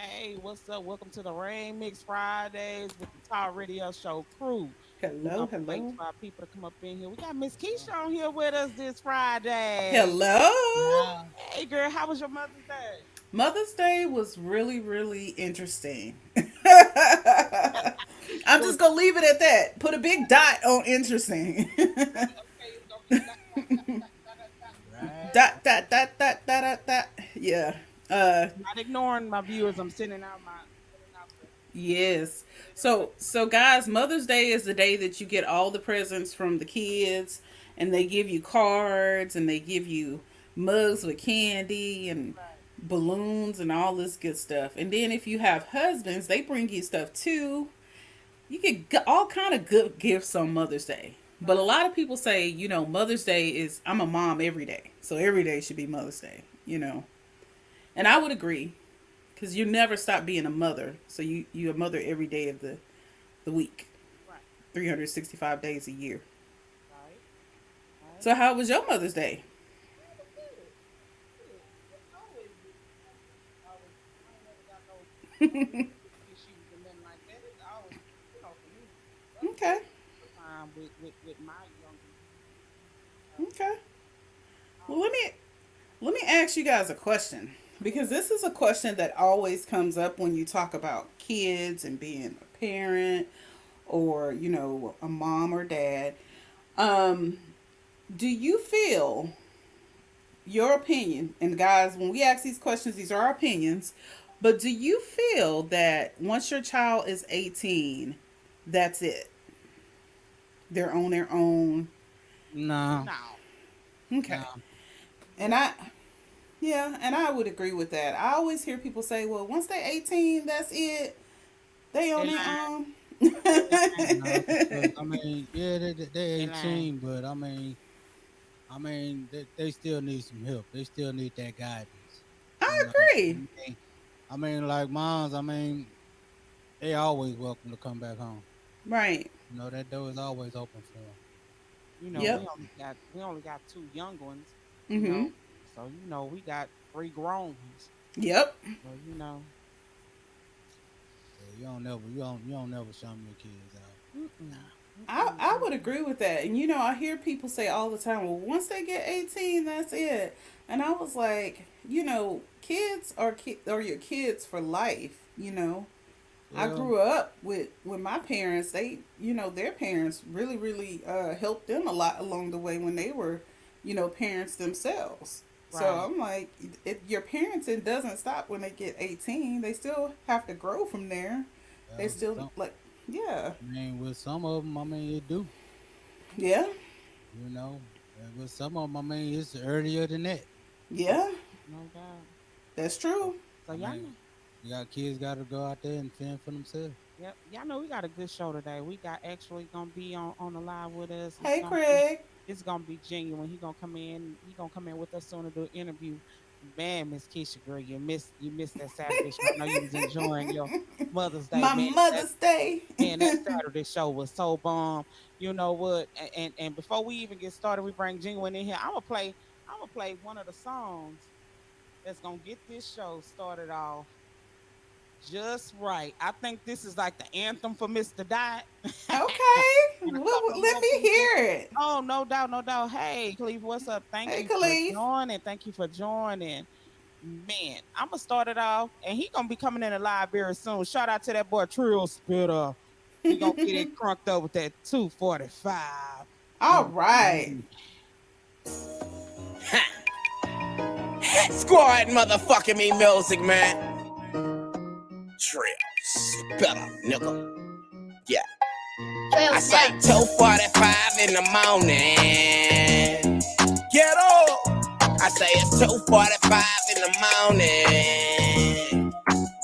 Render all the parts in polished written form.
Hey, what's up? Welcome to the Rain Mix Fridays with the Talk Radio Show crew. We're Hello, gonna be waiting hello, for our people to come up in here. We got Miss Keisha on here with us this Friday. hello. Yeah. Hey girl, how was your Mother's Day? Mother's Day was really, really interesting. I'm It just was gonna leave it at that. Put a big dot on interesting. okay, it's gonna be dot dot dot dot dot dot dot. Right. dot dot dot dot dot dot dot. Yeah. Uh. Not ignoring my viewers. I'm sending out the Yes. whatever. So guys, Mother's Day is the day that you get all the presents from the kids, and they give you cards and they give you mugs with candy and Right. balloons and all this good stuff. And then if you have husbands, they bring you stuff too. You get all kind of good gifts on Mother's Day. But a Right. lot of people say, Mother's Day is I'm a mom every day. So every day should be Mother's Day. And I would agree because you never stop being a mother. So you a mother every day of the week, Right. 365 days a year. Right. Right. So how was your Mother's Day? It was good. It was good. It's always good. Always. I ain't never got no issues and nothing like that. It's always, for me, Mother's Okay, Day is the time with my youngest. So, okay. Well, always, let me ask you guys a question because this is a question that always comes up when you talk about kids and being a parent or a mom or dad. Um, do you feel your opinion? And guys, when we ask these questions, these are our opinions. But do you feel that once your child is 18, that's it? They're on their own. No. no. Okay. No. And yeah, and I would agree with that. I always hear people say, well, once they're 18, that's it. They They on their lying. own. They lying. No. Because they're They lying. 18, but they still need some help. They still need that guidance. You I know. agree. Like moms. They always welcome to come back home. Right. That door is always open for them. Yep. We only got two young ones, you Mm-hmm. know. So we got three grown ones. Yep. So Yeah, you don't never shun your kids out. mm-mm, I would agree with that. And I hear people say all the time, well, once they get 18, that's it. And I was like, kids are your kids for life. I Well, grew up with my parents. They, their parents really, really helped them a lot along the way when they were, parents themselves. So right. I'm like, your parenting doesn't stop when they get 18. They still have to grow from there. They well, still like, yeah, with some of them, it do. yeah, You know, and with some of them, it's earlier than that. yeah. No doubt. That's So, true. So I y'all mean, know. you got kids got to go out there and fend for themselves. Yep. Y'all know we got a good show today. We got actually gonna be on the live with us. Hey, Craig. It's gonna be genuine. He gonna come in with us soon to do an interview. Man, Miss Keisha, girl, you missed that Saturday show. I know you was enjoying your Mother's Day, My man. Mother's Day. That Saturday show was so bomb. You know what? And before we even get started, we bring Genuine in here. I'm gonna play one of the songs that's gonna get this show started off just right. I think this is like the anthem for Mr. Dot. Okay. And a Well, couple of let more me people. hear it. Oh, no doubt, no doubt. Hey, Cleve, what's up? Thank Hey, you for Khalif. joining. Thank you for joining. Man, I'm gonna start it off, and he gonna be coming in the live very soon. Shout out to that boy Trill Spitter. We gonna get it crunked up with that 245. All right. Squad motherfucking me music, man. Trips. Better, nigga. Yeah. I say 2:45 in the morning. Get up. I say it's 2:45 in the morning.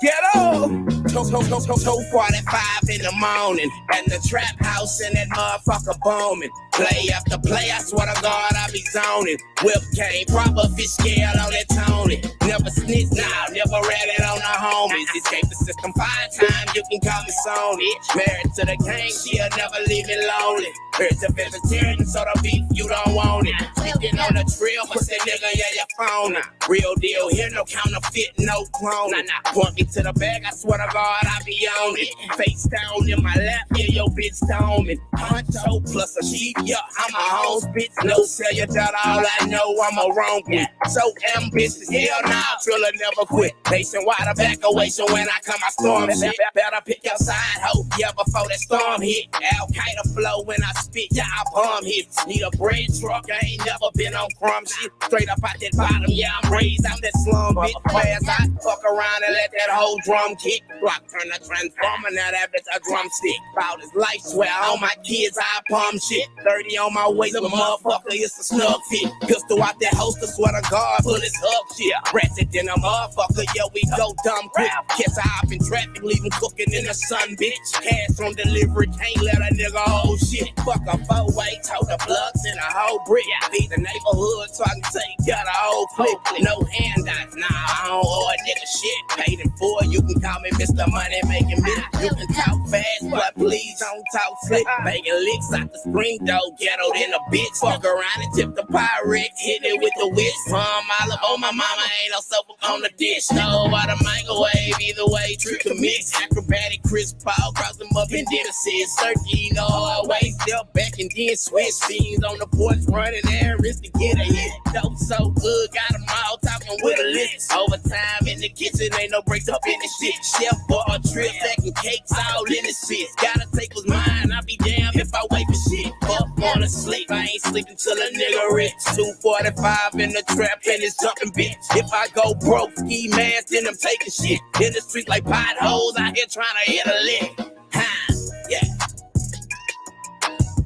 Get up. 2:45 in the morning, and the trap house in that motherfucker booming. Play after play, I swear to God, I be zoning. Whip game, proper fish scale on that Tony. Never snitch, nah, never read it on the homies. Escape the system 5 times, you can call me Sony. Married to the gang, she'll never leave me lonely. Here's a vegetarian, so the beef, you don't want it. Speaking on the trail, but say nigga, yeah, your phone. Real deal, here no counterfeit, no clone. Point me to the bag, I swear to God, I be on it. Face down in my lap, yeah, your bitch stoning. Huncho plus a sheep, yeah, I'm a homes bitch. No sell your daughter, all I know, I'm a wrong bitch. So ambitious, hell nah, Triller never quit. Nationwide evacuation when I come, I storm shit. Better pick your side, ho, yeah, before that storm hit. Al Qaeda flow when I spit, yeah, I bomb hits. Need a bread truck, I ain't never been on crumb shit. Straight up out that bottom, yeah, I'm raised out that slum bitch. Fast I fuck around and let that whole drum kick. Block turn the transformer, now that bitch a drumstick. About his life, swear on my kids, I palm shit. 30 on my waist, but motherfucker, it's a snug fit. Pistol out that holster, swear to God, bullets up shit. Ratchet than a motherfucker, yeah, we go dumb quick. Kiss I up in traffic, leave him cooking in the sun, bitch. Cash on delivery, can't let a nigga hold shit. Fuck a 4-way, tote the plugs in a whole brick. Be the neighborhood, so I can take out a whole clip. No handouts, nah, I don't owe a nigga shit. Paid in full, you can call me Mr. Money Making Me. You can talk fast, but please don't talk slick. Making licks out the screen door, ghetto in a bitch. Fuck around and tip the pirate, hit it with the witch. Olive on my mama, ain't no soap on the dish. No, by the microwave, either way, trick a mix. Acrobatic Chris Paul, cross them up in Genesis. Turkey, no, always step back and then switch. Fiends on the porch, running errands to get a hit. Dope so good, got them all talking with a list. Overtime in the kitchen, ain't no breaks up in the shit. Chef bought a trip, stacking cakes all in the shit. Gotta take what's mine, I be damned if I wait for shit. Up on to sleep, I ain't sleeping till a nigga rich. 2:45 in the trap and it's jumping bitch. If I go broke, ski mask, then I'm taking shit. In the street like potholes, out here trying to hit a lick. Ha, yeah.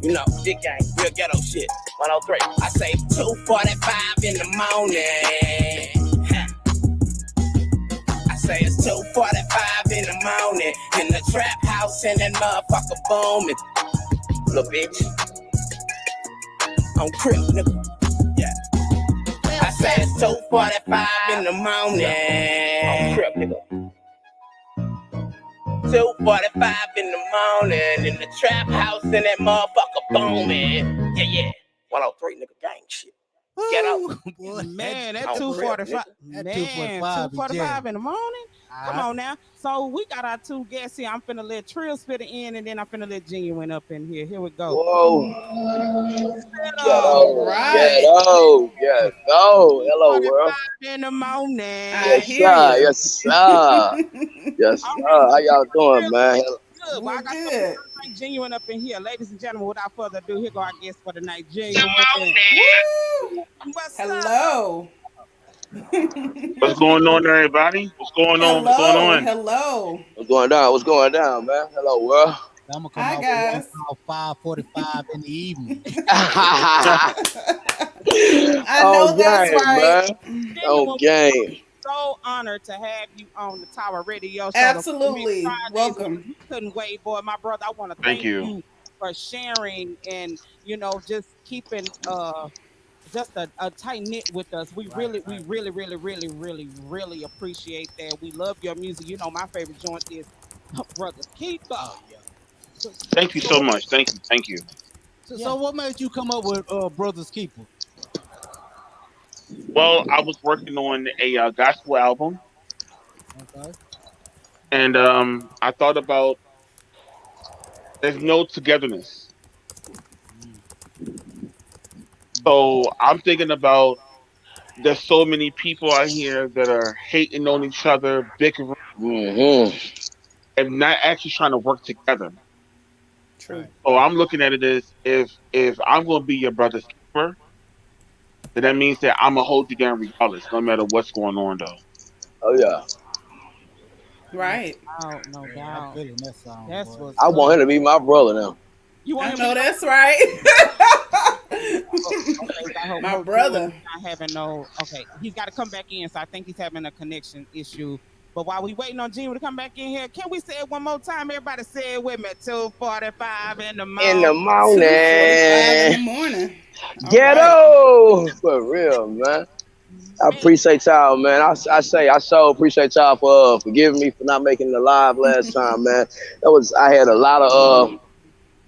You know, big gang, real ghetto shit. 103. I say 2:45 in the morning. Ha. I say it's 2:45 in the morning. In the trap house and that motherfucker booming. Little bitch. On crib, nigga. Yeah. I say it's 2:45 in the morning. On crib, nigga. 2:45 in the morning. In the trap house and that motherfucker booming. Yeah, yeah. 103, nigga, gang shit. Get out. Boy, Man, Oh, that 245. that Man, 245 be 245 jamming. in the morning? Come on now. So we got our two guests here. I'm finna let Trill spit it in, and then I'm finna let Genuine up in here. Here we go. Whoa. Hello. All Ghetto. right. Ghetto. Ghetto. Hello, world. 245 in the morning. I Yes, hear sir. you. Yes, sir. Yes, All sir. right, How y'all doing, Trill, man? good. Well, We're I got to good. bring Genuine up in here. Ladies and gentlemen, without further ado, here go our guest for the night, Genuine. Woo! What's up? Hello. What's going on, everybody? What's going on? What's going Hello. on? Hello. What's going down? What's going down, man? Hello, world. I'm gonna come Hi, out with one guys. called 5:45 in the evening. I Oh, know that's game, right. man. Oh, Genuine, game. so honored to have you on the Tower Radio Show, the Women Absolutely. Fridays, because Welcome. we couldn't wait, boy. My brother, I want to Thank thank you. you for sharing and just keeping just a tight knit with us. We Right, really, we right. really, really, really, really, really appreciate that. We love your music. You know, my favorite joint is Brothers Keeper. Oh yeah. So, Thank you so so what? much. Thank you. Thank you. So what made you come up with Brothers Keeper? Well, I was working on a gospel album, Okay. and I thought about there's no togetherness. Mm, mm, So I'm thinking about there's so many people out here that are hating on each other, bickering, Mm-hmm. and not actually trying to work together. True. right. So I'm looking at it as if I'm going to be your brother's keeper, then that means that I'm gonna hold you down regardless, no matter what's going on, though. Oh, yeah. No Right. doubt, no Man, I'm doubt. feeling that song, That's boy. what's I want up. him to be my brother now. You want I him to be know your that's right. okay? I hope My Genuine is brother. not having no. Okay, he's got to come back in. So I think he's having a connection issue. But while we waiting on Gene to come back in here, can we say it one more time? Everybody say it with me. 2:45 in the In the morning. 2:45 in morning. the morning. All right. Ghetto. For real, man. I Man, appreciate y'all, man. I so appreciate y'all for forgiving me for not making the live last time, man. I had a lot of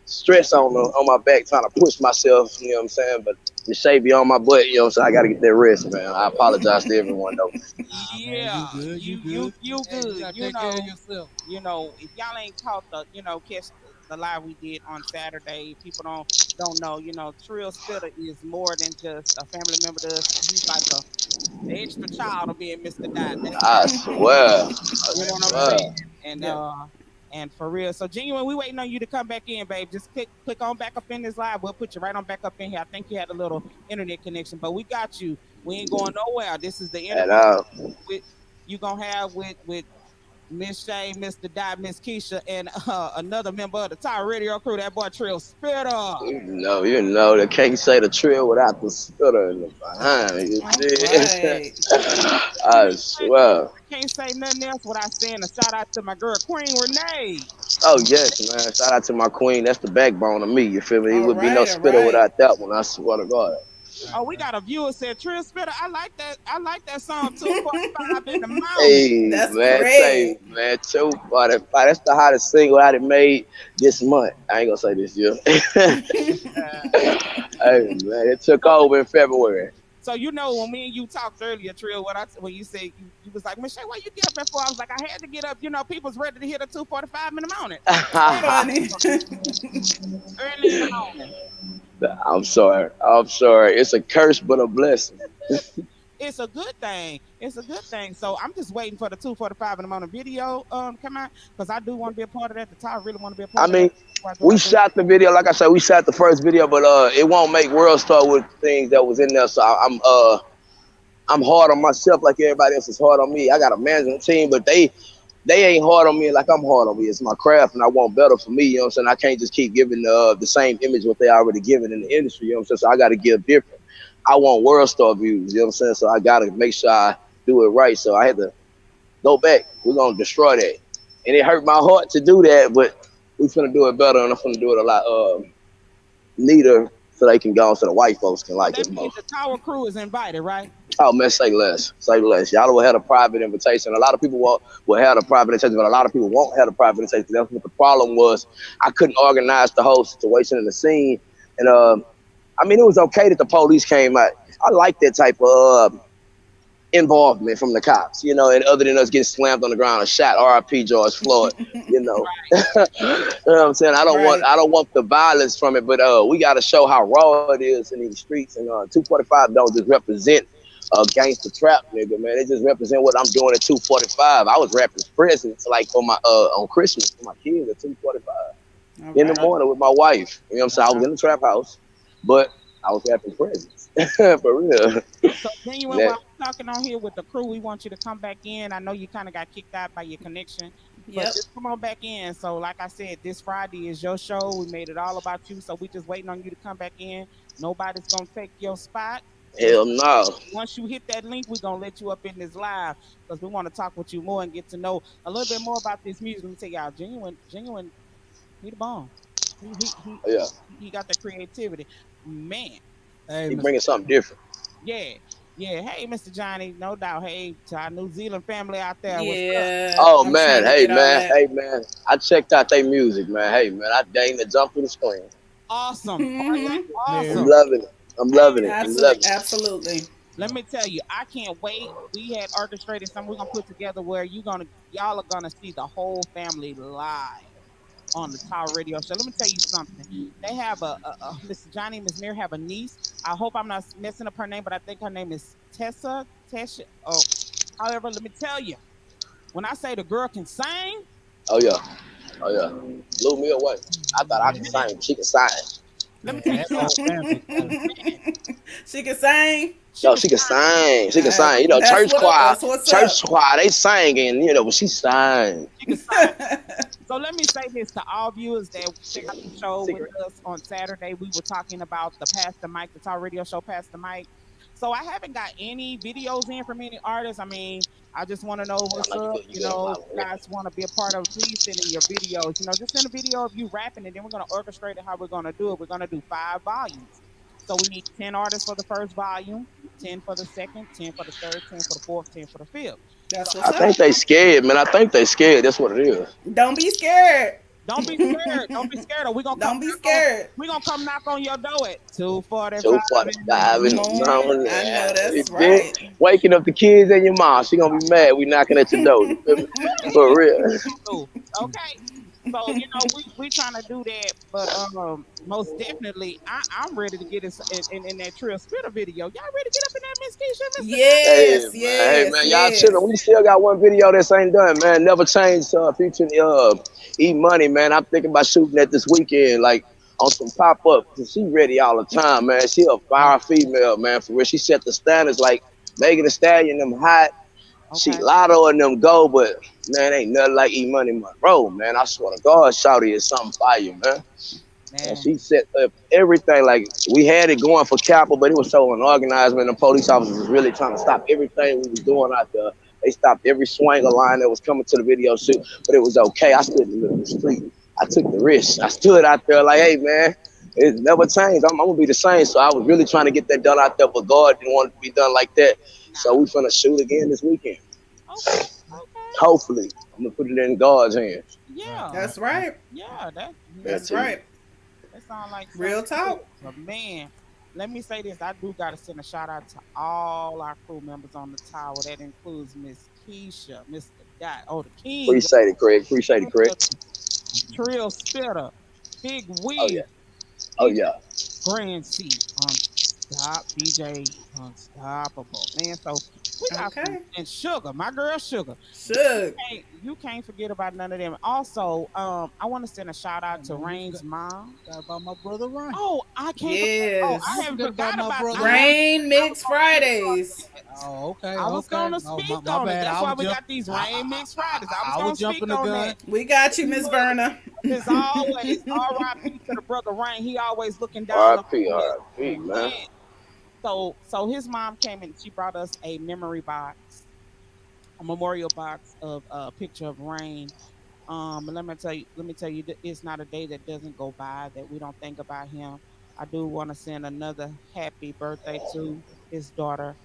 stress on my back trying to push myself, you know what I'm saying? But the shape be on my butt, you know what I'm saying? I gotta get that rest, man. I apologize to everyone though. Nah, man, yeah, you good, you you good. you you Hey, you good. gotta take care of yourself. If y'all ain't caught catch the live we did on Saturday, people don't know, Trill Spitter is more than just a family member to us. He's like a extra child of being Mr. Dot. I swear. I You know what I'm swear. saying? And Yep. for real. So Genuine, we waiting on you to come back in, babe. Just click on back up in this live. We'll put you right on back up in here. I think you had a little internet connection, but we got you. We ain't going nowhere. This is the And interview with you gonna have with Miss Shay, Mr. Dot, Miss Keisha, and another member of the Tower Radio crew, that boy Trill Spitter. you know, they can't say the trill without the stutter in the behind. You All dig? right. You I know what? swear. I can't say nothing else without saying a shout out to my girl Queen Renee. Oh yes, man. Shout out to my queen. That's the backbone of me. You feel me? It All would be no right. All spitter right. without that one. I swear to God. Right, Oh, we right. got a viewer said Trill Spitter. I like that. I like that song 2:45 in the morning. Hey That's man, tell Craig. you, man, 245. That's the hottest single I done made this month. I ain't gonna say this year. Hey man, it took So, over in February. when me and you talked earlier, Trill, when you said you was like, Michelle, why you get up at 4? I was like, I had to get up. People's ready to hit a 2:45 in the morning. Funny. Early in the morning. I'm sorry. I'm sorry. It's a curse, but a blessing. It's a good thing. It's a good thing. So I'm just waiting for the 2:45 in the morning video come out because I do want to be a part of that. The top really want to be a I part of that. mean, Before I go we out there. shot the video. Like I said, we shot the first video, but it won't make World Star with things that was in there. So I'm hard on myself like everybody else is hard on me. I got a management team, but they ain't hard on me like I'm hard on me. It's my craft, and I want better for me. You know what I'm saying? I can't just keep giving the same image what they already given in the industry. You know what I'm saying? So I got to give different. I want World Star views. You know what I'm saying? So I got to make sure I do it right. So I had to go back. We're gonna destroy that, and it hurt my heart to do that, but we finna do it better, and I'm finna do it a lot neater so they can go on so the white folks can So like that us more. means the Tower crew is invited, right? Oh man, say less, say less. Y'all will have a private invitation. A lot of people will have a private invitation, but a lot of people won't have a private invitation. That's what the problem was. I couldn't organize the whole situation in the scene, and I mean, it was okay that the police came out. I like that type of involvement from the cops, and other than us getting slammed on the ground and shot, R.I.P. George Floyd, you know. You know what I'm saying? Right. I don't want the violence from it, but we got to show how raw it is in these streets. And 245 don't just represent gangster trap, nigga, man. It just represent what I'm doing at 245. I was rapping presents like for my on Christmas for my kids at 245 All in the right. morning with my wife. You know what I'm saying? I Uh, was in the trap house, but I was rapping presents for real. so genuine, That, while we're talking on here with the crew, we want you to come back in. I know you kind of got kicked out by your connection, but Yep. just come on back in. So, like I said, this Friday is your show. We made it all about you. So we just waiting on you to come back in. Nobody's gonna take your spot. Just hell no. once you hit that link, we're gonna let you up in this live because we want to talk with you more and get to know a little bit more about this music. Let me tell y'all, genuine, he the bomb. Yeah, He got the creativity, man. Hey, he Mr. bringing something different. Yeah, yeah. Hey, Mr. Johnny, no doubt. Hey, to our New Zealand family out there, what's up? Yeah. Oh I'm trying man, to get all that. hey man. I checked out their music, man. Hey man, I dang to jump through the screen. Awesome. Are Hmm. you I'm Man, awesome? loving it. I'm Hey, loving it. I'm Absolutely. loving it. Absolutely. let me tell you, I can't wait. We had orchestrated something we're gonna put together where y'all are gonna see the whole family live on the Tower Radio Show. Let me tell you something. They have Mr. Johnny and Miss Mary have a niece. I hope I'm not messing up her name, but I think her name is Tesha. Oh, however, let me tell you, when I say the girl can sing, Oh yeah. Oh yeah. Blew me away. I thought I man, could man, sing. She could sing. let me man, tell you that whole something. family talented. She can sing. She No, can she could sing. sing. She could sing. You know, That's what's church up. choir, they sang and but she sang. She can sing. So let me say this to all viewers that check out the show with Secret. us on Saturday. We were talking about the Pass the Mic, the Talk Radio Show Pass the Mic. So I haven't got any videos in from any artists. I mean, I just want to know I what's know you up. good. You good. If you guys want to be a part of it, please send in your videos. Just send a video of you rapping, and then we're gonna orchestrate it how we're gonna do it. We're gonna do 5 volumes. So we need 10 artists for the first volume, 10 for the second, 10 for the third, 10 for the fourth, 10 for the fifth. So That's I what's think up. they scared, man. I think they scared. That's what it is. Don't be scared. don't be scared. Don't be scared. Or Don't be scared. we gonna come knock on your door at 2:45 in the 2:45 in the Morning. morning. morning. I know It that's been right. waking up the kids and your mom. She gonna be mad. We knocking at your door. You feel me? For real. Cool. Okay. So we trying to do that, but most definitely, I'm ready to get in that Trill Spitter video. Y'all ready to get up in that Miss Keisha, Mr. Hey Yes, man, hey yes, man, y'all yes. chilling. We still got one video that's ain't done, man. Never changed. Featuring E Money, man. I'm thinking about shooting that this weekend, like on some pop up. Cause she ready all the time, man. She a fire female, man. For real, she set the standards like Megan Thee Stallion, them hot. She Okay, Lotto and them go, but man, ain't nothing like E Money Monroe, man. I swear to God, Shawty is something fire, man. And man. she set up everything. Like we had it going for Capitol, but it was so unorganized. Man, the police officers was really trying to stop everything we was doing out there. They stopped every swanger line that was coming to the video shoot, but it was okay. I stood in the middle of the street. I took the risk. I stood out there like, hey man, it never changed. I'm gonna be the same. So I was really trying to get that done out there, but God didn't want it to be done like that. So Nah. we finna shoot again this weekend. Okay. Okay. Hopefully, I'm gonna put it in God's hands. Right, Yeah. That's right. right. Yeah. That's That's it. right. That sounds like Real something good. talk. But man, let me say this: I do got to send a shout out to all our crew members on the tower. That includes Miss Keisha, Mr. Dot, oh the King, Appreciate it, Craig. Appreciate it, Craig. Trill Spitter, Big Oh yeah. Wheel, Oh DJ yeah. Grand C, DJ Unstoppable. Man, so we got some, Okay. and Sugar, my girl Sugar. Should. You can't forget about none of them. Also, I want to send a shout out Come to on, you Rain's mom. forgot about my brother Ryan. Oh, I can't forget. Oh, How I you Yes. haven't forget about forgot my about. brother I have. Ryan? Rain I was Mix gonna speak Fridays. on that. Oh, okay, I was okay. gonna Oh, speak my on it. bad. That's I why was we jump. got these Rain Mix Fridays. I was I gonna was speak jumping the on that. gun. We got you, Miss Look, Verna. it's always R.I.P. to the brother Rain. He always looking down on RIP, us. RIP, man. Man, so his mom came and she brought us a memory box, a memorial box of a picture of Rain. And let me tell you, it's not a day that doesn't go by that we don't think about him. I do want to send another happy birthday to his daughter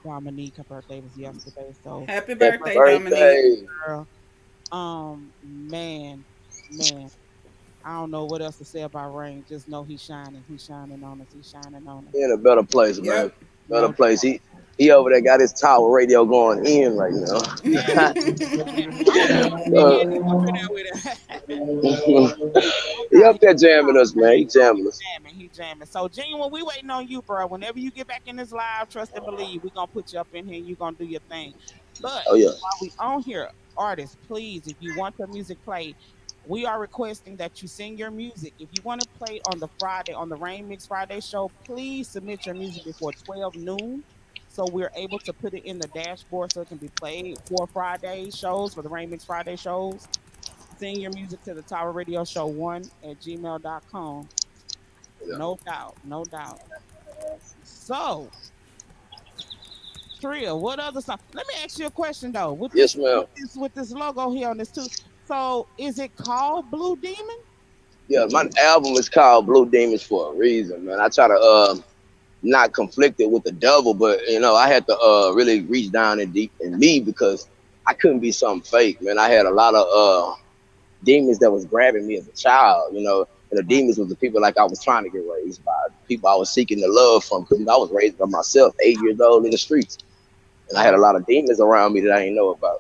Dominique. Her birthday was yesterday, so Happy Happy birthday, Dominique. birthday. girl, man, man, I don't know what else to say about Rain. Just know he's shining. He's shining on us. He's shining on us. He in a better place, man. Yep. Better No place. doubt. He over there got his tower radio going in right now. Man, I don't know what he is up in there with it. He Okay. up there jamming us, man. He Oh, jamming us. he jamming. So, Genuine, we waiting on you, bro. Whenever you get back in this live, trust and believe, we gonna put you up in here. and you gonna do your thing. But Oh yeah. while we on here, artists, please, if you want your music played, we are requesting that you sing your music. If you want to play on the Friday on the Rain Mix Friday show, please submit your music before 12 noon. So we're able to put it in the dashboard so it can be played for Friday shows, for the Rain Mix Friday shows. Send your music to the Tower Radio Show 1 at gmail.com. Yeah. No doubt, no doubt. So, Tria, what other song? Let me ask you a question though. Yes, ma'am. With this logo here on this too. So, is it called Blue Demon? Yeah, my album is called Blue Demons for a reason, man. I try to not conflicted with the devil, but I had to really reach down and deep in me because I couldn't be something fake, man. I had a lot of demons that was grabbing me as a child, and the Right. demons was the people like I was trying to get raised by, people I was seeking the love from, because I was raised by myself, 8 years old in the streets, and I had All a lot of demons around me that I didn't know about.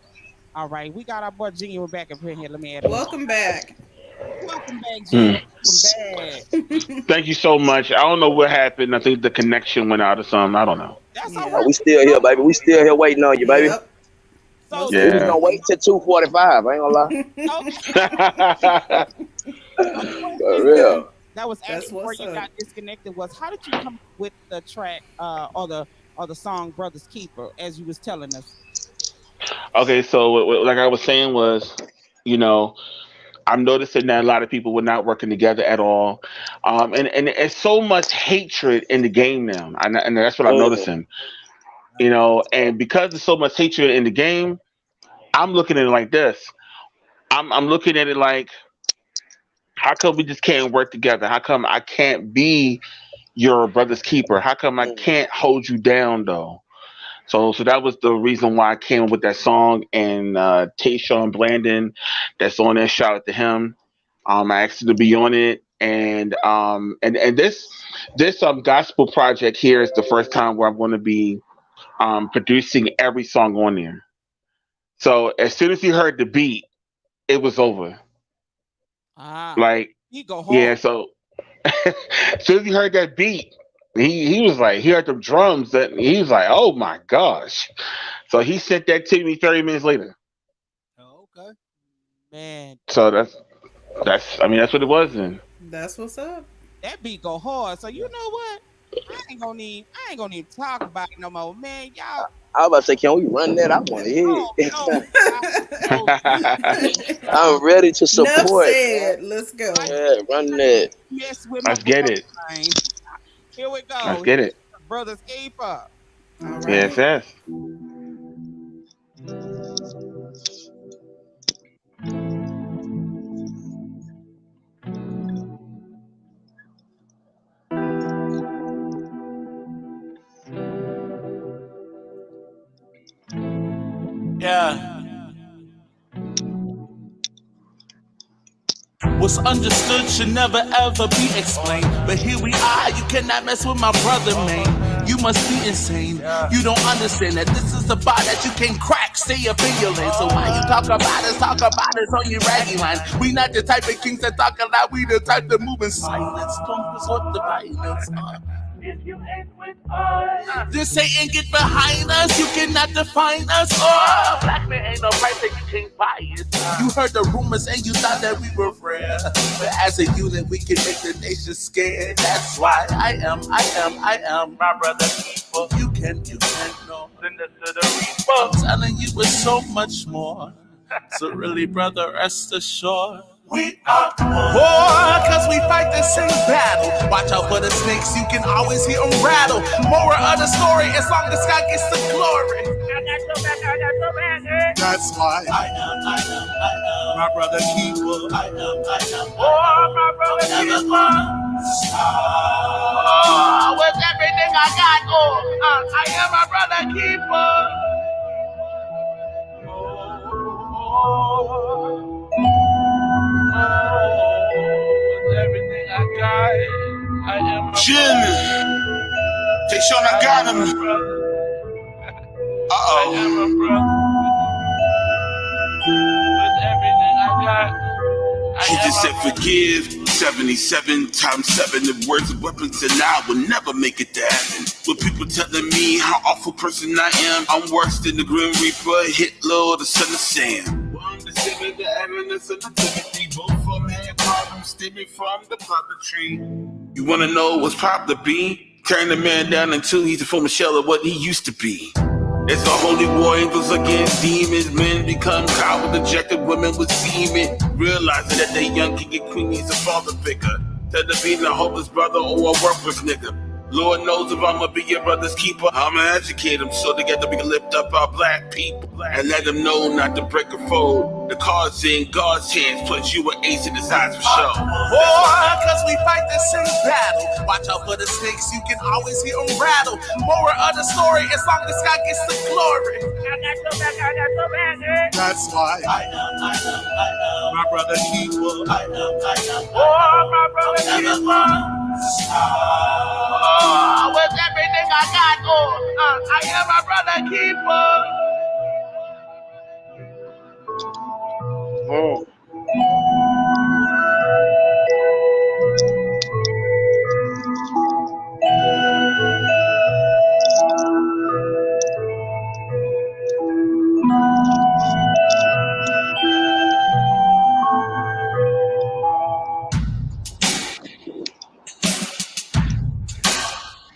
all right. We got our boy Genuine back up in here. Let me add him. Welcome back. Welcome back, Genuine. Mm. Welcome back. Thank you so much. I don't know what happened. I think the connection went out or something. I don't know. That's all Yeah. right. We still here, baby. We still here waiting on you, baby. Yep. So, Most We was gonna Yeah. wait definitely. till 2:45. I ain't gonna lie. okay. So the For question real. that was asked That's before what's you up. got disconnected was how did you come up with the track or the song Brothers Keeper as you was telling us? Okay, so like I was saying was, you know, I'm noticing that a lot of people were not working together at all, and it's so much hatred in the game now, and that's what I'm Mm, noticing. And because there's so much hatred in the game, I'm looking at it like this. I'm looking at it like, how come we just can't work together? How come I can't be your brother's keeper? How come I Mm. can't hold you down though? So that was the reason why I came up with that song. And Tayshawn Blandon, that's on there. Shout out to him. I asked him to be on it, and this gospel project here is the first time where I'm going to be producing every song on there. So as soon as he heard the beat, it was over. Ah, Like, he go yeah. hard. So as soon as he heard that beat, he was like, he heard the drums, that he was like, oh my gosh. So he sent that to me 30 minutes later. Oh, okay. Man, So that's I mean that's what it was then. That's what's up. that beat go hard. So you know what? I ain't gonna even talk about it no more. Man, y'all I was about to say, can we run that? I want to hear oh it. no, I so I'm ready to Enough support, man. said. Let's go. like Yeah, run that. mess with my Let's get brother, it. man. Here we Let's go. get it. Brothers keeper. All Yes, right. yes. Yeah. What's understood should never ever be explained. But here we are, you cannot mess with my brother, man. You must be insane. You don't understand that this is a bar that you can crack, stay up in your lane. So why you talk about us on your raggy line. We not the type of kings that talk a lot, we the type that move in silence. Don't resort to violence. If you ain't with us, this Satan get behind us. You cannot define us. Oh, black man ain't no price that you can't buy it. You heard the rumors and you thought that we were rare. But as a unit, we can make the nation scared. That's why I am my brother keeper. You can know. Send us to the reaper. I'm telling you, it's so much more. So really, brother, rest assured. We are war, cause we fight the same battle. Watch out for the snakes, you can always hear them rattle. Moral of the story, as long as God gets the glory. That's why I am my brother keeper. I am, oh, my brother keeper. Oh, with everything I got, I am my brother keeper. With everything I got, I am my Genuine. Tayshawn, I got him. I am a brother. With everything I got. He just said forgive 77 times 7. The words of weapons and I will never make it to heaven. With people telling me how awful person I am, I'm worse than the Grim Reaper, Hitler, or the son of Sam. Well, I'm the same the evidence of the Timothy. Both of them had problems stemming from the puppetry. You wanna know what's proper to be? Turn the man down in two, he's a former shell of what he used to be. It's a holy war, angels against demons. Men become coward, dejected women with semen. Realizing that they young king and queen needs a father figure. Instead of being a hopeless brother or a worthless nigga. Lord knows if I'ma be your brother's keeper, I'ma educate them so together we can lift up our black people. And let them know not to break a fold. The cards in God's hands, plus you an ace in his eyes for sure. War, cause we fight the same battle. Watch out for the snakes, you can always hear them rattle. Moral of the story, as long as God gets the glory. I got so bad. That's why I am my brother keeper. I am, oh, my brother keeper. Oh, with everything I got, I am my brother keeper. Mm.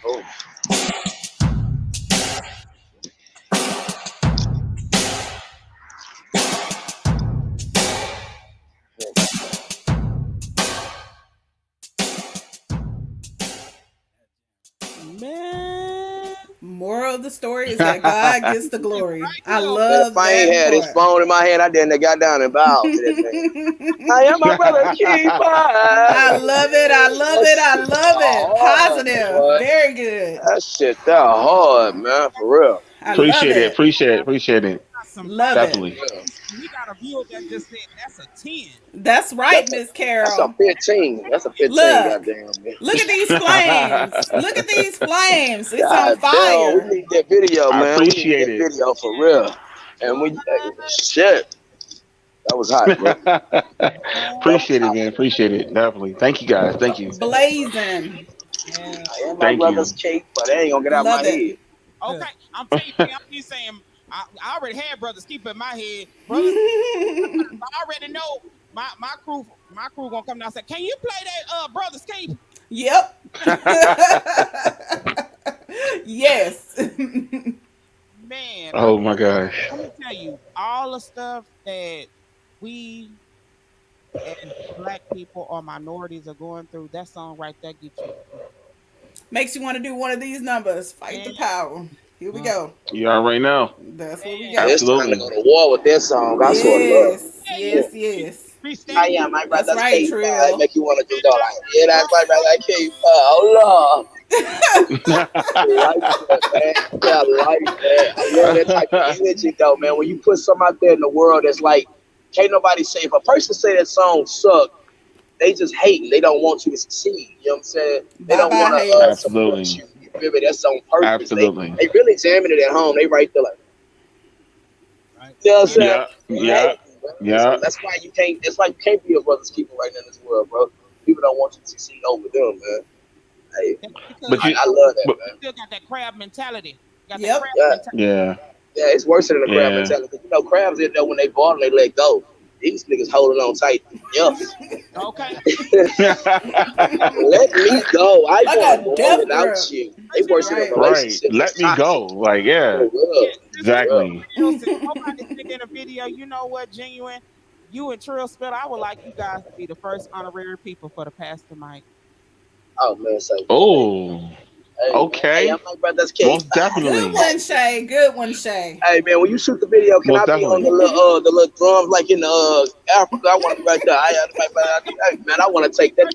Oh. moral of the story is that God gets the glory. Right I here. Man, if love I ain't that had this part. phone in my hand, I didn't have got down and bowed to that man. I am my brother's keeper. I love it. I love That it. I shit love it. hard, Positive. boy. Very good. That shit that hard, man, for real. I love Appreciate it. it. Appreciate it. Appreciate it. Got some Love fire. it. Definitely. Yeah. We got a viewer that just said that's a 10. That's right, That's a Miss that's a Carol. 15. That's a 15, Look. goddamn man. Look at these flames. Look at these flames. It's on God damn, we fire. need that video, I man. We need appreciate that it. video for real. And we shit, that was hot, bro. That was Appreciate it, hot. man. Appreciate it. Definitely. Thank you guys. Thank you. Blazing. Yeah. I am my Thank brother's you. cake, but they ain't gonna get out my Love it. head. Okay, I'm telling you, I'm just saying. I already had Brothers Keep in my head. Brothers, I already know my crew gonna come down and say, "Can you play that Brothers Keep?" Yep. Yes. Man, Oh my gosh. let me tell you, all the stuff that we as black people or minorities are going through, that song right there gets you through. Makes you want to do one of these numbers. Fight the Man, power. Here we uh, go. You already know. That's what we man, Man, got. it's time to go Absolutely. to war with that song. I swear to God. Yes. yeah, Yes. Yes. be I standing am my That's brother's right, keeper. I Trill. make you want to do that. Like, yeah, that's my brother's keeper. Oh, Lord. I like that, man. Yeah, I like that. I love that type of energy, though, man. When you put something out there in the world that's like, can't nobody say, if a person say that song suck, they just hating. They don't want you to succeed. You know what I'm saying? They Bye don't bye want to haters. support Absolutely. you. You feel me? That's on purpose. They Absolutely. they really examine it at home. They right there like, right. you know what I'm And saying? Yeah. They Yeah. hate you, bro. So Yeah. that's why you can't. That's why you can't be a brother's keeper right now in this world, bro. People don't want you to succeed over them, man. Hey, that's because But you you I know love that, but man. still got that crab mentality. Got that crab Yep. Yeah, mentality. yeah. yeah. It's worse than the crab Yeah. mentality. You know, crabs in there when they ball and they let go. These niggas holding on tight. Yup. Okay. Let me go. I Like want a to go death without grip. you. They Listen here, worse in a Right. Right. relationship. It's Let me go. toxic. Like, For yeah. real. listen For here, real. Exactly. Trill, since nobody said in the video, you know what, Genuine? You and Trill Spell, I would like you guys to be the first honorary people for the Pastor Mike. Oh man, so Oh. hey man, hey, I'm Okay. my brother's cake. Most Good definitely. one, Shay. Good one, Shay. Hey man, when you shoot the video, can Most I be on definitely. the little drums like in Africa? I want to be right there. Hey man, I want to take that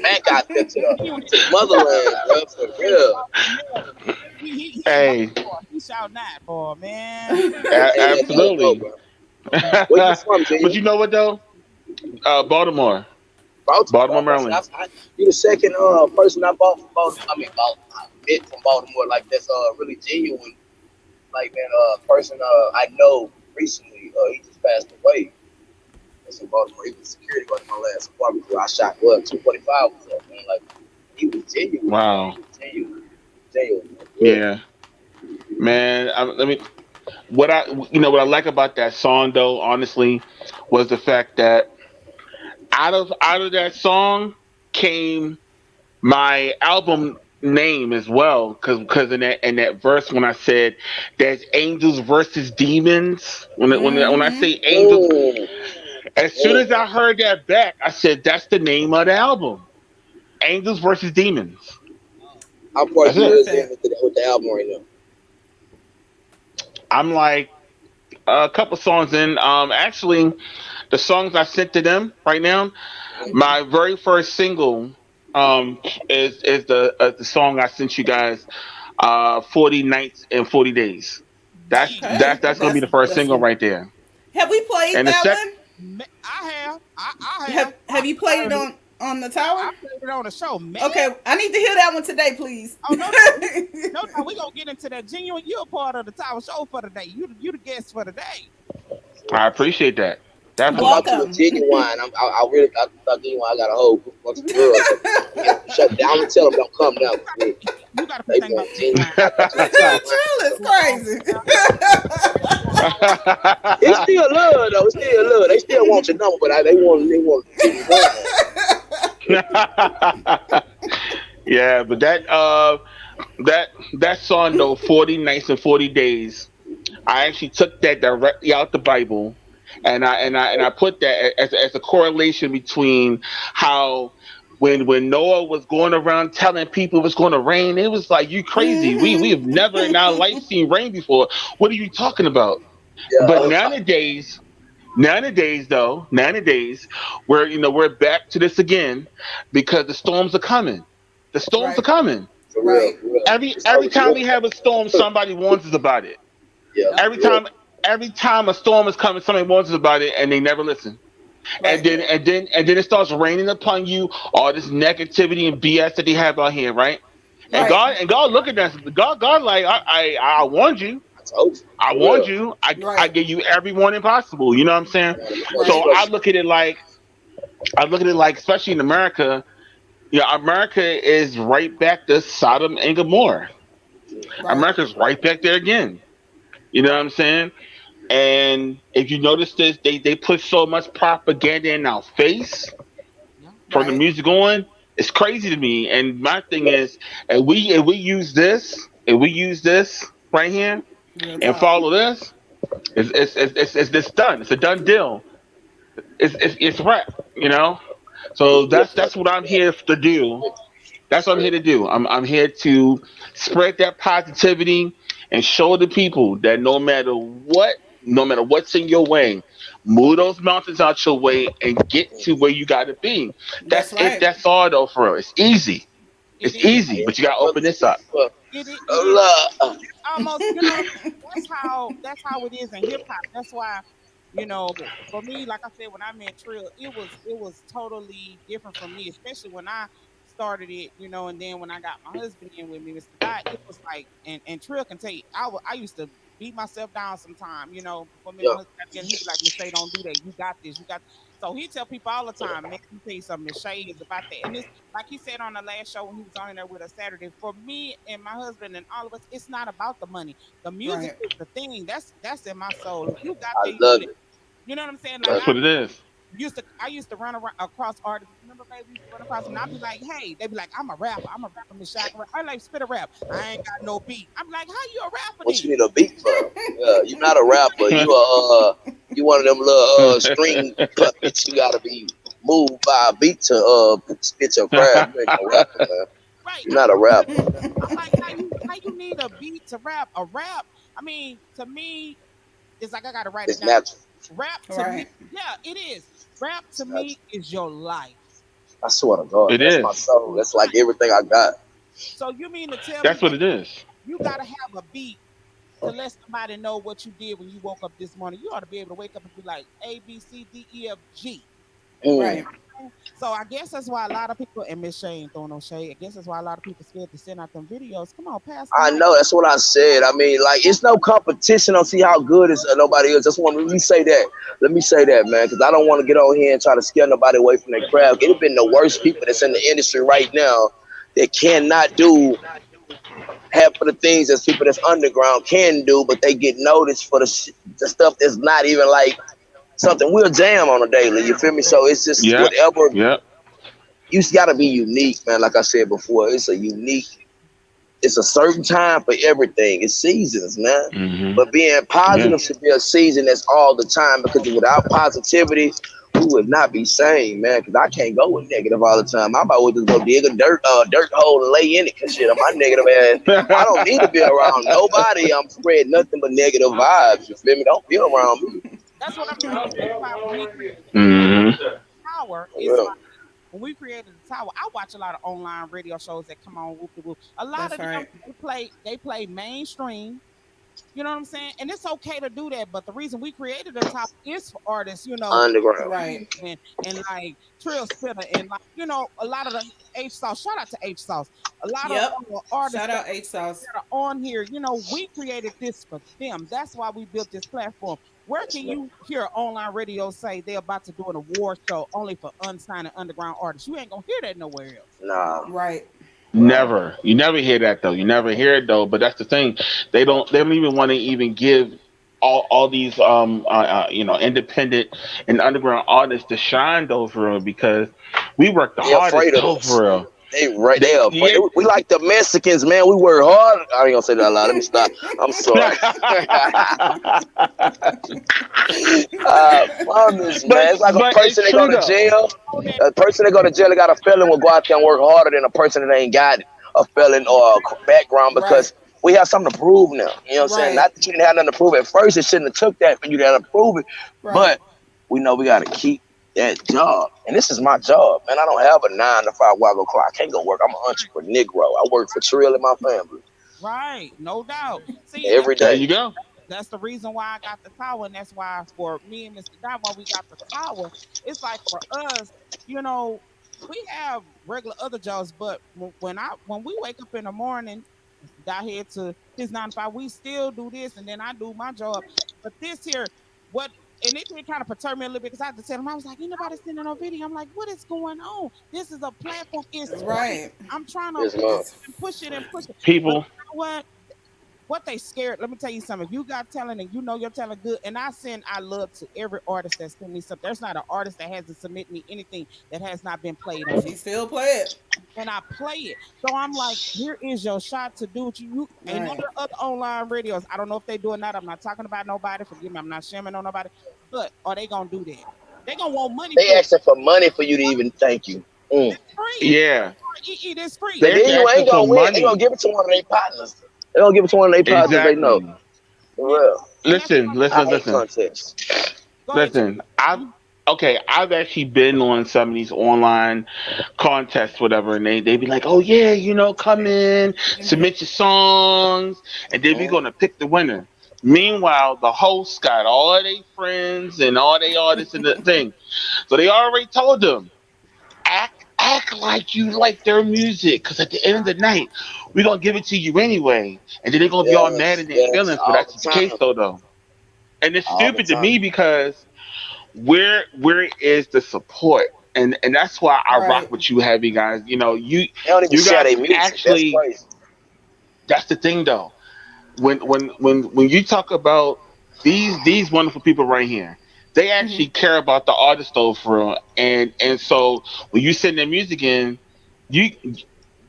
back out there Genuine, to the motherland, bro, for in real. Baltimore, Maryland. He in Hey. Baltimore. He shouting that for man. Hey, let that go, Absolutely. bro. Man, Where you from, But Junior? you know what though? Baltimore. Baltimore. Baltimore, Okay, so Maryland. you the second person I bought from Baltimore. I mean, I met from Baltimore like that's really genuine. Like man, person I know recently, he just passed away. That's in Baltimore. He was security guard in my last apartment where I shot what 245 was up, man. Like he was genuine, man. He Wow. was genuine, genuine, man. Yeah. Yeah. Man, let me what I what I like about that song though, honestly, was the fact that out of that song came my album name as well, because in that verse when I said there's angels versus demons, when I Mm-hmm. say angels, Mm, as soon as mm. I heard that back, I said that's the name of the album, Angels versus Demons. How far That's you it. is in Perfect. with the album right now? I'm like a couple songs in. Actually, the songs I sent to them right now, my very first single um is the song I sent you guys, 40 nights and 40 days. That's man, that's Okay. that's gonna be the first That's single a. right there. Have we played And the that sec one? I have. I have. Have you played it on the tower? I played it on the show, man. Okay, I need to hear that one today, please. Oh no, no, no, no. We gonna get into that. Genuine, you're a part of the Tower Show for the day. You the guest for the day. I appreciate that. I Definitely. thought you were Welcome. genuine. I really thought genuine. I got a whole bunch of girls that get on the show. Down and tell them don't come now. 'Cause You got to they think about want genuine. Genuine. I thought you were genuine. Trill is All crazy. It's still love though. It's still love. They still want your number, but they want genuine. Yeah, but that song though, 40 nights and 40 days, I actually took that directly out the Bible, and I put that as a correlation between how when Noah was going around telling people it was going to rain, it was like, you crazy. We have never in our life seen rain before. What are you talking about? But Yeah. nowadays, we're back to this again because the storms are coming. The storms are Right. coming. For real, Right. for real. It's Every only time we getting have a storm, somebody warns us about it. yeah, Yep. Every for real. time every time a storm is coming, somebody warns us about it, and they never listen. And Right. then it starts raining upon you all this negativity and BS that they have out here, right? And Right. God look at us. God like, I warned you. I told you, I for warned real. you. I Right. gave you every warning possible. You know what I'm saying? So Right. I look at it like, especially in America, America is right back to Sodom and Gomorrah. Right. America's right back there again. You know what I'm saying? And if you notice this, they put so much propaganda in our face Yeah. from the Right. music on. It's crazy to me. And my thing is, if we use this right here Real and talk. follow this, it's done. It's a done deal. It's rap, you know. So Yeah, that's what I'm here to do. That's what I'm here to do. I'm here to spread that positivity and show the people that no matter what's in your way, move those mountains out your way and get to where you got to be. That's That's it. right. That's all though, for real. It's easy. It It's is. easy, I but am you got to open willing this to up. for It a is. lot. Almost, that's how it is in hip hop. That's why, for me, like I said, when I met Trill, it was totally different from me, especially when I started it, and then when I got my husband in with me, Mr. Dot, it was like, and Trill can tell you, I used to beat myself down sometime, before me and my Yeah, husband got together. He'd be like, Miss Shay, don't do that. You got this. You got. So he tell people all the time, man, let me tell you something. Miss Shay is about that, and it's like he said on the last show when he was on there with us Saturday. For me and my husband and all of us, it's not about the money. The music Right. is the thing. That's in my soul. If you got I that, love it. you know what I'm saying? Like That's what it is. I used to run around across artists. Remember, baby, we used to run across them. And I'd be like, hey, they'd be like, I'm a rapper, Miss Shaka. I like spit a rap. I ain't got no beat. I'm like, how you a rapper What then? you need a beat for? Yeah, you not a rapper. You one of them little string puppets. You gotta be moved by a beat to spit your craft. You ain't no rapper, man. Right. You're not a rapper. I'm like, how you need a beat to rap? A rap. I mean, to me, it's like I gotta write it It's down. natural. Rap to me, Right. yeah, it is. Rap to It's me natural. is your life. I swear to God, It that's my is. soul. That's like Right. everything I got. So you mean to tell me That's what that it is. you gotta have a beat to let somebody know what you did when you woke up this morning? You ought to be able to wake up and be like A B C D E F G. Mm. Right. So I guess that's why a lot of people, and Miss Shane throwing no shade. I guess that's why a lot of people scared to send out them videos. Come on, pass the I mic. know. That's what I said. I mean, like, it's no competition on see how good is nobody else. Just want let me say that. Let me say that, man, because I don't want to get on here and try to scare nobody away from their craft. It have been the worst people that's in the industry right now that cannot do half of the things that people that's underground can do, but they get noticed for the stuff that's not even like something we'll jam on a daily. You feel me? So it's just Yep. whatever. Yep. You got to be unique, man. Like I said before, it's a unique. It's a certain time for everything. It's seasons, man. Hmm. But being Yeah. positive should be a season that's all the time because without positivity, we would not be sane, man. Because I can't go with negative all the time. I'm about to just go dig a dirt hole and lay in it. Cause shit, my negative ass. I don't need to be around nobody. I'm spreading nothing but negative vibes. You feel me? Don't be around me. That's what I'm saying. That's why when we created Hmm. Tower, For it's real. like when we created the Tower, I watch a lot of online radio shows that come on whoop de whoop. A lot That's of them right. they play mainstream. You know what I'm saying? And it's okay to do that, but the reason we created the top is for artists, Underground. Right. and like Trill Spitter and like a lot of the H Sauce. Shout out to H Sauce. A lot of Yep. artists Shout out H Sauce. that are on here. We created this for them. That's why we built this platform. Where Yes, can man. you hear an online radio say they're about to do an award show only for unsigned and underground artists? You ain't gonna hear that nowhere else. Nah. Right. Nah. Never. You never hear that though. You never hear it though. But that's the thing. They don't even want to even give all these independent and underground artists to shine though for real because we work the They hardest afraid of though us. for real. They right They there. yeah. We like the Mexicans, man. We work hard. I ain't gonna say that out loud. Let me stop. I'm sorry. Promise, man. It's like a it's person that go true to though. jail. Oh, that A person that go to jail that got a felon will go out there and work harder than a person that ain't got a felon or a background Right. because we have something to prove now. You know what I'm saying? Right. Not that you didn't have nothing to prove at first. It shouldn't have took that for you to have to prove it. Right. But we know we got to keep that job. And this is my job, man. I don't have a 9 to 5 waggle clock. I can't go work. I'm an entrepreneur. I work for Trill and my family right, no doubt. See, and every There day. you go. that's the reason why I got the tower, and that's why for me and Mr. Dot, when we got the tower, it's like for us, you know, we have regular other jobs, but when we wake up in the morning, Mr. Dot head to his 9 to 5, we still do this, and then I do my job. But this here, what and it did kind of perturb me a little bit because I had to tell him, I was like, ain't nobody sending no video. I'm like, what is going on? This is a platform. It's free. Right. I'm trying to Yes, push ma'am. It's it and push it and push it. But People, you know what they scared. Let me tell you something. If you got talent and you know your talent good, and I love to every artist that sent me something. There's not an artist that hasn't submit me anything that has not been played on she it. still play it. And I play it. So I'm like, here is your shot to do what you ain't none of Right. the other online radios. I don't know if they doing that. I'm not talking about nobody. Forgive me, I'm not shaming on nobody. But are they gonna do that? They gonna want money They for it. asking for money for you to even thank you. Mm. It's free. yeah, It is free. But they're then you asking ain't for gonna win. They gonna money. give it to one of their partners. They gonna give it to one of their partners they know. Exactly. For real. And that's Listen, what I listen, hate listen, contests. go ahead, Trey. listen. I've actually been on some of these online contests, whatever, and they be like, oh yeah, come in, Hmm. submit your songs, and then we're Mm. gonna pick the winner. Meanwhile, the host got all of their friends and all they artists in the thing, so they already told them act like you like their music, because at the end of the night, we're gonna give it to you anyway, and then they're gonna be all mad Yes, in their yes, feelings. But all that's the the case time. though, and it's All the stupid to time. me because where is the support? And that's why I rock Right. with you heavy guys. They don't even You share guys their music. That's actually, crazy. that's the thing though. When you talk about these wonderful people right here, they Hmm. actually care about the artist though for real. And so when you send their music in, you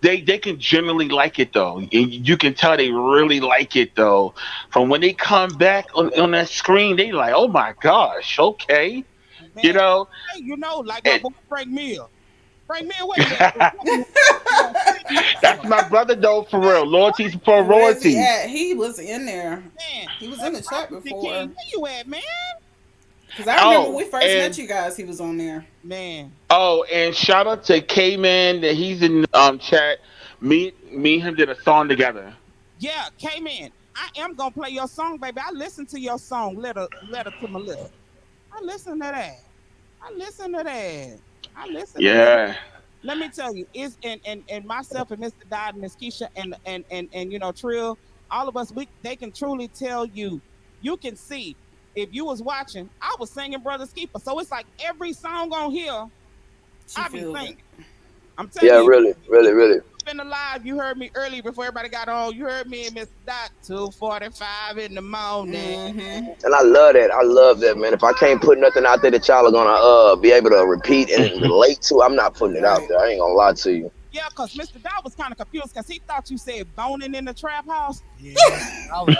they can generally like it though. And you can tell they really like it though. From when they come back on that screen, they like, oh my gosh, okay, you Man, know. hey, like my And boy Frank Mill. Frank Mill, where he at? Frank that's Mill. my brother though for real. Loyalties before Where's he royalties. at? He was in there. Man, He was that in the chat prophecy king, before. where you at, man? Cause I remember when Oh, we first met and you guys. He was on there. Man, and shout out to K Man that he's in chat. Me and him did a song together. yeah, came in. I am gonna play your song, baby. I listened to your song, letter to Melissa. I listened to that. I listened to that. I listened to that. Yeah. Let me tell you, it's and myself and Mr. Dodd and Miss Keisha and Trill, all of us, they can truly tell you, you can see if you was watching, I was singing Brother's Keeper. So it's like every song on here, She I be feels singing. it. I'm telling Yeah, you, really, really, really. been alive. You heard me early before everybody got on. You heard me and Mr. Dot 2:45 in the morning. Hmm. And I love that. I love that, man. If I can't put nothing out there that y'all are gonna be able to repeat and relate to, I'm not putting it out Right. there. I ain't gonna lie to you. Yeah, because Mr. Dot was kind of confused because he thought you said boning in the trap house. Yeah, I was.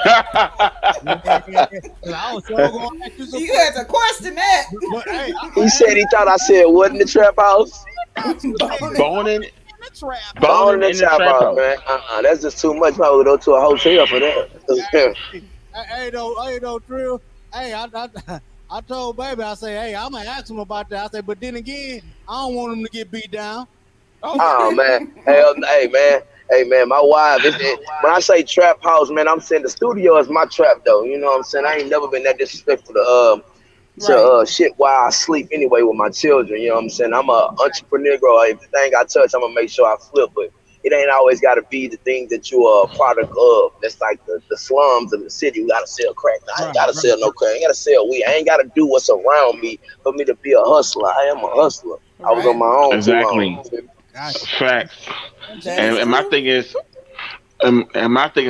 Yeah, 'cause I was sure going to ask you some You had questions, to question that. but hey, He said he thought I said what in the trap house? Thought you said Boning. Boning in the trap house. Bone in boning the in the trap trap house, house. man. That's just too much. Probably go to a hotel for hey, that. hey, no, Trill. Hey, I told baby, I say, hey, I'm gonna ask him about that. I say, but then again, I don't want him to get beat down. Okay. Oh man, hell, hey man, my wife. When I say trap house, man, I'm saying the studio is my trap though. You know what I'm saying? I ain't never been that disrespectful to Right. shit while I sleep anyway with my children. You know what I'm saying? I'm a entrepreneur, girl. Everything I touch, I'm gonna make sure I flip. But it ain't always got to be the thing that you are a product of. That's like the slums of the city. We gotta sell crack. No, I ain't Right, gotta right, sell no crack. I ain't gotta sell weed. I ain't gotta do what's around me for me to be a hustler. I am a hustler. I was on Right. my own too long. Exactly. Gotcha. Facts. and That Gene, is And my true. thing is,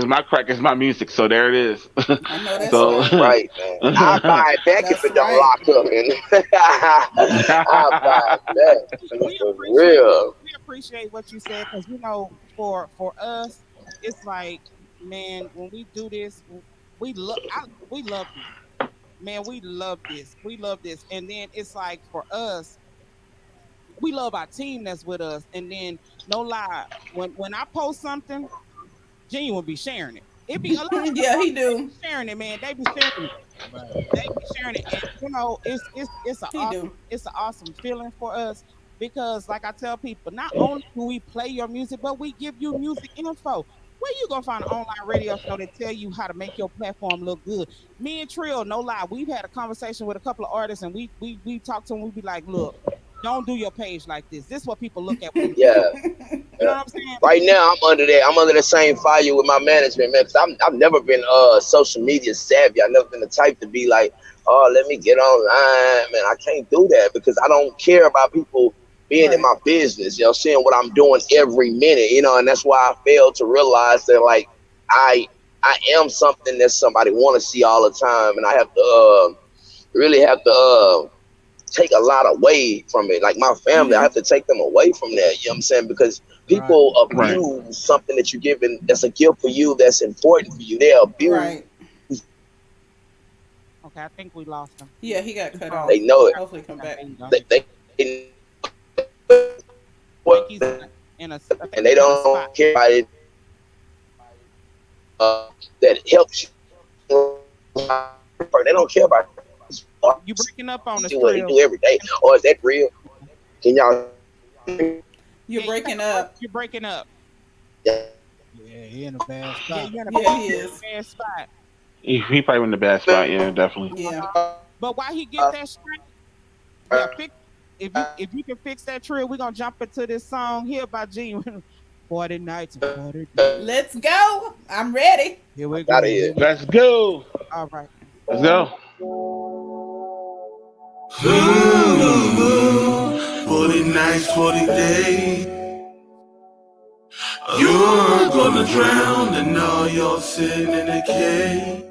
my crack is my music. So there it is. I know that's So. right. Right, man. I'll buy it back if That's it don't right. lock up. And I'll buy it back. we For appreciate real. we appreciate what you said because for us, it's like, man, when we do this, we love this. Man, we love this. We love this. And then it's like for us, we love our team that's with us. And then no lie, when I post something, Genuine be sharing it. It be a lot of the Yeah, he artists, they do. be sharing it, man. They be sharing it. Right. They be sharing it, and He do. it's an awesome feeling for us because, like I tell people, not only do we play your music, but we give you music info. Where you gonna find an online radio show that tell you how to make your platform look good? Me and Trill, no lie, we've had a conversation with a couple of artists, and we talk to them. We be like, look, don't do your page like this. This is what people look at when you do. Yeah. You know what I'm saying? Right now, I'm under that. I'm under the same fire with my management, man. Cause I've never been social media savvy. I've never been the type to be like, oh, let me get online, man. I can't do that because I don't care about people being in Right. my business. You know, seeing what I'm doing every minute. You know, and that's why I failed to realize that like I I am something that somebody want to see all the time, and I have to really have to take a lot away from it. Like my family, I have to take them away from that. You know what I'm saying? Because Right. people Right. abuse something that you're giving that's a gift for you, that's important for you. They abuse Right. Okay, I think we lost them. Yeah, he got He cut paused. off. they know it. Hopefully come Okay, back. there you go. They I think he's what I think and they he's in a spot. don't care about it that helps you. They don't care about You breaking up on he us, do what he Trill. do every day. Or is that real? Can y'all You're Yeah, breaking up. you're breaking up. Yeah, he in a bad Yeah, spot. you're in a Yeah, he is. bad spot. He probably in the bad spot. Yeah, definitely. Yeah. But while he get that straight, yeah, fix if you can fix that Trill, we're gonna jump into this song here by Genuine. 40 nights and 40 days. Let's go. I'm ready. Here we out of go. here? Here we Let's go. all right. Let's go. 40 nights, 40 days. You're gonna drown in all your sin in a cave.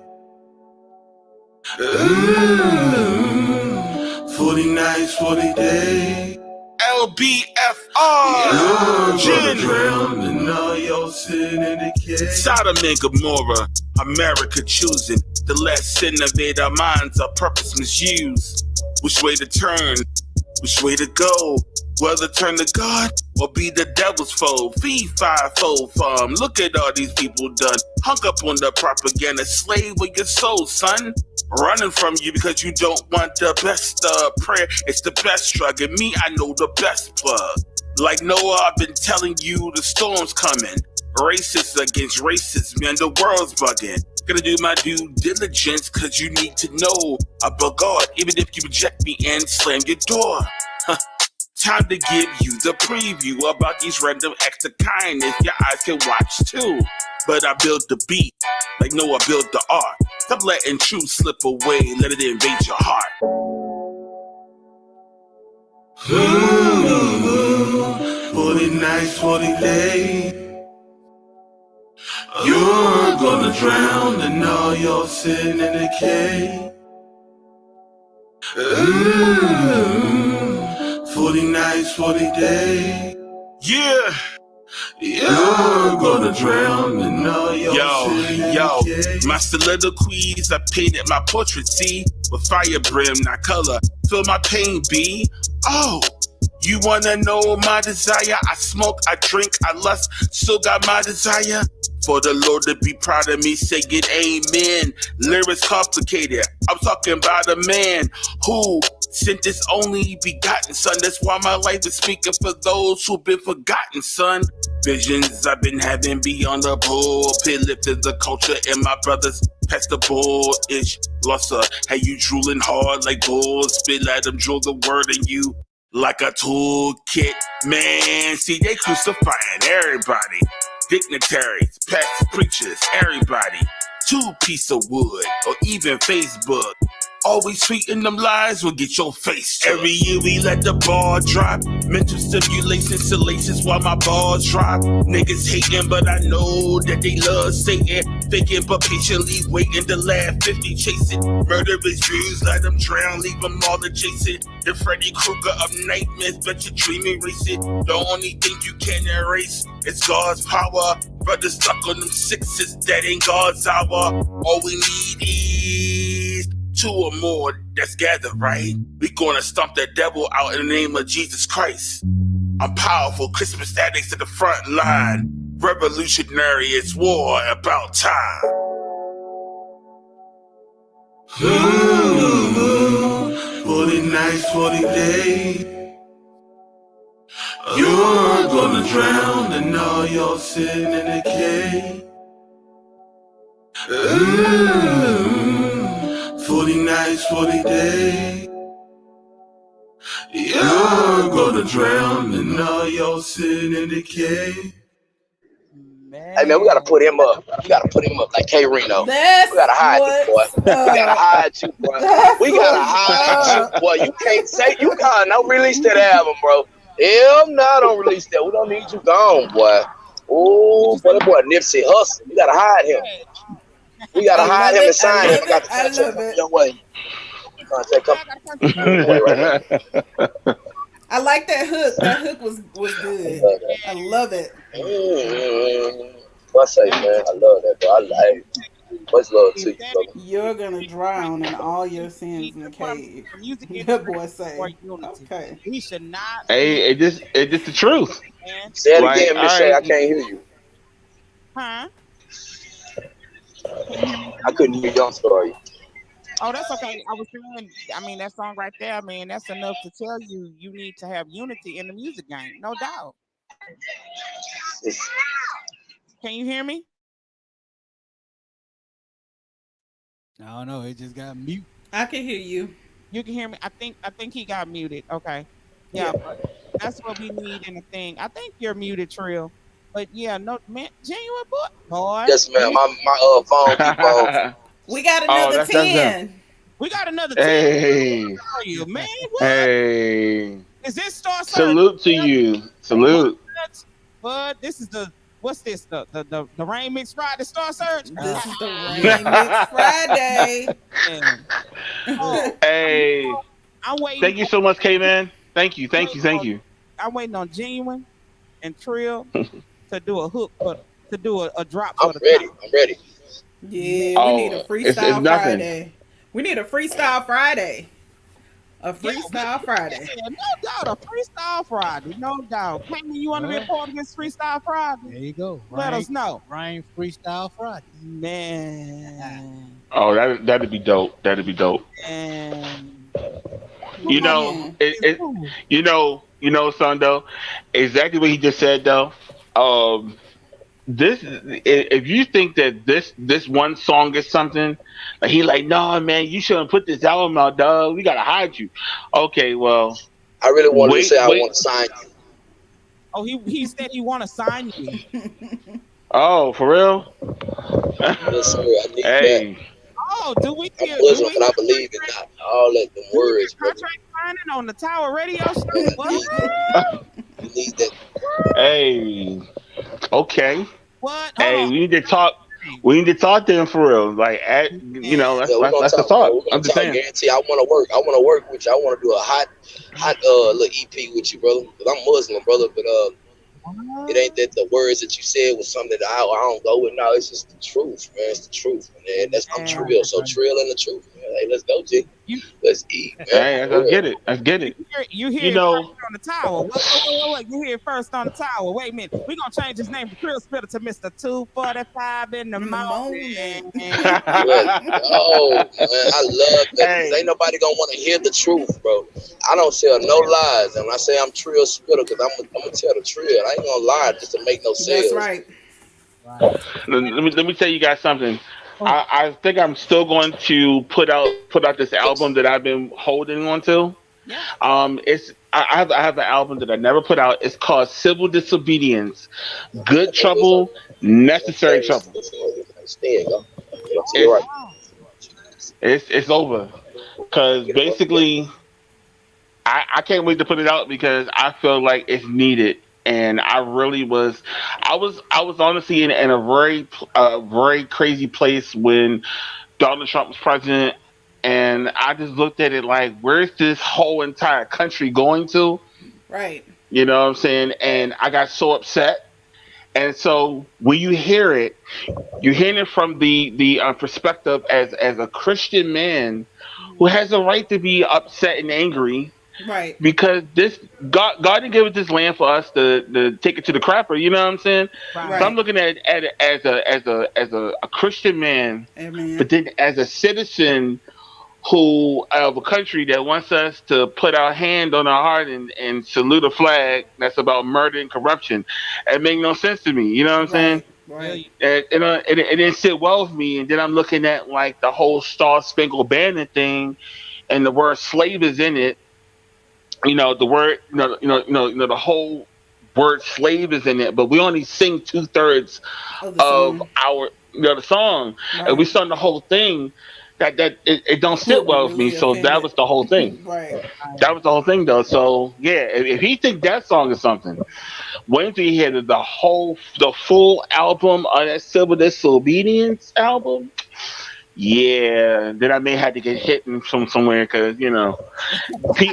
40 nights, 40 days. LBFR. You're gonna drown in all your sin in a cave. Sodom and Gomorrah, America choosing the less innovative minds, our purpose misused. Which way to turn? Which way to go? Whether turn to God or be the devil's foe. Fee, fi, fo, fum. Look at all these people done. Hung up on the propaganda, slave of your soul, son. Running from you because you don't want the best prayer. It's the best drug, and me, I know the best plug. Like Noah, I've been telling you the storm's coming. Racist against racist, man, the world's bugging. Gonna do my due diligence, cause you need to know about God, even if you reject me and slam your door. Time to give you the preview about these random acts of kindness your eyes can watch too. But I built the beat, like Noah built the art. Stop letting truth slip away, let it invade your heart. 40 nights, 40 days. You're gonna drown in all your sin in a cave. 40 nights, 40 days. Yeah. You're gonna drown in all your sin. Yo, my soliloquies, I painted my portrait, see? With fire brim, not color. Feel my pain, be? Oh. You wanna know my desire? I smoke, I drink, I lust, still got my desire. For the Lord to be proud of me, say it amen. Lyrics complicated, I'm talking about a man who sent his only begotten son. That's why my life is speaking for those who've been forgotten, son. Visions I've been having beyond the pulpit, lifted the culture and my brothers past the bull-ish. Lost her, had you drooling hard like bulls, spit, let them drool the word in you. Like a toolkit, man. See, they crucifying everybody. Dignitaries, pastors, preachers, everybody. 2 piece of wood, or even Facebook. Always tweeting them lies will get your face. Every year we let the ball drop. Mental stimulation, salacious while my balls drop. Niggas hating, but I know that they love Satan. Faking, but patiently waiting to laugh. 50 chasing. Murderous dreams, let them drown, leave them all to chase it. The Freddy Krueger of nightmares, bet your dream erase it. The only thing you can erase is God's power. Brothers stuck on them sixes, that ain't God's hour. All we need is two or more that's gathered, right? We gonna stomp that devil out in the name of Jesus Christ. I'm powerful, Christmas addicts to the front line. Revolutionary, it's war about time. 40 nights, 40 days. You're gonna drown in all your sin in a cave. 40 nights, 40 days. You're gonna drown in all your sin in the cave. Hey man, we gotta Man. put him up. We gotta put him up like K Reno. That's We gotta hide you, boy. what's We gotta up. hide you, boy. That's We gotta what's hide you, up. boy. You can't say you can't no release that album, bro. Hell no, don't release that. We don't need you gone, boy. What you Ooh, say? boy, that boy Nipsey Hussle. We gotta hide him. We gotta I hide love him and it. I sign him. love I got it. the I contract love coming it. your way. Contract Yeah, I got a contract coming your way right here. I like that hook. That hook was I good. love that. I love it. What I say, Let me man? tell I love that, bro. I like much love you, to if you, that brother. You're gonna ain't drown in all the your sins in the that's what I'm cave. the music That industry boy for say. unity. Okay. We should not be Hey, it just the truth. man. Say it Like, again, all Miss Shay. I right, can't hear you. Huh? Can you hear me I now? couldn't hear you. I'm sorry. Oh, that's okay. I was saying, I mean, that song right there, man, that's enough to tell you you need to have unity in the music game, no doubt. It's, Can you hear me? I don't know. It just got mute. I can hear you. You can hear me. I think he got muted. Okay. Yeah, Yep. but that's what we need in the thing. I think you're muted, Trill. But yeah, no man, genuine boy. yes, ma'am. Listen, My phone keep on. We got oh, another that's him. 10. we got another 10 Hey, for you, man. What? hey, Is this Star Surge? salute to you, What? salute. But this is the what's this? The Rain Mix Friday Star Search? This is the Yeah. Rain Mix Friday. Man. Oh, Hey, I'm waiting. thank you so much, K man. Thank you, I'm thank waiting you, thank on you. I'm waiting on Genuine and Trill to do a hook for to do a drop I'm for the top. ready. I'm ready. Man, Yeah, we need a Oh, it's Freestyle nothing. Friday. We need a Freestyle Friday. A yeah, Freestyle Friday. yeah, no doubt a freestyle Friday, no doubt. Cayman, you want to be a Well, part of this freestyle Friday? there you go. Let us know, Rain Freestyle Friday. man. Oh, that'd be dope. That'd be dope. And You Come on know, in. ooh, son. Though, exactly what he just said. Though, um, if you think that this one song is something, like he like, no man, you shouldn't put this album out, dog. We gotta hide you. Okay, well, I really wanted to say I wait. want to sign you. oh, he said he want to sign you. Oh, for real? Yes, sir. I need that. Hey, Oh, I'm do Muslim, we but I hear believe in contract? not all that them Do we words, hear brother. contract signing on the Tower Radio Show? Yeah, What? you need that. hey, okay. What? Hold Hey, on. we need to talk. We need to talk to him for real. Like, Man, Yeah, we're gonna let's talk, man. talk. We're I'm gonna just talk. saying. Guarantee. I want to work. I want to work with you. I want to do a hot little EP with you, brother. Cause I'm Muslim, brother. But it ain't what? that the words that you said was something that I don't go with. No, it's just the truth, man. It's the truth, man. That's I'm Right, Man, Trill, so right. Trill and the truth, man. Hey, let's go, G. you Let's eat, man. Hey, For let's real. get it. Let's get it. you You hear it first know, on the Tower. What? You hear it first on the Tower. Wait a minute. We're gonna change his name to Krill Spitter to Mr. 245 in the In the morning. morning. Let's go, man. I love that because ain't hey, nobody gonna want to hear the truth, bro. I don't tell no lies, and when I say I'm Trill Spitter, because I'm gonna tell the Trill. I ain't gonna lie just to make no That's sales. right. Right. let me tell you guys something. Oh, I think I'm still going to put out this album that I've been holding on to. yeah. It's I have an album that I never put out. It's called Civil Disobedience, I Good think it was Trouble, on Necessary famous. Trouble. There you go. Yeah, to your Oh It's right. wow. it's over. because basically I can't wait to put it out because I feel like it's needed. And I really was, I was honestly in a very crazy place when Donald Trump was president, and I just looked at it like, where's this whole entire country going to? Right. You know what I'm saying? And I got so upset. And so when you hear it, you're hearing it from the perspective as a Christian man who has a right to be upset and angry Right. because this God didn't give us this land for us to take it to the crapper. You know what I'm saying? So Right. I'm Right. looking at it as a Christian man, Amen. but then as a citizen who of a country that wants us to put our hand on our heart and salute a flag that's about murder and corruption. It make no sense to me. You know what I'm saying? Right. Feel Right. you. It didn't sit well with me. And then I'm looking at like the whole Star Spangled Banner thing, and the word slave is in it. The word, the whole word slave is in it, but we only sing 2/3 Of the of song. our, the song, and we Right. sung the whole thing. It don't sit We're well with me. really So that offended. was the whole thing. Right. That was the whole thing, though. So yeah, if he think that song is something, wait until he hear the full album of that Civil Disobedience album. Yeah, then I may have to get hit from somewhere because pe-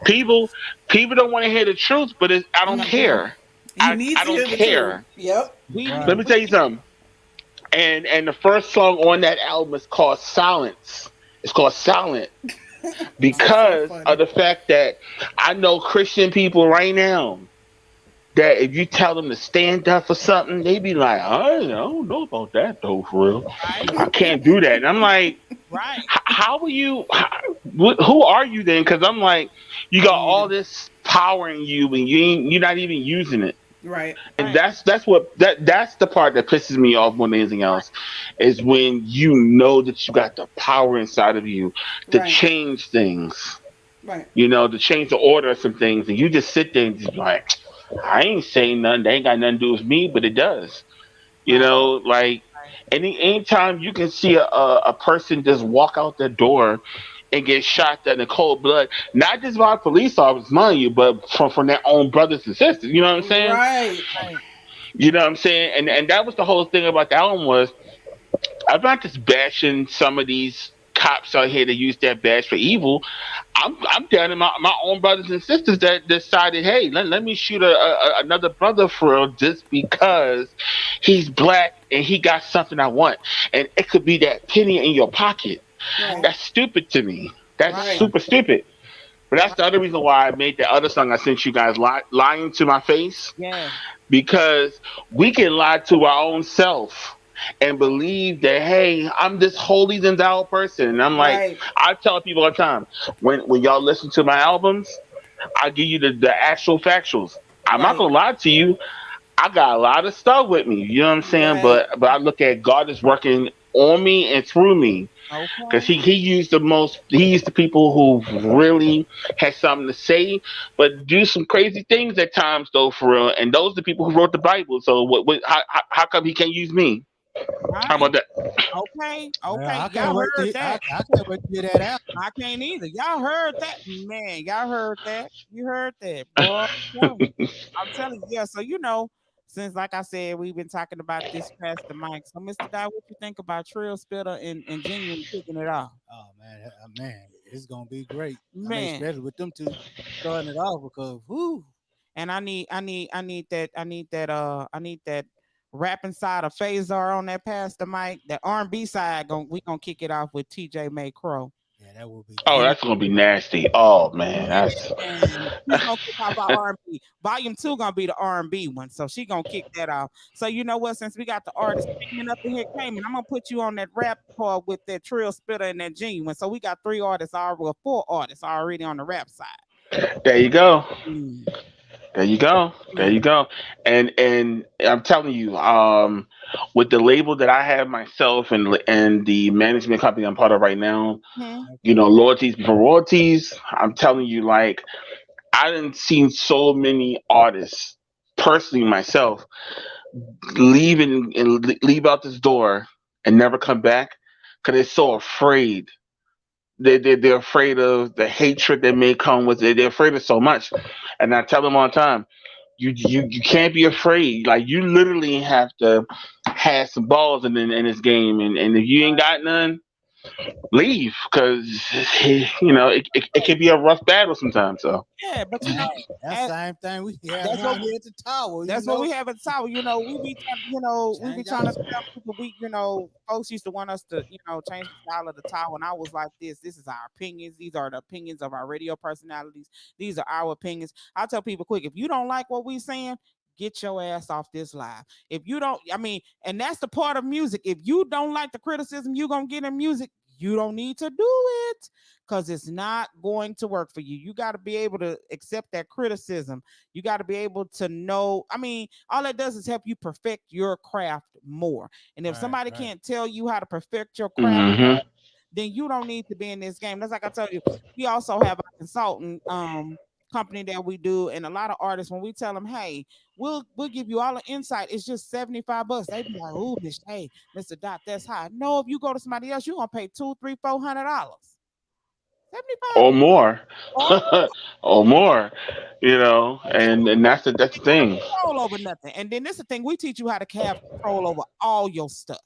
people people don't want to hear the truth, but I don't Mm-hmm. care. He I needs to don't hear the truth. care. Yep. We Let need. Right. me tell you something. And the first song on that album is called Silence. It's called Silent It's so because of funny. the fact that I know Christian people right now that if you tell them to stand up for something, they be like, I don't know about that though, for real. Right. I can't do that. And I'm like, Right. how are you? Who are you then? Because I'm like, you got Me all either. this power in you, and you're not even using it. Right. And Right. that's the part that pisses me off more than anything else, is when you know that you got the power inside of you to Right. change things, Right. to change the order of some things, and you just sit there and just be like, I ain't saying nothing. They ain't got nothing to do with me, but it does. Right. Like Right. anytime you can see a person just walk out the door and get shot dead in cold blood, not just by police officers, mind you, but from their own brothers and sisters. You know what I'm saying? Right. Right. You know what I'm saying? And that was the whole thing about the album was I'm not just bashing some of these cops out here that use that badge for evil. I'm down to my own brothers and sisters that decided, hey, let me shoot another brother for real just because he's black and he got something I want. And it could be that penny in your pocket. Right. That's stupid to me. That's Right. Right. super stupid. But that's Right. the other reason why I made the other song I sent you guys, lying to my face, Yeah. because we can lie to our own self and believe that, hey, I'm this holier than thou person. And I'm like, Right. I tell people all the time, when y'all listen to my albums, I give you the actual factuals. I'm not Right. gonna lie to you. I got a lot of stuff with me. You know what I'm saying? Right. But I look at God is working on me and through me, because Okay. he used the people who really had something to say, but do some crazy things at times though, for real. And those are the people who wrote the Bible. So how come he can't use me? How Right. about that? Okay. Well, Okay. Y'all heard that. I can't wait to hear that out. I can't either. Y'all heard that, man. Y'all heard that. You heard that, boy. I'm telling you. Yeah. So since like I said, we've been talking about this past the mic. So, Mr. Guy, what you think about Trill Spitter and Genuine kicking it off? Oh man, man, it's gonna be great. I mean, Man. especially with them two starting it off because whoo, And I need that rapping side of Phasar on that past the mic. That R&B side, we gonna kick it off with TJ May Crow. yeah, that would be Oh, And good. that's gonna be nasty. Oh man, that's man, she's gonna kick off our R&B. Volume 2 gonna be the R&B one, so she gonna kick that off. So you know what? Since we got the artist Cayman up in here, Cayman, I'm gonna put you on that rap part with that Trill Spitter and that Genuine. So we got 3 artists already, well, 4 artists already on the rap side. there you go. Mm, There you go. There mm, you go. And I'm telling you, with the label that I have myself and the management company I'm part of right now, mhm. Okay. loyalties before royalties. I'm telling you, like I didn't seen so many artists personally myself leave out this door and never come back because they're so afraid they're afraid of the hatred that may come with it. They're afraid of so much, and I tell them all the time, you can't be afraid. Like you literally have to have some balls in this game, and if you ain't got none, leave because it can be a rough battle sometimes. So Yeah, but Hey, that's the as, same thing we have that's what around here at the tower. that's what we have at the tower. We be we be Change trying our to tell people folks used to want us to change the style of the tower, and I was like this is our opinions. These are the opinions of our radio personalities. These are our opinions. I tell people quick, if you don't like what we saying, get your ass off this live. If you don't, and that's the part of music. If you don't like the criticism you gonna get in music, you don't need to do it because it's not going to work for you. You got to be able to accept that criticism. You got to be able to know. All it does is help you perfect your craft more. And if right, somebody right. can't tell you how to perfect your craft, hmm then you don't need to be in this game. That's like I tell you. We also have a consultant company that we do, and a lot of artists when we tell them, hey, we'll give you all the insight. It's just $75. They be like, oh, hey, Mr. Dot, that's high. No, if you go to somebody else, you're gonna pay two, three, $400. 75 or more, or or more. And that's the thing. control over nothing. And then this is the thing, we teach you how to have control over all your stuff.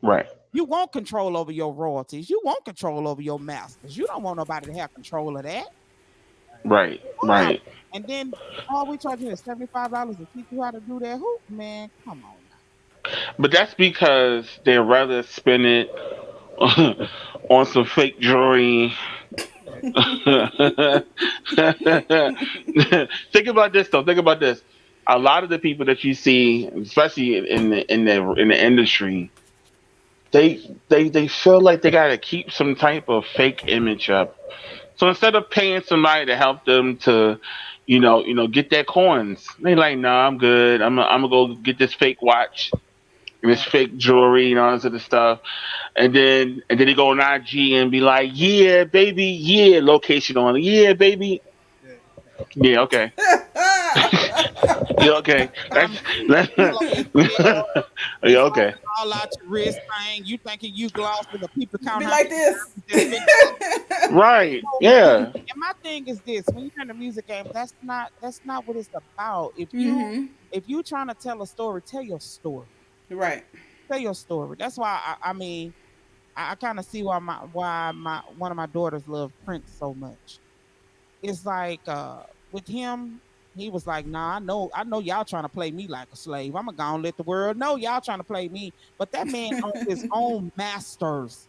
Right, You want control over your royalties. You want control over your masters. You don't want nobody to have control of that. right, Why? right. And then all we charge you is $75 to teach you how to do that. Who man, come on now. But that's because they rather spend it on some fake jewelry. Think about this though. Think about this. A lot of the people that you see, especially in the industry, they feel like they gotta keep some type of fake image up. So instead of paying somebody to help them to, get their coins, they like, nah, I'm good. I'm gonna go get this fake watch and this Right. fake jewelry and all this other stuff, and then they go on IG and be like, yeah, baby, yeah, location on, it. Yeah, baby, Yeah. yeah, okay, yeah, okay, Time to that's gloss, yeah, it's okay, all out your wrist thing. You thinking you glossed and the people count Be how like many this. times you just been right, glossed. yeah, And my thing is this: when you're in the music game, that's not what it's about. Mm-hmm. If you trying to tell a story, tell your story. Right. Tell your story. That's why I kind of see why my one of my daughters love Prince so much. It's like with him, he was like, nah, I know y'all trying to play me like a slave. I'm gonna let the world know y'all trying to play me. But that man owned his own masters.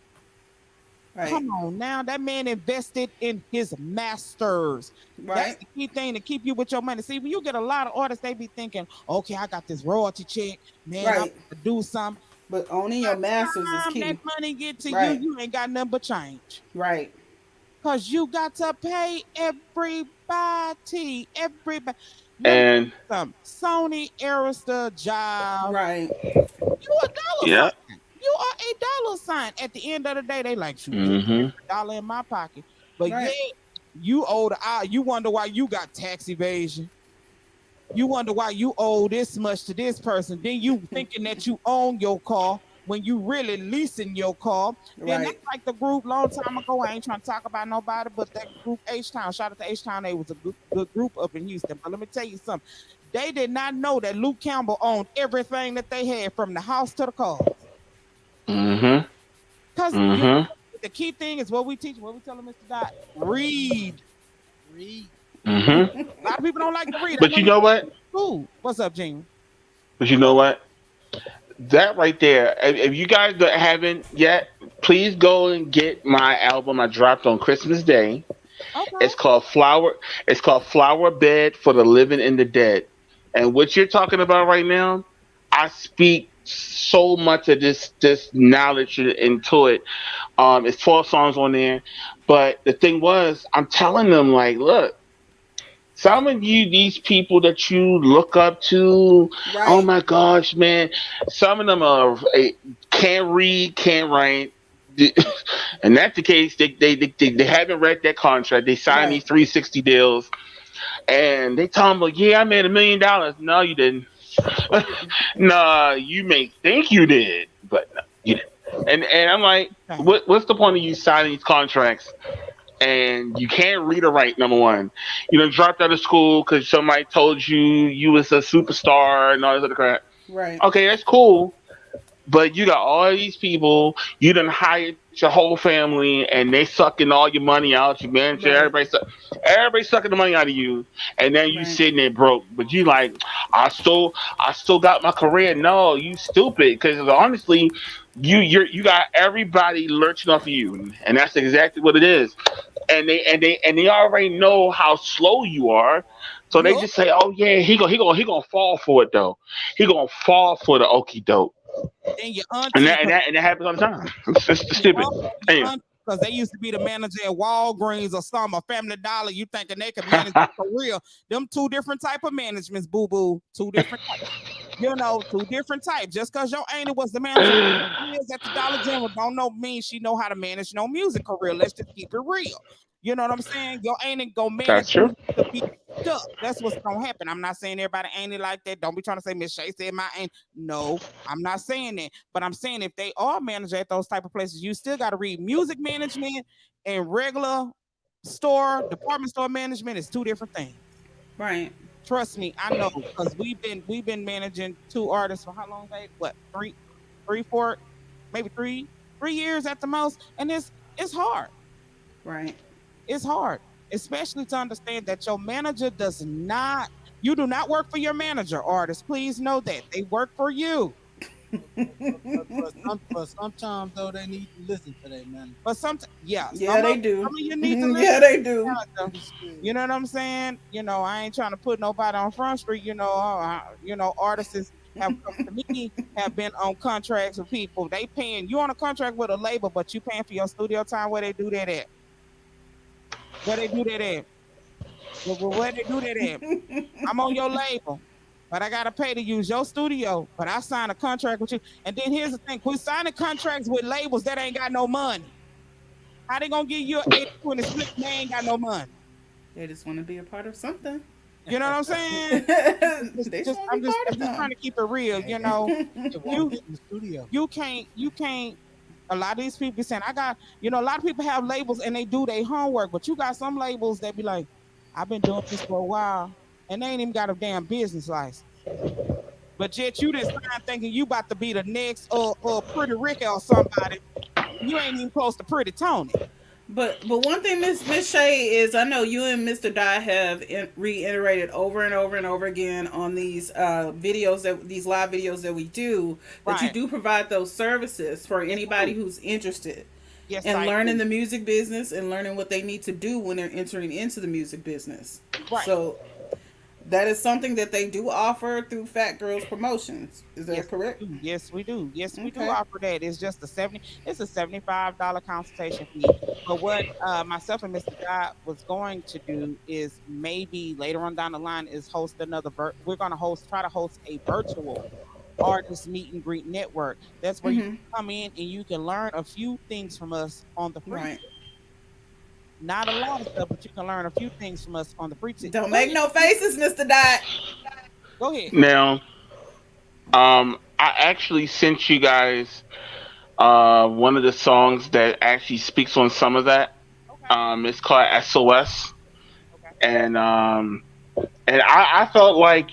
Right. Come on now, that man invested in his masters. That's Right. the key thing to keep you with your money. See, when you get a lot of artists, they be thinking, okay, I got this royalty check, man, I'm Right. gonna do something. But owning By your the masters is time that key. money get to you, Right. you ain't got nothing but change. Right. Cause you got to pay everybody. Everybody. Let me and tell you something. Sony, Arista, Jive, Right. you a dollar yeah, sign. You are a dollar sign. At the end of the day, they like, shoot, just hmm a dollar in my pocket. But Right. yeah, you owe you wonder why you got tax evasion. You wonder why you owe this much to this person. Then you thinking that you own your car when you really leasing your car. Then that's Right. like the group long time ago. I ain't trying to talk about nobody, but that group H Town. Shout out to H Town. They was a good group up in Houston. But let me tell you something. They did not know that Luke Campbell owned everything that they had from the house to the cars. hmm Cause hmm the key thing is what we teach, what we tell them, Mr. Dot. Read. Read. hmm A lot of people don't like to read. I But know you you know what? school. What's up, Gene? But you know what? That right there. If you guys haven't yet, please go and get my album I dropped on Christmas Day. Okay. It's called Flower. It's called Flower Bed for the Living and the Dead. And what you're talking about right now, I speak so much of this knowledge into it. It's 12 songs on there, but the thing was, I'm telling them like, look, some of you, these people that you look up to, oh Right. my gosh, man, some of them can't read, can't write. And that's the case. They haven't read that contract. They signed Right. these 360 deals, and they tell them, like, yeah, I made $1 million. No, you didn't. You didn't. Nah, you may think you did, but no, you didn't. And I'm like, Okay. what's the point of you signing these contracts and you can't read or write? Number one, you know, dropped out of school because somebody told you you was a superstar and all this other crap. Right. Okay, that's cool. But you got all these people, you done hired your whole family, and they sucking all your money out. Your manager, Right. everybody sucking the money out of you, and then you Right. sitting there broke. But you like, I still got my career. No, you stupid. Because honestly, you got everybody lurching off of you, and that's exactly what it is. And they already know how slow you are, so they Yup. just say, "Oh yeah, he gonna fall for it though. He gonna fall for the okey doke." Then your And auntie, that and that and that happens all the time. It's your stupid. uncle, your Anyway. aunt, because they used to be the manager at Walgreens or some or Family Dollar. You thinking they could manage for real? Them two different type of managements, boo boo. Two different types. You know, two different types. Just because your auntie was the manager years at the Dollar General, don't know mean she know how to manage no music career. Let's just keep it real. You know what I'm saying? Your auntie go manage That's true. you to be stuck. That's what's gonna happen. I'm not saying everybody ain't like that. Don't be trying to say Miss Shay said my aunt. No, I'm not saying that. But I'm saying if they are manager at those type of places, you still got to read music management and regular store department store management is two different things. Right. Trust me, I know because we've been managing two artists for how long, babe? What, three, four, maybe 3 years at the most, and it's hard. Right. It's hard, especially to understand that your manager does not. You do not work for your manager, artists. Please know that they work for you. But sometimes though they need to listen to their man. But sometimes, yeah, Yeah, they do. some of you need to listen Yeah, to they do. the manager. You know what I'm saying? You know, I ain't trying to put nobody on Front Street. Artists have come to me, have been on contracts with people. They paying you on a contract with a label, but you paying for your studio time. Where they do that at? Where they do that at? Where they do that at? I'm on your label, but I gotta pay to use your studio. But I signed a contract with you. And then here's the thing: quit signing contracts with labels that ain't got no money. How they gonna give you an 80-20 split? They ain't got no money. They just want to be a part of something. You know what I'm saying? They just want to be part I'm of just trying something. to keep it real. They won't You get in the studio. you can't. A lot of these people be saying, I got, a lot of people have labels and they do their homework, but you got some labels that be like, I've been doing this for a while, and they ain't even got a damn business license. But yet you just sign thinking you about to be the next Pretty Ricky or somebody. You ain't even close to Pretty Tony. But one thing, Miss Shay, is I know you and Mr. Dye have reiterated over and over and over again on these videos, that these live videos that we do, that you Right. do provide those services for Yes, I anybody do. who's interested Yes, in I learning do. the music business and learning what they need to do when they're entering into the music business. Right. So that is something that they do offer through Fat Girls Promotions. Is that Yes, correct? we do. Yes, we do. Yes, we do Okay. offer that. It's a $75 consultation fee. But what myself and Mr. Dot was going to do is maybe later on down the line is host we're gonna try to host a virtual artist meet and greet network. That's where you Mm-hmm. come in and you can learn a few things from us on the free Right. tip. Not a lot of stuff, but you can learn a few things from us on the free tip. Don't Go make ahead. no faces, Mr. Dot. Go ahead. Now, I actually sent you guys one of the songs that actually speaks on some of that. Okay. It's called SOS, Okay. and I felt like,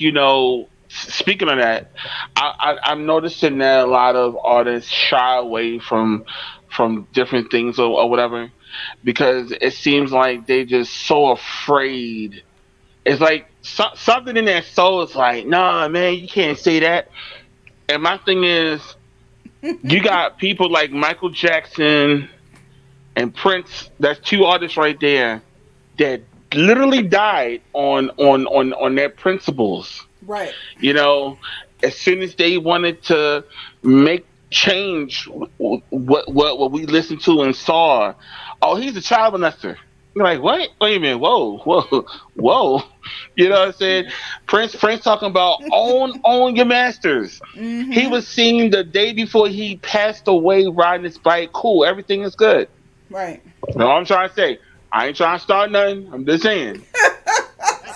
speaking of that, I'm noticing that a lot of artists shy away from different things, or whatever, because it seems like they just so afraid. It's like something in their soul is like, nah, man, you can't say that. And my thing is, you got people like Michael Jackson and Prince. That's two artists right there that literally died on their principles. Right. You know, as soon as they wanted to make change what we listened to and saw, oh, he's a child molester. You're like, what? Wait a minute, whoa. You know what I'm saying? Prince talking about own your masters. He Mm-hmm. was seen the day before he passed away riding his bike. Cool, everything is good. Right. You know what I'm trying to say? I ain't trying to start nothing. I'm just saying.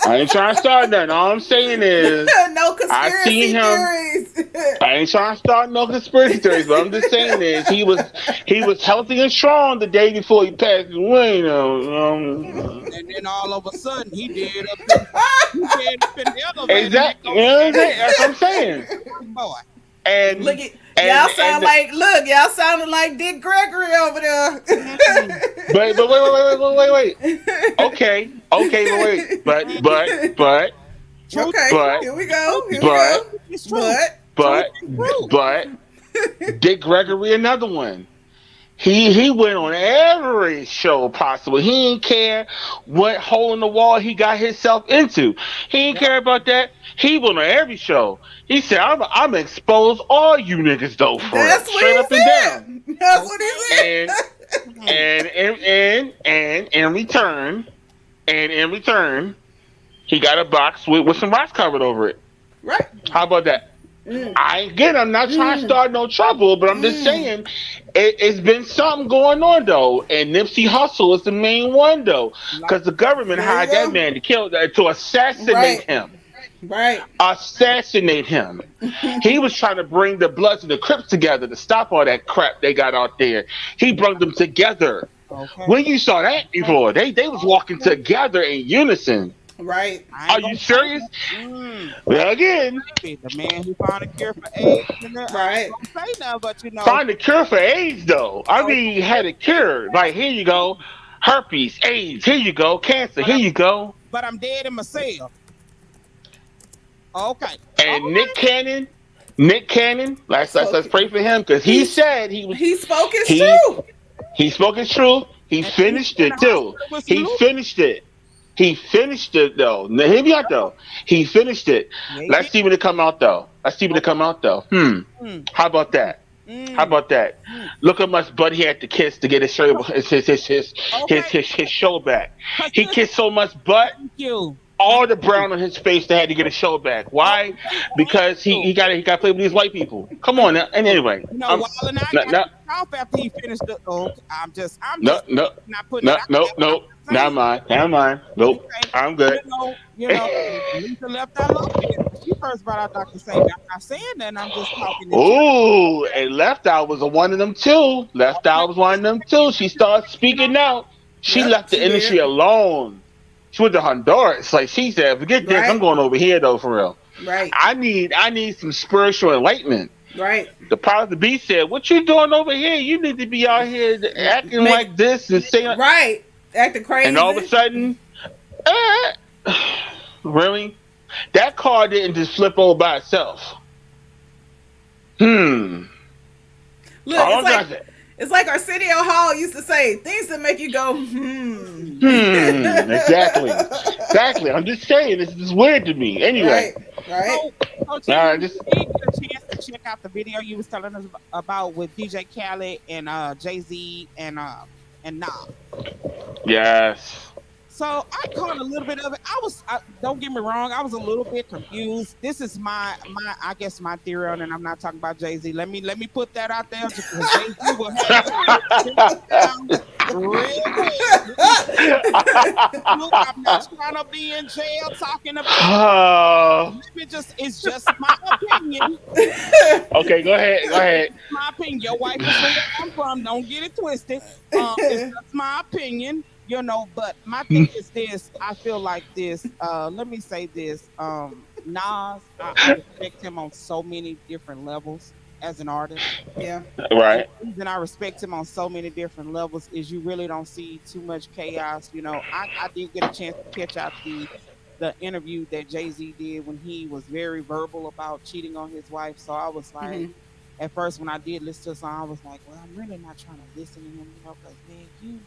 I ain't trying to start nothing. All I'm saying is No I seen conspiracy him. theories. I ain't trying to start no conspiracy theories, but I'm just saying is he was healthy and strong the day before he passed away. And then all of a sudden he dead up in the elevator and they Exactly. go You know what I'm say, saying? That's what I'm saying. boy. And Look at and y'all and sound like look, y'all sounding like Dick Gregory over there. Mm, but wait. Okay, but truth Okay, is but here we truth go. is Here we but go. truth is truth. But Truth but is truth. but Dick Gregory, another one. He went on every show possible. He didn't care what hole in the wall he got himself into. He didn't Yep. care about that. He went on every show. He said, I'm expose all you niggas though for real. that's what Straight he up and down. said. That's what he Okay. And said. Mm, and in return, he got a box with some rocks covered over it. Right. How about that? Mm, I'm not trying to mm, start no trouble, but I'm just mm. saying it's been something going on though, and Nipsey Hussle is the main one though, like because the government There you hired that go. man to assassinate Right. him. Right. Assassinate him. He was trying to bring the Bloods and the Crips together to stop all that crap they got out there. He brought them together. okay. When you saw that Okay. before, they was walking Okay. together in unison. Right. I Are ain't you gonna say serious? that. Well, again, Baby, the man who found a cure for AIDS, and I ain't Right. gonna say nothing, but find a cure for AIDS though. I oh, mean, he had a cure. Like here you go, herpes, AIDS. Here you go, cancer. but Here you go. I'm dead in myself. Okay. All And right. Nick Cannon. Let's Spoke. pray for him because he He's said he spoke his he truth. he spoke his truth. He And then he finished was in the it too. hospital with some He lupus. finished it. He finished it though. Now, hear me out though. He finished it. Yeah, he did. Let's see when it come out though. Let's see when it come out though. Mm, How about that? How mm, about that? mm. Look how much butt he had to kiss to get Okay. his show back. Cause He kissed so much butt, thank you. Thank all the you. brown on his face, they had to get his show back. Why? Thank Because you. he got to play with these white people. Come Thank on now. And you. anyway, Wild and I no got no off after he finished the. Oh, I'm no just no not putting it no out no there, but I'm no. just Never saying. mind. Never mind. Nope. Okay. I'm good. Lisa left out Lopez when she first brought out Dr. Sabi. I'm not saying that. I'm just talking in general. Ooh, and Left Eye was a one of them too. Left Eye was one of them too. She started speaking out. She Yep, left the she industry did. alone. She went to Honduras. Like she said, forget this. I'm Right. going over here though for real. Right. I need some spiritual enlightenment. Right. The power of the beast said, "What you doing over here? You need to be out here acting Make like this and saying." right. Acting And all of a crazy. sudden, eh, really, that car didn't just flip over by itself. Hmm. Look, All I said, it's like Arsenio Hall used to say, things that make you go, hmm. Exactly. Exactly. I'm just saying, this is weird to me. Anyway, Right. Right. So, Genuine, just you did get a chance to check out the video you was telling us about with DJ Khaled and Jay Z and Nas. yes. So I caught a little bit of it. Don't get me wrong, I was a little bit confused. This is my I guess my theory on it. I'm not talking about Jay Z. Let me put that out there because Jay Z will have you down real quick. Look, I'm not trying to be in jail talking about. Oh, It's just my opinion. okay, go ahead. Go ahead. My opinion. Your wife is from where I'm from. Don't get it twisted. It's just my opinion, But my thing is this. I feel like this. Let me say this. Nas, I respect him on so many different levels as an artist. Yeah. And Right. the reason I respect him on so many different levels is you really don't see too much chaos. I did get a chance to catch out the interview that Jay Z did when he was very verbal about cheating on his wife. So I was like, Hmm. at first when I did listen to the song, I was like, well, I'm really not trying to listen to him, because man, you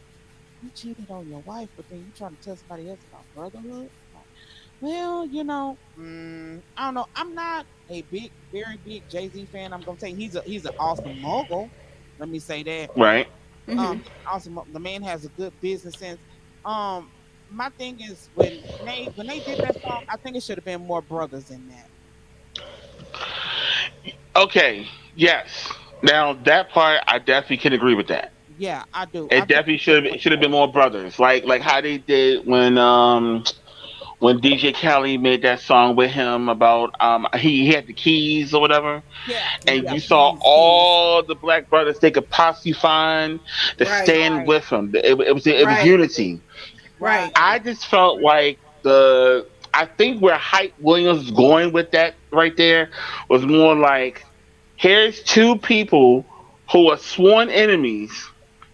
cheated on your wife, but then you trying to tell somebody else about brotherhood. Like, well, I don't know. I'm not a very big Jay Z fan. I'm gonna tell you, he's an awesome mogul. Let me say that. Right. Hmm. Awesome. The man has a good business sense. Um, my thing is when they did that song, I think it should have been more brothers in that. Okay. Yes. Now that part, I definitely can agree with that. Yeah, I do. I It think definitely it should have been should have more. been more brothers, like how they did when DJ Khaled made that song with him about he had the keys or whatever, Yeah, and yeah, Mm-hmm. you saw Keys. all the black brothers they could possibly find to Right. stand right, with him. It was Right. unity. right. Right. I just felt like I think where Hype Williams was going with that right there was more like, here's two people who are sworn enemies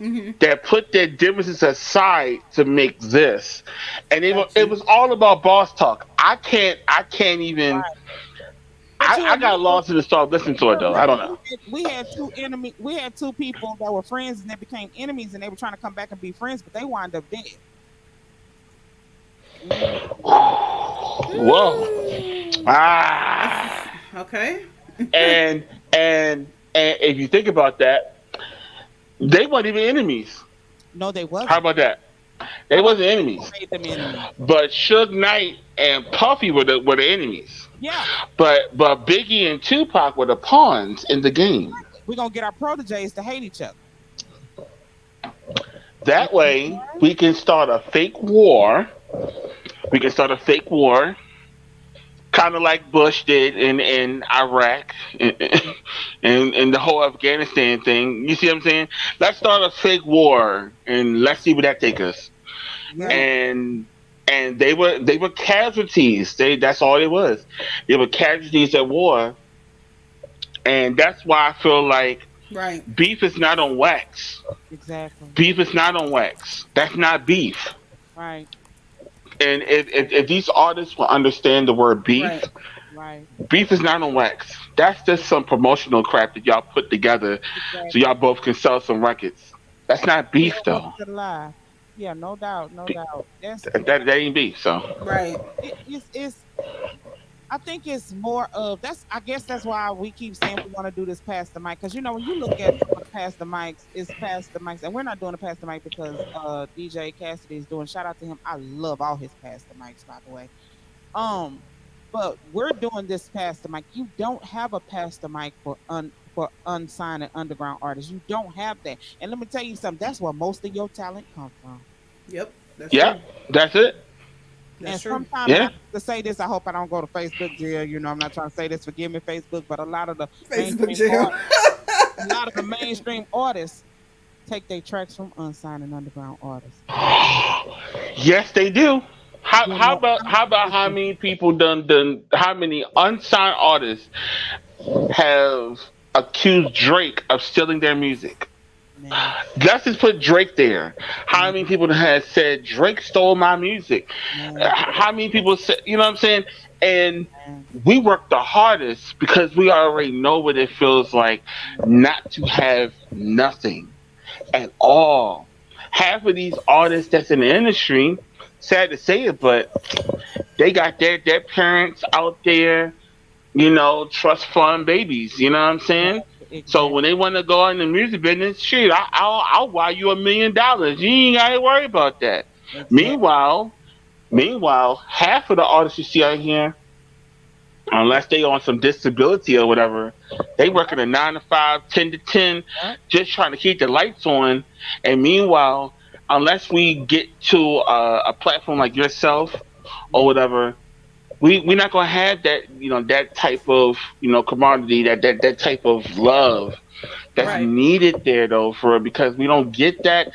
Mm-hmm. that put their differences aside to make this, and Got it you. was all about boss talk. I can't even. Right. But you I got remember, lost in the start listening to you it though. I remember don't know. we had two enemy, we had two people that were friends and they became enemies and they were trying to come back and be friends, but they wound up dead. Mm. Whoa. Ooh. Ah. Okay. And if you think about that, they weren't even enemies. No, they How wasn't. about that? How They about wasn't people enemies. made them enemies? But Suge Knight and Puffy were the enemies. Yeah, But Biggie and Tupac were the pawns in the game. we're gonna get our proteges to hate each other. That way we can start a fake war. We can start a fake war, kind of like Bush did in Iraq and the whole Afghanistan thing. You see what I'm saying? Let's start a fake war and let's see where that takes us. Yeah, Right. And they were casualties. That's all it was. They were casualties at war, and that's why I feel like Right. beef is not on wax. exactly. Beef is not on wax. That's not beef. Right, And if these artists will understand the word beef, Right. right. beef is not on wax. That's just some promotional crap that y'all put together so Exactly. y'all both can sell some records. That's not Yeah, beef welcome though. to the live. Yeah, no doubt, no doubt. That ain't beef. So Right. It's I think it's more of that's. I guess that's why we keep saying we want to do this past the mic because when you look at some of the past the mics, it's past the mics, and we're not doing the past the mic because DJ Cassidy is doing. Shout out to him. I love all his past the mics, by the way. Um, but we're doing this past the mic. You don't have a past the mic for unsigned and underground artists. You don't have that. And let me tell you something. That's where most of your talent come from. Yep. That's yeah, true. that's it. And That's true. sometimes, and I Yeah. have to say this, I hope I don't go to Facebook jail. I'm not trying to say this. Forgive me, Facebook, but a lot of the Facebook mainstream jail. artists, a lot of the mainstream artists take their tracks from unsigned and underground artists. Yes, they do. You How know, about I how about mean, how many people done how many unsigned artists have accused Drake of stealing their music? man, Let's just put Drake there. How man, many people have said Drake stole my music? man, How many people said, you know what I'm saying? And man, we work the hardest because we already know what it feels like not to have nothing at all. Half of these artists that's in the industry, sad to say it, but they got their parents out there, trust fund babies. You know what I'm saying? exactly, So when they want to go in the music business, shoot, I'll buy you $1 million. You ain't gotta worry about that. exactly, Meanwhile, half of the artists you see out here, unless they on some disability or whatever, they working a 9 to 5, 10 to 10, yep, just trying to keep the lights on. And meanwhile, unless we get to a platform like yourself or yeah, whatever, we're not gonna have that that type of commodity, that type of love that's Right. needed there though for because we don't get that.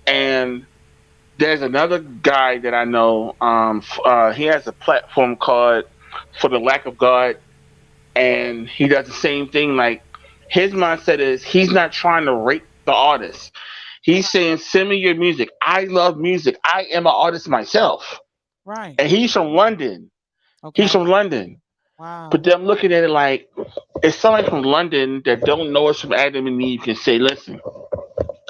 And there's another guy that I know. He has a platform called For the Lack of God, and he does the same thing. Like his mindset is he's not trying to rate the artist. He's saying, "Send me your music. I love music. I am an artist myself." right, And he's from London. He's okay, from London. But wow, them looking at it like if somebody from London that don't know us from Adam and Eve can say, "Listen,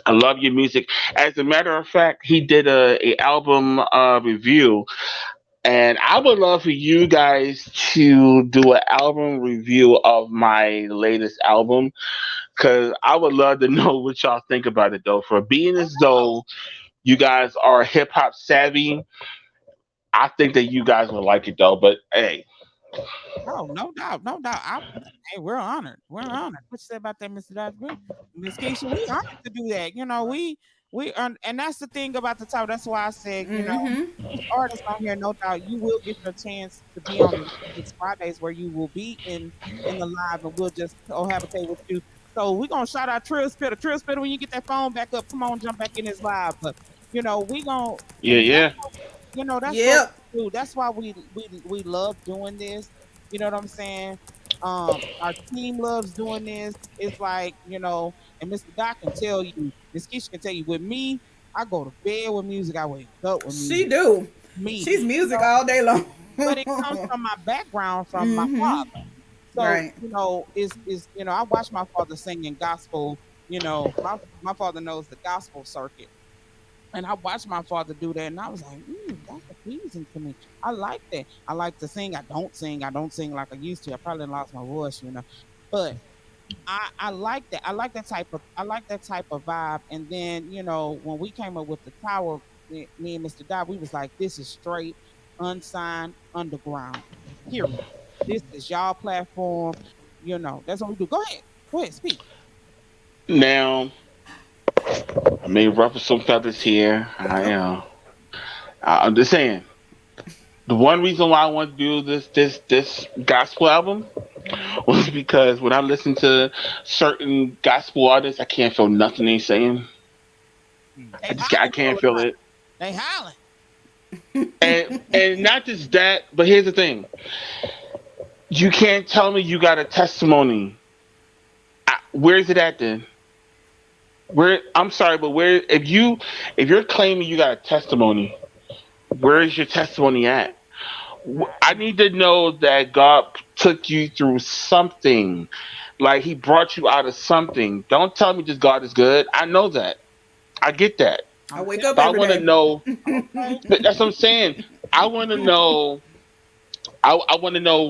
I love your music." As a matter of fact, he did a album review, and I would love for you guys to do an album review of my latest album, because I would love to know what y'all think about it. Though, for being as though you guys are hip hop savvy, I think that you guys would like it though. But hey, no, no doubt, no doubt. Hey, we're honored. We're honored. What you say about that, Mr. Dodge? Miss Keisha, we honored to do that. and that's the thing about the title. That's why I said, most artists on here, no doubt, you will get your chance to be on these Fridays where you will be in the live, and we'll just cohabitate with you. So we're gonna shout out Trill Spitter. Trill Spitter, when you get that phone back up, come on, jump back in this live. But we gonna Yeah, that's yeah. that's what Yep. we do. That's why we love doing this. You know what I'm saying? Our team loves doing this. It's like, and Mr. Doc can tell you, Miss Keisha can tell you, with me, I go to bed with music, I wake up with She music. do. Me, She's music all day long. but it comes from my background, from my father. So, Right. I watched my father sing in gospel. My father knows the gospel circuit. And I watched my father do that, and I was like, that's appeasing to me. I like that. I like to sing. I don't sing. I don't sing like I used to. I probably lost my voice. But I like that. I like that type of vibe. And then, when we came up with the tower, me and Mr. Dodd, we was like, this is straight, unsigned, underground. Period. This is y'all platform. That's what we do. Go ahead. Go ahead, speak. Now, I may ruffle some feathers here. I'm just saying. The one reason why I want to do this gospel album Hmm. was because when I listen to certain gospel artists, I can't feel nothing they saying. They I hollering all can't the feel time. it. They hollering. And not just that, but here's the thing: you can't tell me you got a testimony. Where's it at then? Where I'm sorry, but where if you're claiming you got a testimony, where is your testimony at? I need to know that God took you through something, like He brought you out of something. Don't tell me just God is good. I know that. I get that. I I'm wake telling up But I every want to day. know. you, okay. That's what I'm saying. I want to know. I want to know.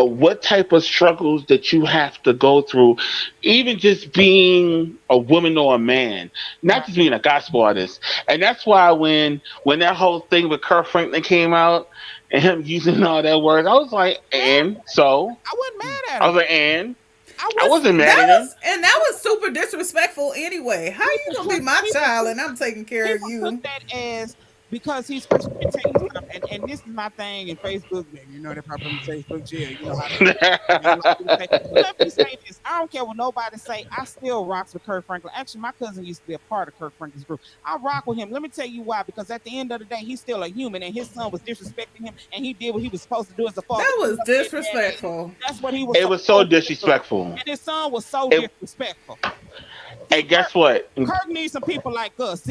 What type of struggles that you have to go through, even just being a woman or a man, not Right. just being a gospel artist. And that's why when that whole thing with Kurt Franklin came out and him using all that words, I was like, Yeah, and so I wasn't mad at I was him. like, and I I wasn't. wasn't mad That at him. was and that was super disrespectful anyway. How you gonna be my child and I'm taking care of People took you? that as, because he's Christian. Let me tell you something, and this is my thing in Facebook. They probably put me in Facebook jail. You know how they do. They don't like you to say. But let me say this: I don't care what nobody say. I still rocks with Kirk Franklin. Actually, my cousin used to be a part of Kirk Franklin's group. I rock with him. Let me tell you why. Because at the end of the day, he's still a human, and his son was disrespecting him, and he did what he was supposed to do as a father. That He was must get mad at him. disrespectful. That's what he was It was so supposed to do, disrespectful. and his son was so It, disrespectful. See, and guess what? Kirk needs some people like us.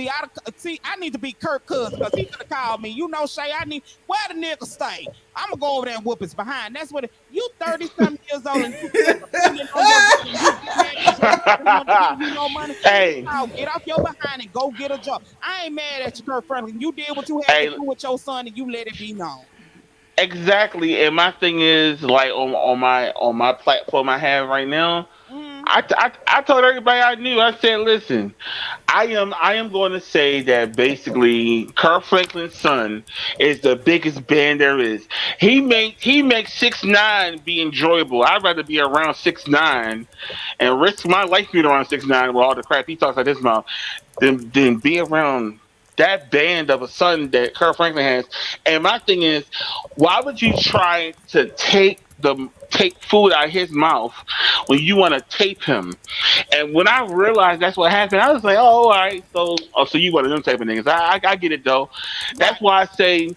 I need to be Kirk Cuz, because he could have called me. Shay, I need where the nigga stay. I'm gonna go over there and whoop his behind. That's what you 30-something years old and you still depending on your daddy, and you get mad because your daddy don't want to give you no money. Hey, Get off your behind and go get a job. I ain't mad at you, Kirk Franklin. You did what you had to hey, do with your son, and you let it be known. exactly. And my thing is like on my platform I have right now. Mm, I told everybody I knew. I said, listen, I am going to say that basically Kirk Franklin's son is the biggest band there is. He makes 6ix9ine be enjoyable. I'd rather be around 6ix9ine and risk my life being around 6ix9ine with all the crap he talks out his mouth than be around that band of a son that Kirk Franklin has. And my thing is, why would you try to take food out of his mouth when you want to tape him? And when I realized that's what happened, I was like, oh, all right, so you one of them type of niggas. I get it though. That's right. why I say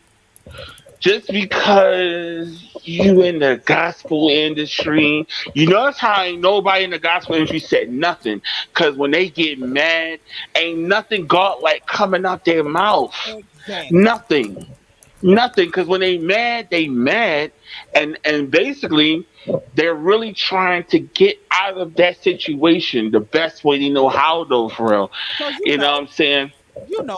just because you in the gospel industry, you notice how ain't nobody in the gospel industry said nothing. Cause when they get mad, ain't nothing got like coming out their mouth. Exactly. Nothing. Nothing. Cause when they mad, and basically they're really trying to get out of that situation the best way they know how though for real. Because You know what I'm saying?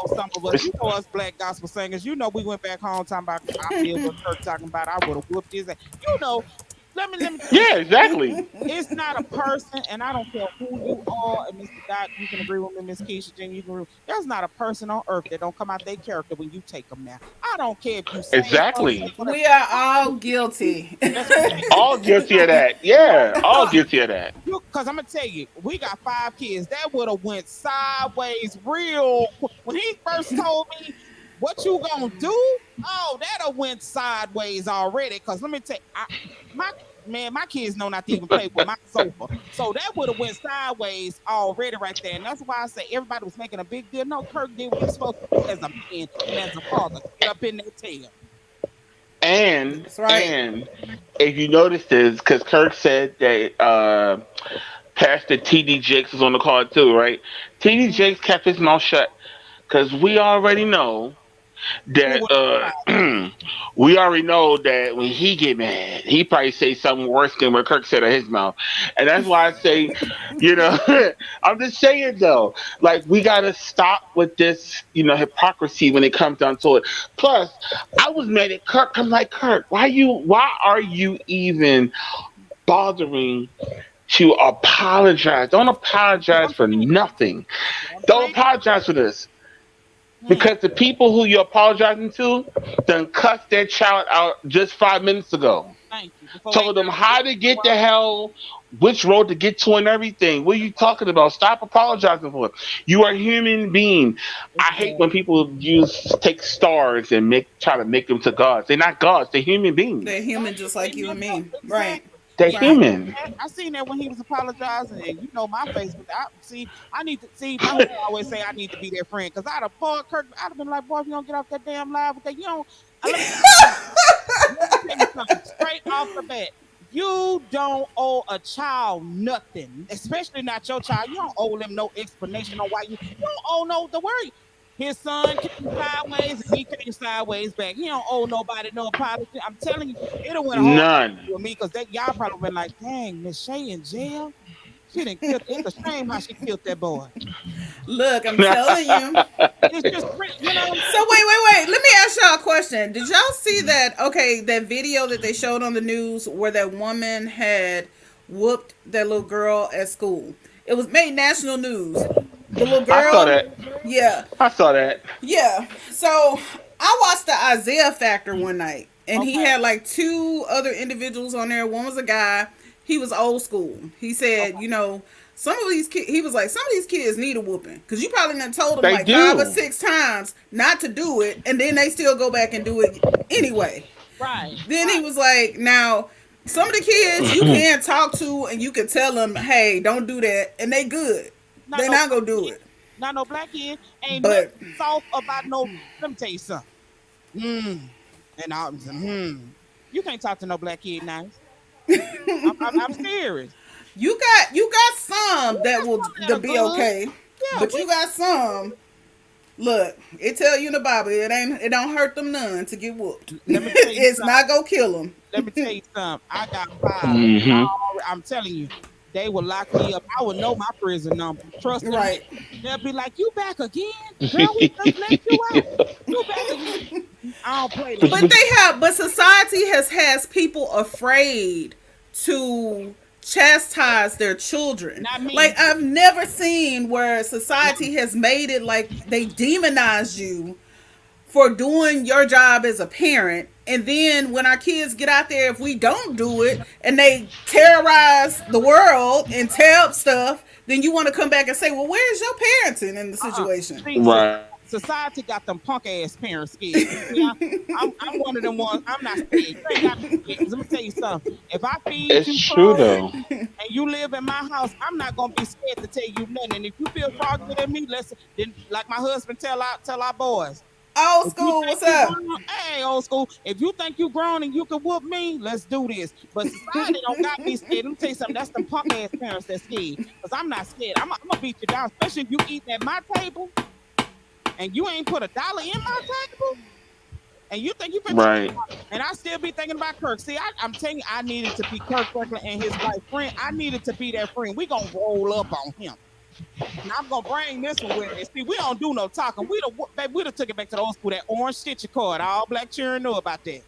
some of us, us black gospel singers, we went back home talking about I feel what Kirk talking about. I would have whooped his ass. You know, Let me tell you Yeah, something. exactly. It's not a person, and I don't care who you are. And Mr. Doc, you can agree with me, Miss Keisha, Jen, you can agree. There's not a person on earth that don't come out their character when you take them now. I don't care if you same person, Exactly. whatever. We are I all don't care. guilty. That's what I'm saying. All guilty of that. You are Yeah, all not. guilty of that. You, cause I'm gonna tell you, we got 5 kids. That would have went sideways real quick. When he first told me what you gonna do, oh, that'd have went sideways already. Cause let me tell you, my my kids know not to even play with my sofa. So that would have went sideways already right there. And that's why I say everybody was making a big deal. No, Kirk did what he was supposed to do as a man and as a father. Get up in their tail. And That's right. and if you notice this, because Kirk said that Pastor TD Jakes was on the call too, right? TD Mm-hmm. Jakes kept his mouth shut because we already know Who that would we already know that when he get mad, he probably say something worse than what Kirk said out his mouth, and that's why I say, you know, I'm just saying though, like we gotta stop with this, hypocrisy when it comes down to it. Plus, I was mad at Kirk. I'm like, Kirk, why are you even bothering to apologize? Don't that's what apologize I'm for saying. nothing. That's what I'm Don't saying. apologize for this. Hmm. Because the people who you're apologizing to done cussed their child out just 5 minutes ago. Thank you. Before they Told them got here. how to get the hell, which road to get to, and everything. What are you talking about? Stop apologizing for it. You are a human being. I hate when Exactly. people take stars and try to make them to gods. They're not gods. They're human They're beings. human Thank just you. They like you meant and no me. Right. exactly. They're Yeah, I Right. seen human. that. I seen that when he was apologizing, and you know my face. But I see, I need to see. My husband always say I need to be their friend because I'd have boy Kirk. I'd have been like, boy, if you don't get off that damn live with that, you don't. Let me tell you something. Let me tell you something straight off the bat. You don't owe a child nothing, especially not your child. You don't owe them no explanation on why you don't owe no the word. His son came sideways and he came sideways back. He don't owe nobody no apology. I'm telling you, it have went a whole lot None. with me because that y'all probably been like, dang, Miss Shay in jail. She didn't kill. It's a shame how she killed that boy. Look, I'm telling you. It's just you know. So wait. Let me ask y'all a question. Did y'all see that? Okay, that video that they showed on the news where that woman had whooped that little girl at school. It was made national news. The little I saw girl, that. yeah, I saw that. yeah. So I watched the Isaiah Factor one night, and he Okay, had like two other individuals on there. One was a guy. He was old school. He said, okay, some of these kids. He was like, some of these kids need a whooping because you probably done told them They like 5 or do. 6 times not to do it, and then they still go back and do it anyway. right, Then he right. was like, now some of the kids you can talk to and you can tell them, hey, don't do that, and they good. Not They no not black gonna do kid. it. Not no black kid. Ain't nothing But soft about no. Let me tell you something. Hmm. And I'm saying, you can't talk to no black kid nice. I'm serious. you got We some that got will some that to are be good. okay, Yeah, but you got some. Look, it tell you in the Bible it don't hurt them none to get whooped. let me tell you It's something. not gonna kill them. Let me tell you something. I got five. Hmm. I'm telling you, they will lock me up. I would know my prison number. Trust and Right. me. They'll be like, "You back again, girl? We just let you out. You back again?" I don't play that. But society has people afraid to chastise their children. Not Like me. I've never seen where Not society has made it like they demonize you for doing your job as a parent. And then when our kids get out there, if we don't do it and they terrorize the world and tear up stuff, then you want to come back and say, well, where's your parenting in the uh-uh. situation? See, Right. society got them punk ass parents scared. See, I'm one of them ones. I'm not scared. You ain't got me scared. 'Cause let me tell you something. If I feed It's you true clothes though. and you live in my house, I'm not gonna be scared to tell you nothing. And if you feel froggier than me, let's then like my husband tell our boys. Old If you school, think what's you up? grown, hey, old school. If you think you grown and you can whoop me, let's do this. But society don't got me scared. Let me tell you something. That's them punk ass parents that's scared. Cause I'm not scared. I'm gonna beat you down, especially if you eating at my table and you ain't put $1 in my table, and you think you finna take Right. and I still be thinking about Kirk. See, I'm telling you, I needed to be Kirk Franklin and his wife friend. I needed to be that friend. We gonna roll up on him. And I'm gonna bring this one with me. See, we don't do no talking. We'd have took it back to the old school. That orange stitcher card. All black children know about that.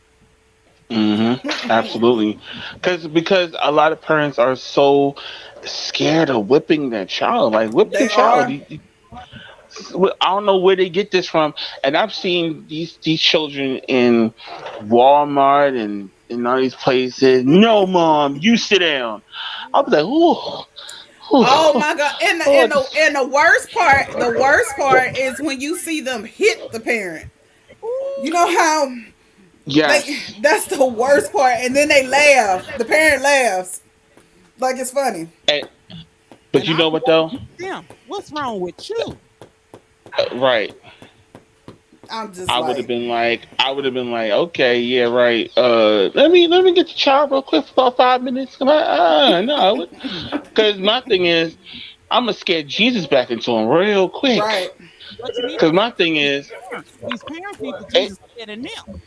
Absolutely, because a lot of parents are so scared of whipping their child. Like whip your They child. are. I don't know where they get this from, and I've seen these children in Walmart and in all these places. No, mom, you sit down. I'll be like, ooh, Oh ooh, my god! And the oh, and the this, and the worst part is when you see them hit the parent. You know Ooh, how they yes. that's the worst part, and then they laugh. The parent laughs like it's funny. And, but and you I know be what wanting though? to beat them. What's wrong with you? Right. I'm just like, I would have been like, okay, yeah, right. Let me get the child real quick for about 5 minutes. No, because my thing is, I'm gonna scare Jesus back into him real quick. right, But you need to Because my teach thing these is, parents. These parents need the it, Jesus spirit in them.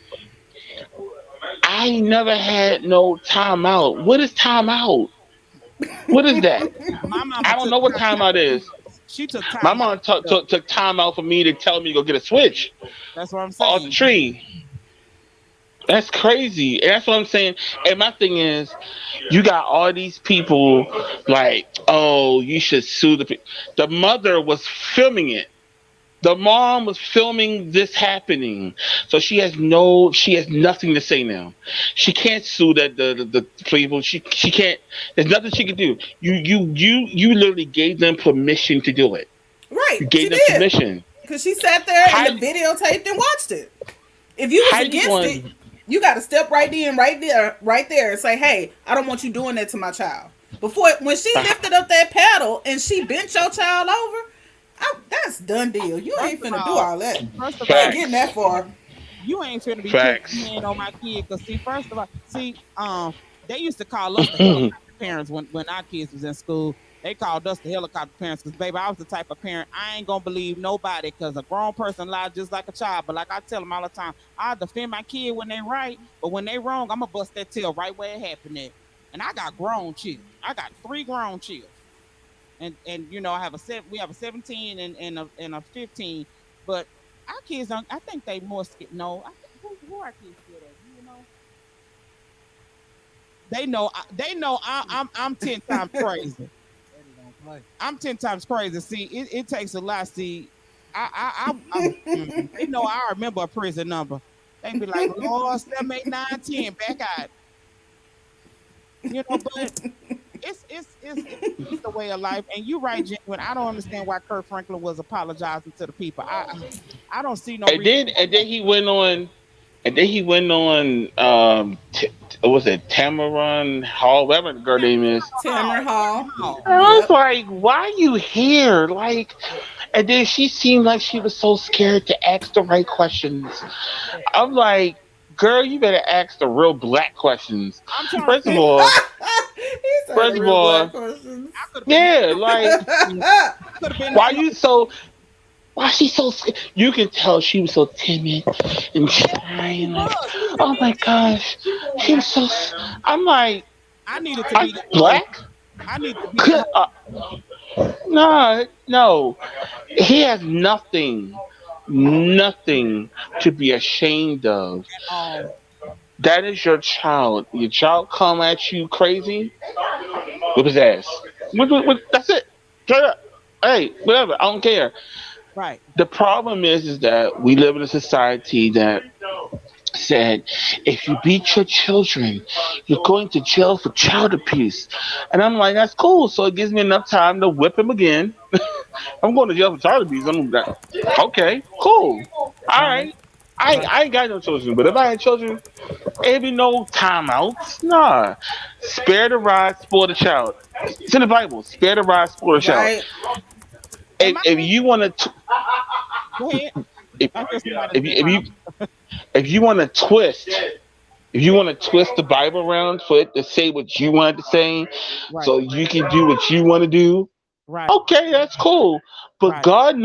I ain't never had no timeout. What is timeout? What is that? My mama I don't took know what time out. timeout is. She took My time out. mom took time out for me to tell me to go get a switch That's what I'm off the saying. tree. That's crazy. And that's what I'm saying. And my thing is, you got all these people like, oh, you should sue the mother was filming it. The mom was filming this happening, so she has nothing to say now. She can't sue the people. She can't. There's nothing she can do. You literally gave them permission to do it. right. You She gave them did permission. because she sat there and How the videotaped and watched it. If you was how you against it, going? you got to step right in, right there, and say, "Hey, I don't want you doing that to my child." Before when she lifted up that paddle and she bent your child over, that's done deal. You First ain't of finna do all, all that. first of You ain't all, getting Facts. that far. you ain't finna be putting Facts. your hand on my kid. Cause see, first of all, they used to call us the helicopter parents when our kids was in school. They called us the helicopter parents because baby, I was the type of parent I ain't gonna believe nobody because a grown person lies just like a child. But like I tell them all the time, I defend my kid when they right, but when they wrong, I'm gonna bust that tail right where it happened at. And I got grown children. I got three grown children. And I have we have a 17 and a 15, but our kids don't. I think they more scared. No, who our kids scared of? They know I'm 10 times crazy. Daddy don't play. I'm 10 times crazy. See, it takes a lot. See, they know I remember a prison number. They be like, Lord, 7, 8, 9, 10, back out. But it's the way of life. And you're right, Genuine. I don't understand why Kurt Franklin was apologizing to the people. I don't see no And reason. then he went on. And then he went on. What was it Tamaron Hall? Whatever the girl Yeah, name is. Tamron Hall. Hall. And I was Yep. like, why you here? Like, and then she seemed like she was so scared to ask the right questions. I'm like, girl, you better ask the real black questions. I'm trying to First of tell you, all, He said first the of real black all, questions. I could have been that yeah, long. like, I could have been why that long. you so? Why she so? You can tell she was so timid and She shy and like, was. She oh really my was. gosh, she was so. I'm like, I needed to are be you that hoe. black? I needed to be that hoe. No, no. He has nothing to be ashamed of. At all. That is your child. Your child come at you crazy, whip his ass. That's it. Straight up. Hey, whatever. I don't care. Right. The problem is that we live in a society that said if you beat your children, you're going to jail for child abuse. And I'm like, that's cool. So it gives me enough time to whip him again. I'm going to jail for child abuse. I'm like, okay, cool. All Right. right. Right. I ain't got no children, but if I had children, it'd be no timeouts. Nah. Spare the rod, spoil the child. It's in the Bible. Spare the rod, spoil the child. Right. And my If thing, you want to, go ahead. if, I hear somebody if, say you, if you something. if you want to twist, if you want to twist the Bible around for it to say what you want to say, Right. so you can do what you want to do, Right. okay, that's cool. But Right. God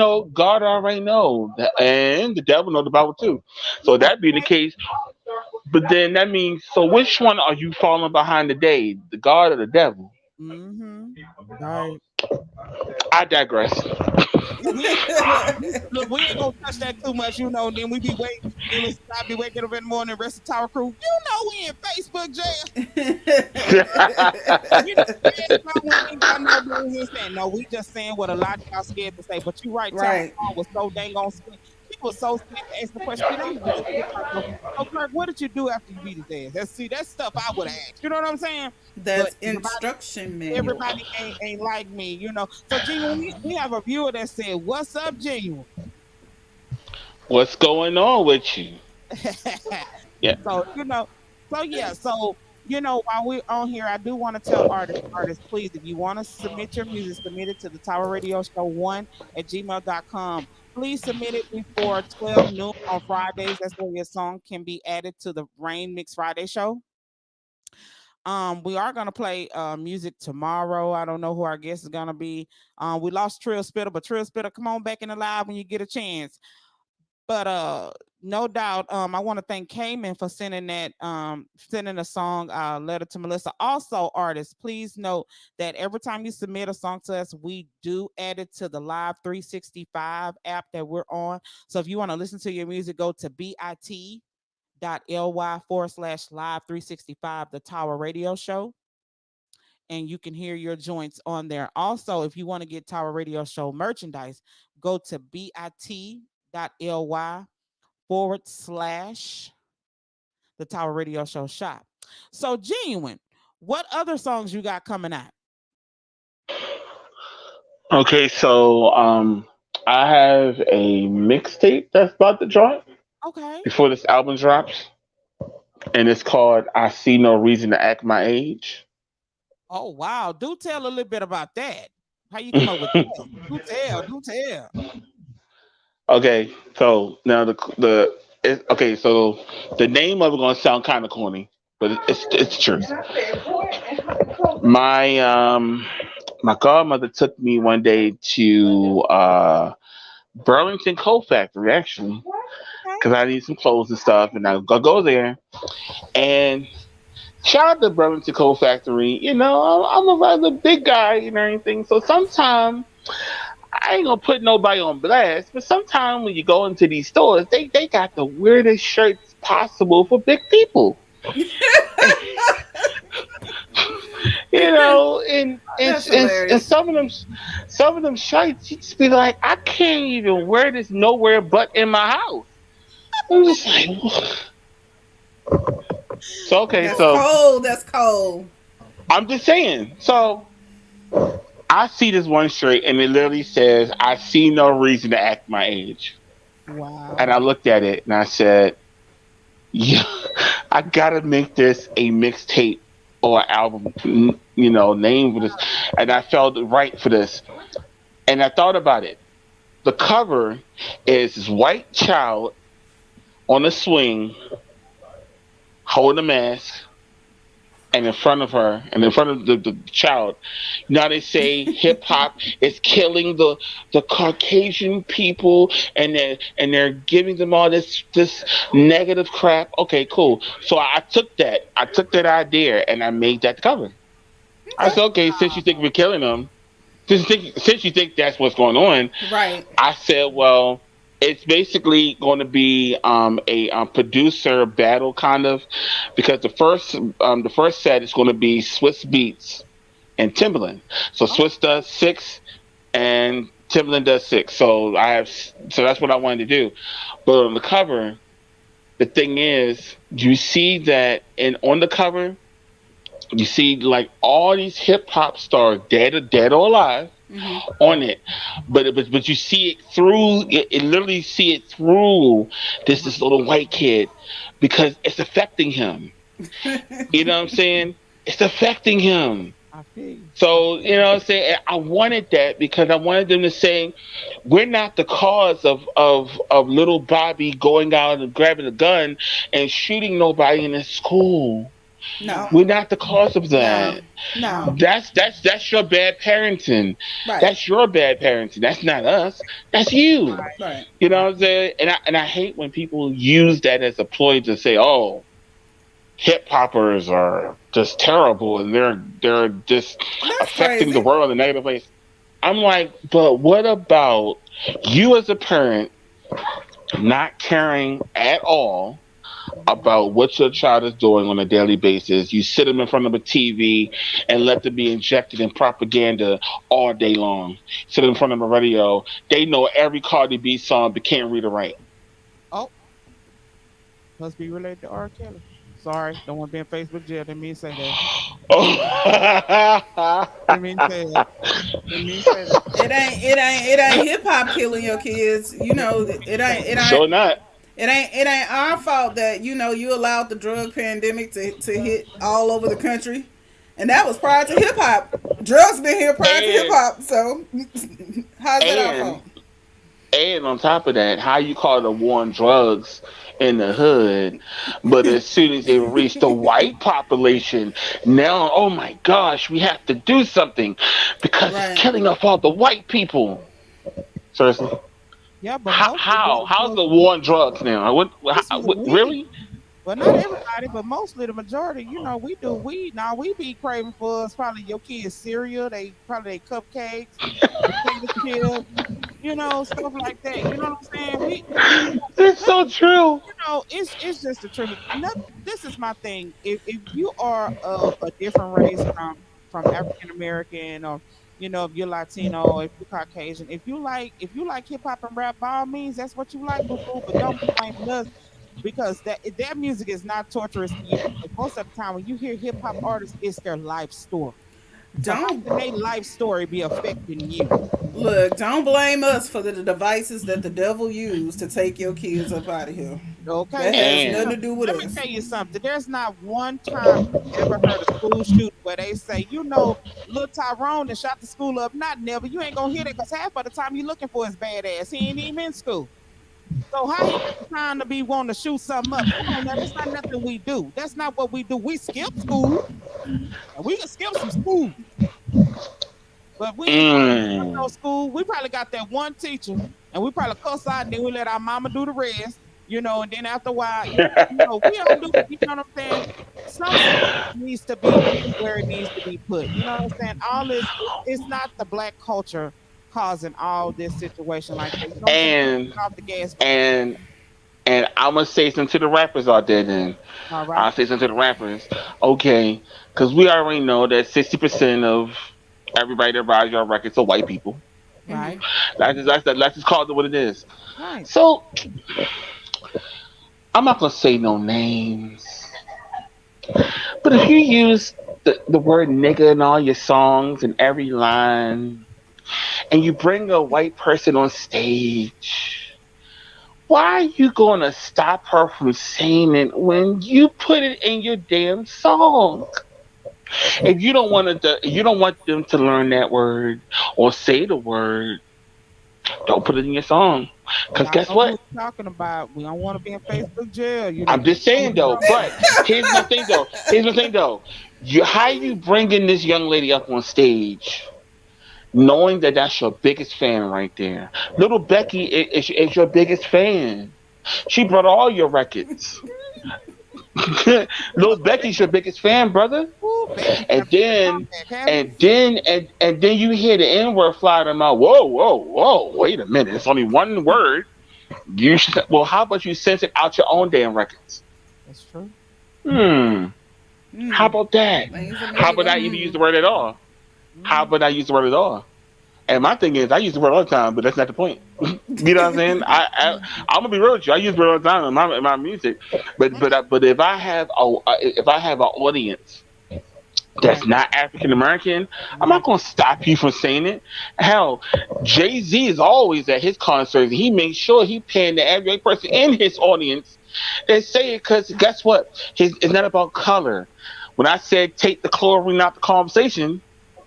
already know, and the devil know the Bible too. So that being the Okay. case, but then that means, so which one are you falling behind today, the God or the devil? Mm-hmm. Right. I digress. Look, we ain't gonna touch that too much, you know. And then we be waiting. Then we I be waking up in the morning, the rest of the Tower crew. You know, we in Facebook jail. We done said something we ain't got no business saying. No, we just saying what a lot of y'all scared to say. But you right, Tamara Right. Hall was so dang on scared. She was so scared to ask the question. See, that was just like, so Kirk, what did you do after you beat his ass? That's stuff I would have asked. You know what I'm saying? But That's instruction manual. everybody ain't like me, you know. So Genuine, we have a viewer that said, "What's up, Genuine?" What's going on with you? Yeah. So while we're on here, I do want to tell artists, please, if you want to submit your music, submit it to the Tower Radio Show 1 at gmail.com. Please submit it before 12 noon on Fridays. That's where your song can be added to the Rain Mix Friday show. We are gonna play music tomorrow. I don't know who our guest is gonna be. We lost Trill Spitter, but Trill Spitter, come on back in the live when you get a chance. But no doubt, I want to thank Cayman for sending that sending a song letter to Melissa. Also, artists, please note that every time you submit a song to us, we do add it to the Live 365 app that we're on. So if you want to listen to your music, go to bit.ly/live 365, the Tower Radio Show, and you can hear your joints on there. Also, if you want to get Tower Radio Show merchandise, go to bit.ly/, the Tower Radio Show shop. So, Genuine, what other songs you got coming out? Okay, so I have a mixtape that's about to drop Okay. before this album drops, and it's called "I See No Reason to Act My Age." Oh, wow. Do tell a little bit about that. How you come up with that? Do tell. Okay, so now okay, so the name of it gonna sound kind of corny, but it's true. My my godmother took me one day to Burlington Coat Factory actually, Okay. because I need some clothes and stuff, and I go there and shout out to Burlington Coat Factory. You know, I'm a rather big guy and everything, so sometimes I ain't gonna put nobody on blast, but sometimes when you go into these stores, they got the weirdest shirts possible for big people. You know, and That's and hilarious. some of them shirts, you just be like, I can't even wear this nowhere but in my house. I'm just like, so okay, That's so cold. That's cold. I'm just saying. So I see this one shirt, and it literally says, "I see no reason to act my age." And I Wow. looked at it and I said, "Yeah, I gotta make this a mixtape or album, name for this." And I felt right for this. And I thought about it. The cover is this white child on a swing holding a mask, and in front of her and in front of the child, now they say hip hop is killing the Caucasian people, and they're giving them all this negative crap. Okay, cool. So I took that idea and I made that cover. I Okay. said, okay, since you think we're killing them, since you think that's what's going on, Right. I said, well, it's basically going to be a producer battle kind of, because the first set is going to be Swiss Beats and Timbaland. So Oh, Swiss does six and Timbaland does six. So that's what I wanted to do. But on the cover, the thing is, you see that, and on the cover, you see like all these hip hop stars, dead or alive, Mm-hmm. on it, but you see it through it literally see it through this little white kid, because it's affecting him. You know what I'm saying? It's affecting him. I feel you. I So, feel you know you. what I'm saying? I wanted that because I wanted them to say, we're not the cause of little Bobby going out and grabbing a gun and shooting nobody in his school. No. We're not the cause of No. that. No. That's your bad parenting. Right. That's your bad parenting. That's not us. That's you. Right. You know what I'm saying? And I hate when people use that as a ploy to say, "Oh, hip hoppers are just terrible and they're just That's affecting the crazy. world in negative ways." I'm like, but what about you as a parent not caring at all Mhm. about what your child is doing on a daily basis? You sit them in front of a TV and let them be injected in propaganda all day long. Sit them in front of a radio. They know every Cardi B song but can't read or write. Oh, must be related to R. Kelly. Sorry, don't want to be in Facebook jail. Didn't mean to say that. Oh. Didn't mean to say that. Didn't mean to say that. It ain't hip hop killing your kids. Didn't say that. Sure not. It ain't our fault that you allowed the drug pandemic to hit all over the country, and that was prior to hip hop. Drugs been here prior to hip And hop, so how's that our and fault? and on top of that, how you call it a war on drugs in the hood, but as soon as it reached the white population, now oh my gosh, we have to do something because it's Right. killing off all the white people. Seriously, Yeah, but mostly how's the war on drugs now? it's with weed. Really? Well, not everybody, but mostly the majority. We do weed now. We be craving for it's probably your kids' cereal. They probably they cupcakes, potato chips. Stuff like that. You know what I'm saying? It's so true. It's just the truth. This is my thing. If you are of a different race from African American, or if you're Latino, if you're Caucasian, if you like hip hop and rap, by all means, that's what you like, boo boo. But don't be blaming us because that music is not torturous to you. Because most of the time, when you hear hip hop artists, it's their life story. So how Don't can their life story be affecting you? look. Don't blame us for the devices that the devil used to take your kids up out of here. Okay, That let me has tell you nothing to And do something. with Let me us. tell you something. There's not one time I've ever heard a school shooting where they say, little Tyrone that shot the school up. Not never. You ain't gonna hear that because half of the time you're looking for his badass. He ain't even in school. So how he got the time to be wanting to shoot something up? Come on now, that's not nothing we do. That's not what we do. We skip school and we can skip some school. But we ain't going to no mm, school. We probably got that one teacher, and we probably cuss out, and then we let our mama do the rest, and then after a while, we don't do, you know what I'm saying? Some stuff needs to be put where it needs to be put. You know what I'm saying? All this, it's not the black culture causing all this situation like that. You know what I'm saying? and Off the gas. and and I'm gonna say something to the rappers out there. Then All right. I'll say something to the rappers. Okay, because we already know that 60% of everybody that buys your records are white people. Right. Let's just call it what it is. Right. So I'm not gonna say no names, but if you use the word nigga in all your songs and every line, and you bring a white person on stage, why are you gonna stop her from saying it when you put it in your damn song? If you don't want them to learn that word or say the word, don't put it in your song. Cause Y'all guess know who what? we're talking about. We don't want to be in Facebook jail. I'm You just know who saying we're though. talking But here's my thing though. Here's my thing though. How you bringing this young lady up on stage, knowing that that's your biggest fan right there? Little Becky is your biggest fan. She brought all your records. Little Becky's your biggest fan, brother. Ooh, Becky And better make a then comeback, have you? and then you hear the N word fly out of my mouth. Whoa, whoa, whoa! Wait a minute. It's only one word. Well, how about you censor out your own damn records? That's true. Hmm. How Hmm. about that? Things that make How you about go I even use hmm. the word at all? How Mm, about I use the word at all? And my thing is, I use the word all the time, but that's not the point. You know what I'm saying? I'm gonna be real with you. I use the word all the time in my music, but if I have an audience right, that's not African American, I'm right, not gonna stop you from saying it. Hell, Jay Z is always at his concerts. He makes sure he paying to every person in his audience that say it because guess what? It's not about color. When I said take the chlorine out the conversation,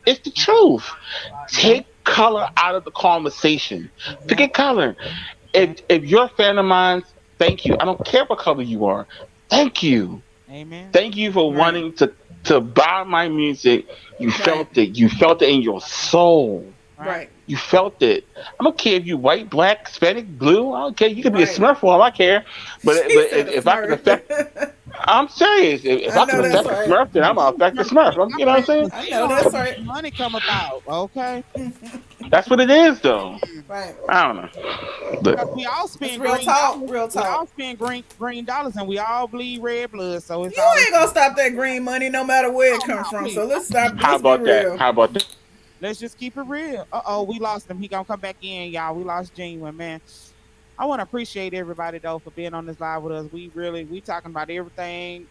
it's the right, truth. right. Take color out of the conversation. Forget Exactly. color. Right. If you're a fan of mine, thank you. I don't care what color you are. Thank you. Amen. Thank you for Right. wanting to buy my music. You Right. felt it. You felt it in your soul. Right. Right. You felt it. I don't care if you white, black, Hispanic, blue. I don't care. You could be a Right. Smurf for all I care. She But said a if I can affect, smurf. I'm serious. If I I know can that's affect the right. Smurf, then I'm gonna affect the Trying to Smurf. keep my You know what I'm friends, saying? but I you know know how that's this right. money come about, okay? That's what it is, though. Right. I don't know, but Because we all That's spend real green talk. dollars. Real We all talk. spend green dollars, and we all bleed red blood. So it's You always ain't gonna stop that green money no matter where it oh no, comes from. please So let's don't. stop. how Let's be about that? real. How about that? Let's just keep it real. We lost him. He gonna come back in, y'all. We lost Genuine, man. I want to appreciate everybody though for being on this live with us. We talking about everything.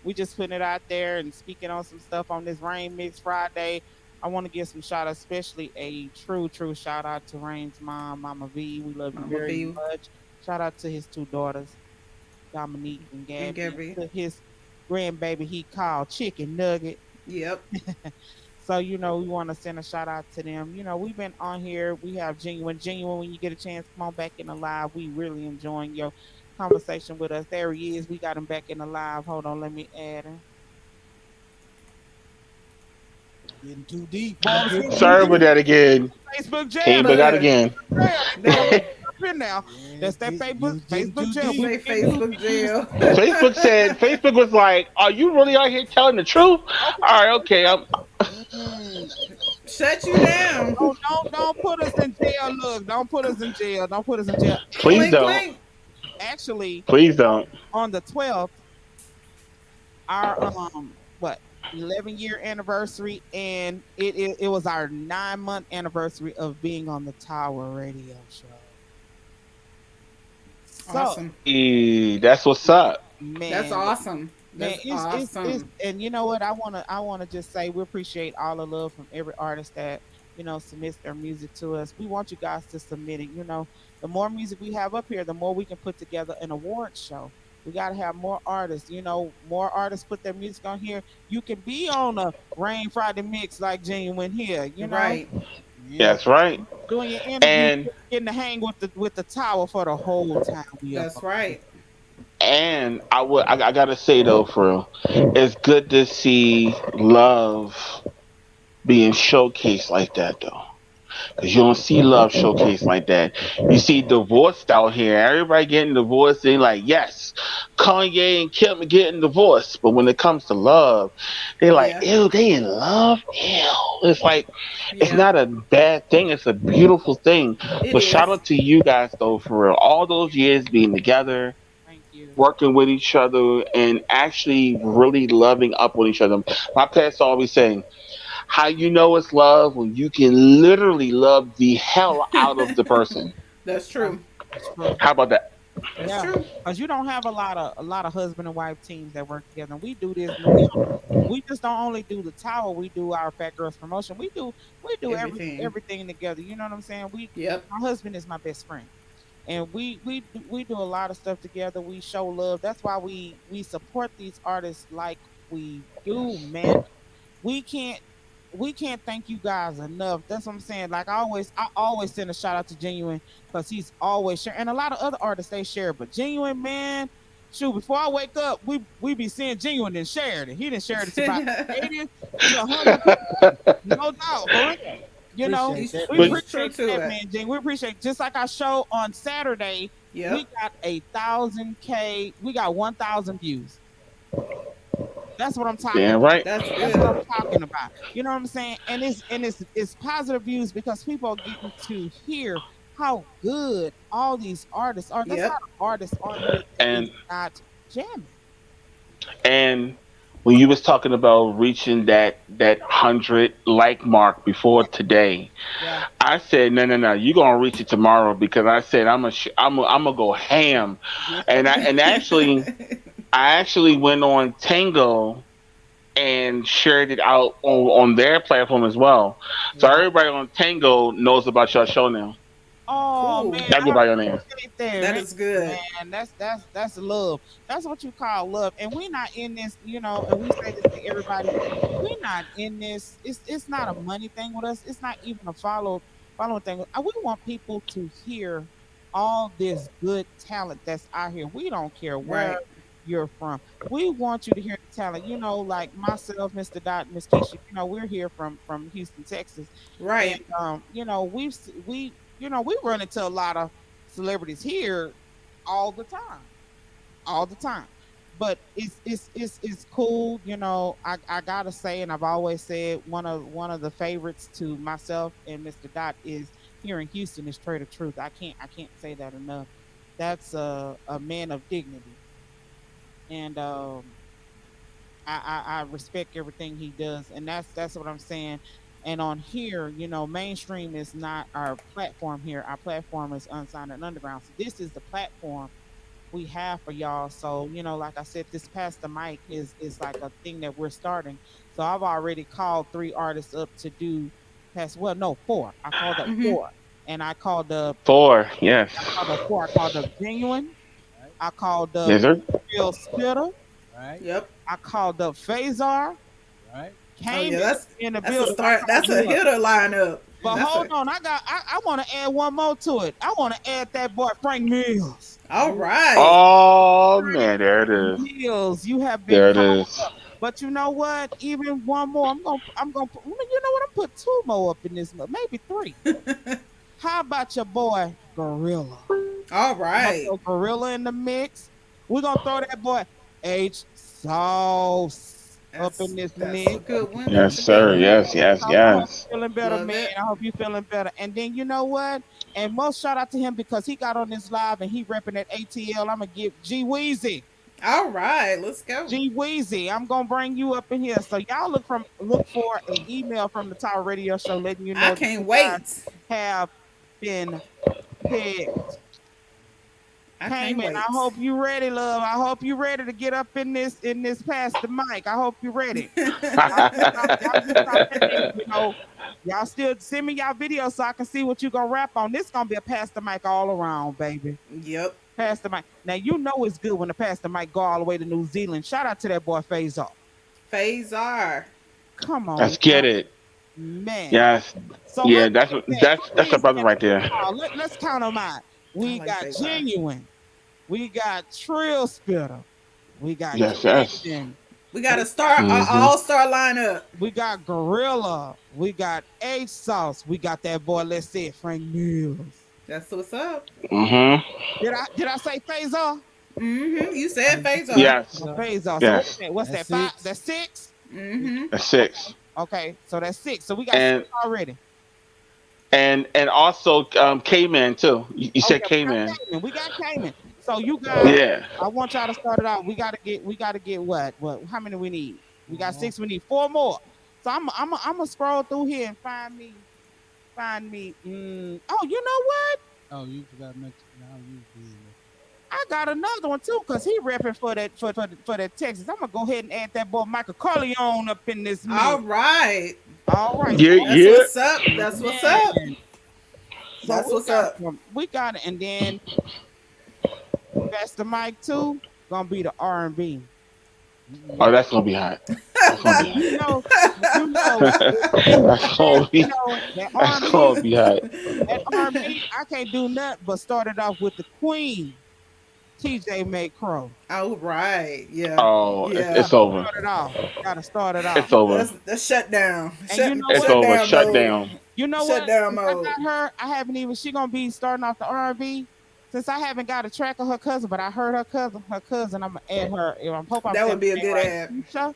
We just putting it out there and speaking on some stuff on this Rain Mix Friday. I want to give some shout out, especially a true shout out to Rain's mom, Mama V. We love you Mama very V much. Shout out to his two daughters, Dominique and and Gabby, Gabby. and to his grandbaby he called Chicken Nugget. Yep. So, we want to send a shout out to them. We've been on here. We have Genuine. When you get a chance, come on back in the live. We really enjoying your conversation with us. There he is. We got him back in the live. Hold on, let me add him. Getting too deep. You Boss, getting too Sorry about deep. that again. Facebook jail. Came That's back out Good. again. jail. They put That up in now. Yeah, That's that you Facebook was getting Facebook too jail. We deep. say been getting too Facebook deep. We just jail. Facebook was like, "Are you really out here telling the truth?" All right, okay. Mm. Shut you down. don't put us in jail. Look, don't put us in jail. Don't put us in jail. Please And Clink don't. clink. actually, Please don't. on the 12th, our what 11-year anniversary, and it was our 9-month anniversary of being on the Tower Radio Show. So Awesome. That's what's up. That's man, awesome. man, That's it's awesome. and you know what, I wanna just say we appreciate all the love from every artist that submits their music to us. We want you guys to submit it. The more music we have up here, the more we can put together an awards show. We got to have more artists. More artists put their music on here. You can be on a Rain Friday mix like Genuine here. Right. Yeah. That's right. Doing your interview, And getting to hang with the Tower for the whole time we up. That's right. I gotta say though, for real, it's good to see love being showcased like that though. Because you don't see love showcased like that. You see divorced out here. Everybody getting divorced. They like, yes, Kanye and Kim are getting divorced. But when it comes to love, they're like, Yeah. ew, they in love? Ew. It's like, it's Yeah. not a bad thing. It's a beautiful thing. It But shout is. out to you guys though, for real. All those years being together, Thank you. working with each other, and actually really loving up with each other. My pastor always saying, how you know it's love when you can literally love the hell out of the person. That's Yeah, true. that's true. How about that? That's Yeah, true. because you don't have a lot of husband and wife teams that work together. And we do this. We just don't only do the Tower. We do our Fat Girls promotion. We do Everything. everything together. You know what I'm saying? Yep. My husband is my best friend, and we do a lot of stuff together. We show love. That's why we support these artists like we do, man. We can't we can't thank you guys enough. That's what I'm saying. Like I always send a shout out to Genuine because he's always sharing, and a lot of other artists they share, but Genuine, man, shoot, before I wake up, we be seeing Genuine and shared it. He didn't share it to about 80 to 100 people, no doubt, for real. You know, Appreciate that, we But man. He's true appreciate to that, it. man, Jing. We appreciate just like our show on Saturday. We Yep. got 1,000K. We got 1,000 views. That's what I'm talking damn about. right. That's That's what good. I'm talking about. You know what I'm saying? And it's positive views because people are getting to hear how good all these artists are. There's not Yep. an artist on here that is And not jamming. and when you was talking about reaching that 100 like mark before today, Yeah. I said no. You gonna reach it tomorrow because I said I'm gonna go ham, Yes, and sir. I actually went on Tango and shared it out on their platform as well. So Yeah. everybody on Tango knows about your show now. Oh Cool. man, I Everybody on there. appreciate that. That Man, is good. man, that's love. That's what you call love. And we're not in this, and we say this to everybody. We're not in this. It's not a money thing with us. It's not even a following thing. We want people to hear all this good talent that's out here. We don't care where Right. you're from. We want you to hear the talent. Like myself, Mr. Dot, Miss Keisha. We're here from Houston, Texas, and Right. we run into a lot of celebrities here all the time, all the time. but it's cool. I gotta say, and I've always said one of the favorites to myself and Mr. Dot is here in Houston is Trader Truth. I can't say that enough. That's a man of dignity, and I respect everything he does, and that's what I'm saying. And on here, mainstream is not our platform here. Our platform is unsigned and underground. So this is the platform we have for y'all. So, like I said, this past the mic is like a thing that we're starting. So I've already called 3 artists up to do past well, no, 4. I called up Mm-hmm. 4. And I called up 4, yes. I called up 4. I called up Genuine. Right, I called up Yes, sir. Real Spitter. right, Yep. I called up Phasar. right. Oh Came yeah, in the that's a building. I start. called That's a you up. hitter lineup. But That's hold a on, I want to add one more to it. I want to add that boy Frank Mills. all right. Oh man, there it is. Mills, you have been There it called is. up. But you know what? Even one more. I'm gonna put, you know what? I'm put 2 more up in this, maybe 3. How about your boy Gorilla? All I'm gonna right. throw Gorilla in the mix. We're gonna throw that boy H Sauce up in this That's a mix. good one. Yes, That's a good sir. one. Yes, yes, I hope yes. you're feeling better, Love man. it. I hope you're feeling better. And then you know what? And most shout out to him because he got on this live and he repping that ATL. I'm gonna give G Weezy. All right. Let's go. G Weezy, I'm gonna bring you up in here. So y'all look for an email from the Tower Radio Show letting you I know that can't you guys wait. have been picked. I can't Cayman, I wait. hope you ready, love. I hope you ready to get up in this past the mic. I hope you ready. Y'all just stop that. Y'all still send me y'all videos so I can see what you gonna rap on. This gonna be a pass the mic all around, baby. Yep. Pass the mic. Now you know it's good when the pass the mic go all the way to New Zealand. Shout out to that boy Phase Off. Phase R. Come on, Let's get it. man. Yes. So Yeah, let's that's get that. that's a Who is brother in right the there. let's count them out. I We like got Phase R. Genuine. We got Trill Spitter. We got Yes, yes. Jackson. We got We a got star, Hmm. all star lineup. we got Gorilla. We got H Sauce. We got that boy. Let's say it, Frank Mills. That's what's up. Hmm. Did I say Phasor? You said You Phase said R. Yes. Phasor. So what's Yes. that? What's that's that? 5? 6. That's 6. Mm-hmm. That's 6. Okay, so that's 6. So we got 6 And already. and also K-Man too. You Oh said yeah, we got K-Man. Cayman. We got Cayman. So you guys, Yeah. I want y'all to start it out. We gotta get what? What? How many we need? We got Uh-huh. 6. We need 4 more. So I'm gonna scroll through here and find me. Oh, you know what? Oh, you forgot to mention. No, you did. I got another one too, cause he repping for that Texas. I'm gonna go ahead and add that boy Michael Corleone up in this All mix. right. All right, Yeah, That's yeah. what's up. That's what's up. man. So That's we what's got up. we got it, and then that's the mic too. Gonna be the R&B. Oh, Mm-mm. that's gonna be hot. That's gonna be And hot. That's that gonna be that that's R&B, gonna be hot. that R&B. I can't do nothing but start it off with the Queen, TJ McCrow. All right. Yeah. Oh, Yeah. it's over. Start it off. Gotta start it off. It's over. That's shut down. And you know It's what? Shut over. down Shut mode. down. You know Shut what? down Since I mode. got her, I haven't even. She gonna be starting off the R&B. Since I haven't got a track of her cousin, but I heard her cousin. Her cousin. I'm gonna add her. I hope I'm That saying would be a her name good right. ad. Tisha.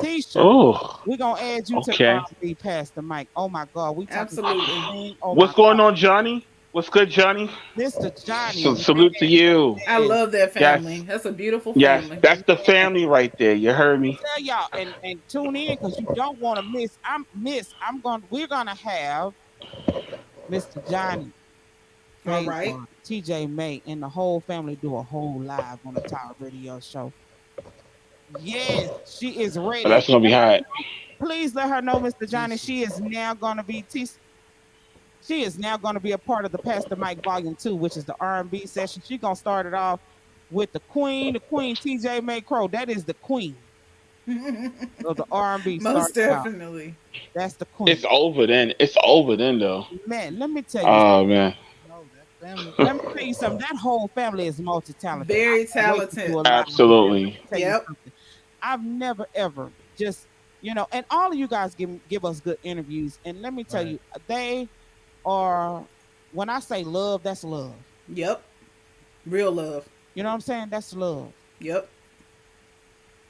Tisha. Oh, We're gonna add you to the okay. R&B past the mic. Oh my God, we talking about the Absolutely. thing. Oh my What's going God, on, Johnny? What's good, Johnny? Mr. Johnny, Salute to you. I man, love that family. Yes, That's a beautiful yes. family. That's the man. family right there. You heard me. Tell y'all and tune in because you don't want to miss. We're gonna have Mr. Johnny, All right. Faison, TJ May, and the whole family do a whole live on the Tower Radio Show. Yes, she is Oh, ready. that's gonna be hot. Please let her know, Mr. Johnny. Tisha. She is now gonna be a part of the Pastor Mike Volume 2, which is the R&B session. She's gonna start it off with the Queen TJ May Crow. That is the queen of the R&B Most starting out. definitely. That's the It's queen. over then. It's over then though. Man, let me tell you. Oh man. No, that family. Let me tell you something. That whole family is multi-talented. I Very can't wait to do talented. a live with them. Let Absolutely. me tell you Yep. something. I've never ever just and all of you guys give us good interviews. And let me tell Right. you, they are when I say love, that's love. Yep. Real love. You know what I'm saying? That's love. Yep.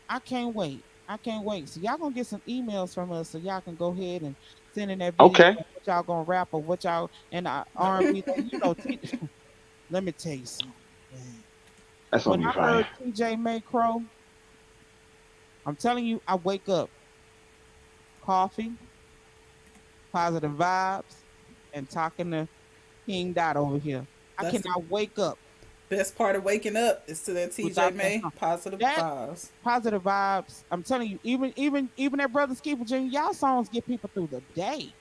I can't wait. I can't wait. So y'all gonna get some emails from us, so y'all can go ahead and send in that video Okay, of what y'all gonna rap or what y'all and R&B. Let me tell you something, man. that's When gonna be I fine. heard TJ Crow, I'm telling you, I wake up, coffee, positive vibes, and talking to King Dot over here. I That's the cannot wake up best part of waking up is to that TJ without that May song. positive That vibes. positive vibes. I'm telling you, even that brother Ski Virginia, y'all songs get people through the day.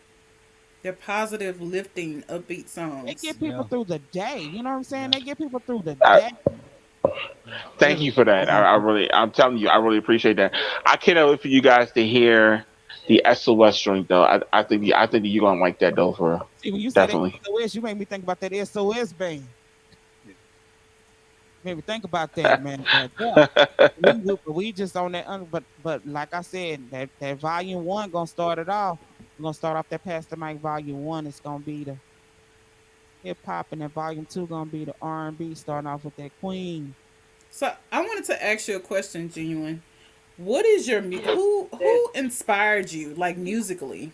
They're positive, lifting, upbeat They songs. get people Yeah, through the day. You know what I'm saying? yeah, They get people through the I, day. yeah. Thank you for that. I really, I'm telling you, I really appreciate that. I cannot wait for you guys to hear the SOS joint though. I think that you're gonna like that though, for real. See, when you say that Definitely. SOS, you make me think about that SOS band. Maybe think about that, man. But yeah, we just on that. But like I said, that volume one gonna start it off. We're gonna start off that Pastor Mike volume one. It's gonna be the hip hop, and then volume two gonna be the R&B. Starting off with that Queen. So I wanted to ask you a question, Genuine. What is your who inspired you like musically?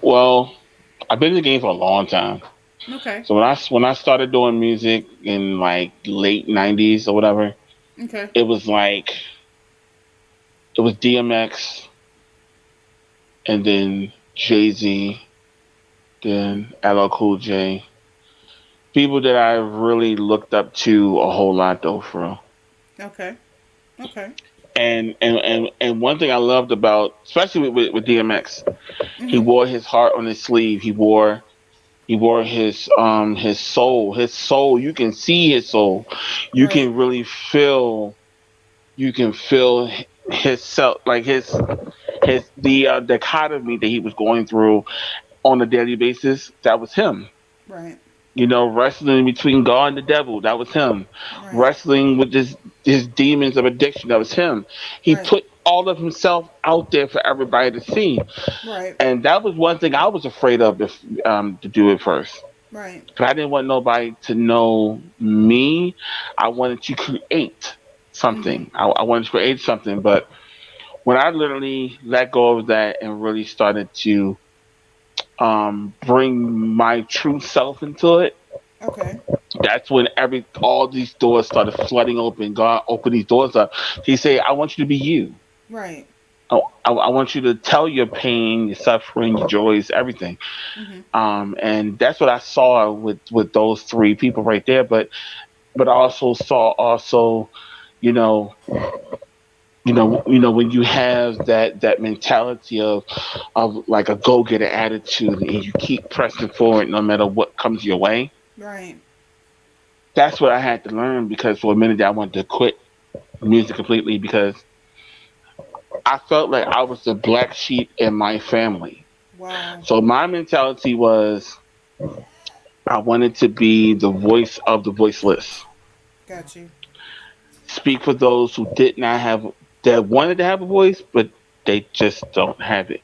Well, I've been in the game for a long time. Okay. So when I started doing music in like late '90s or whatever, Okay. it was like it was DMX and then Jay Z, then LL Cool J. People that I really looked up to a whole lot though, for real. Okay. Okay. And one thing I loved about, especially with DMX, he Mhm. wore his heart on his sleeve. He wore his soul. You can see his soul. You Right. can really feel. You can feel his self, like his the dichotomy that he was going through on a daily basis. That was him. Right. You know, wrestling between God and the devil. That was him. Right. Wrestling with his demons of addiction. That was him. He Right. put all of himself out there for everybody to see, Right. and that was one thing I was afraid of if to do it first. Right. 'Cause I didn't want nobody to know me. I wanted to create Mhm. something. I wanted to create something, but when I literally let go of that and really started to bring my true self into it, Okay. that's when every all these doors started flooding open. God opened these doors up. He said, "I want you to be you. Right. I want you to tell your pain, your suffering, your joys, everything." Mhm. And that's what I saw with those three people right there. But I also saw you know, when you have that mentality of like a go getter attitude and you keep pressing forward no matter what comes your way. Right. That's what I had to learn because for a minute I wanted to quit music completely because I felt like I was the black sheep in my family. Wow. So my mentality was I wanted to be the voice of the voiceless. Got you. Speak for those who did not have that wanted to have a voice, but they just don't have it.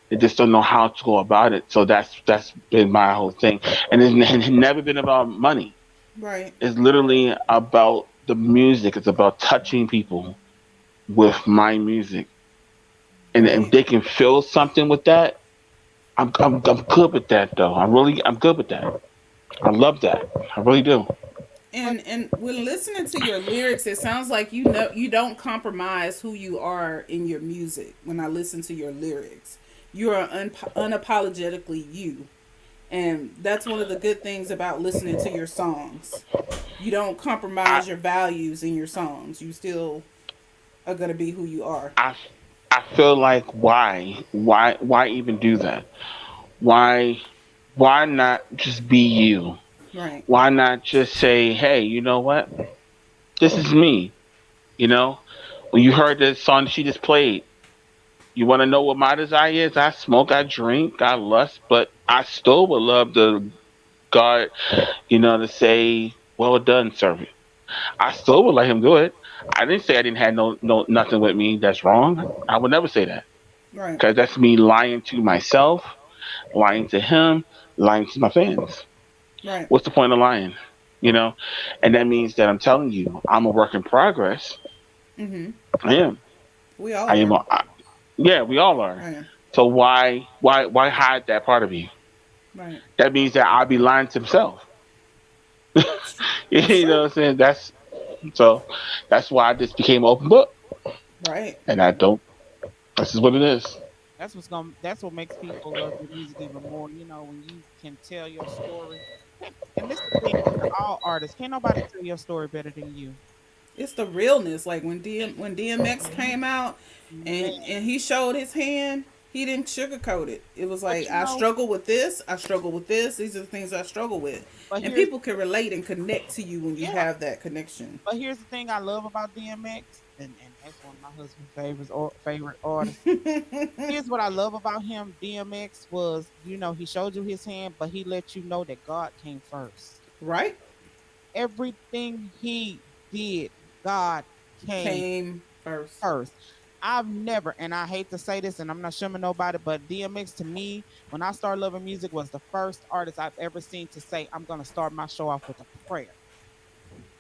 They just don't know how to go about it. So that's been my whole thing, and it's never been about money. Right. It's literally about the music. It's about touching people with my music, and if Right. they can feel something with that, I'm good with that though. I'm good with that. I love that. I really do. And when listening to your lyrics, it sounds like you know you don't compromise who you are in your music. When I listen to your lyrics, you are unapologetically you, and that's one of the good things about listening to your songs. You don't I compromise your values in your songs. You still are gonna be who you are. I I feel like why even do that? Why why not just be you? Right. Why not just say, hey, you know what? This is me. You know, when you heard the song she just played, you want to know what my desire is? I smoke, I drink, I lust, but I still would love the God, to say, well done, servant. I still would let him do it. I didn't say I didn't have no nothing with me that's wrong. I would never say that Right. because that's me lying to myself, lying to him, lying to my fans. Right. What's the point of lying? you know, and that means that I'm telling you, I'm a work in progress. Mm-hmm. I am. We all I am. are. Yeah, we all are. I am. So why hide that part of you? Right. That means that I'll be lying to himself. That's You know true. what I'm saying? So that's why I just became open book, Right. and I don't. This is what it is. That's what makes people love your music even more. You know, when you can tell your story. And this the thing to all artists. Can't nobody tell your story better than you. It's the realness. Like when DMX Hmm. came out, and Man. and he showed his hand, he didn't sugarcoat it. It was But like, you I know, struggle with this. I struggle with this. These are the things I struggle with, but and here's people can relate and connect to you when you yeah, have that connection. but here's the thing I love about DMX, and that's one of my husband's favorites or favorite artists. Here's what I love about him. DMX was, he showed you his hand, but he let you know that God came first. Right? Everything he did, God came Came first. first. I've never, and I hate to say this, and I'm not shaming nobody, but DMX to me, when I started loving music, was the first artist I've ever seen to say, I'm going to start my show off with a prayer.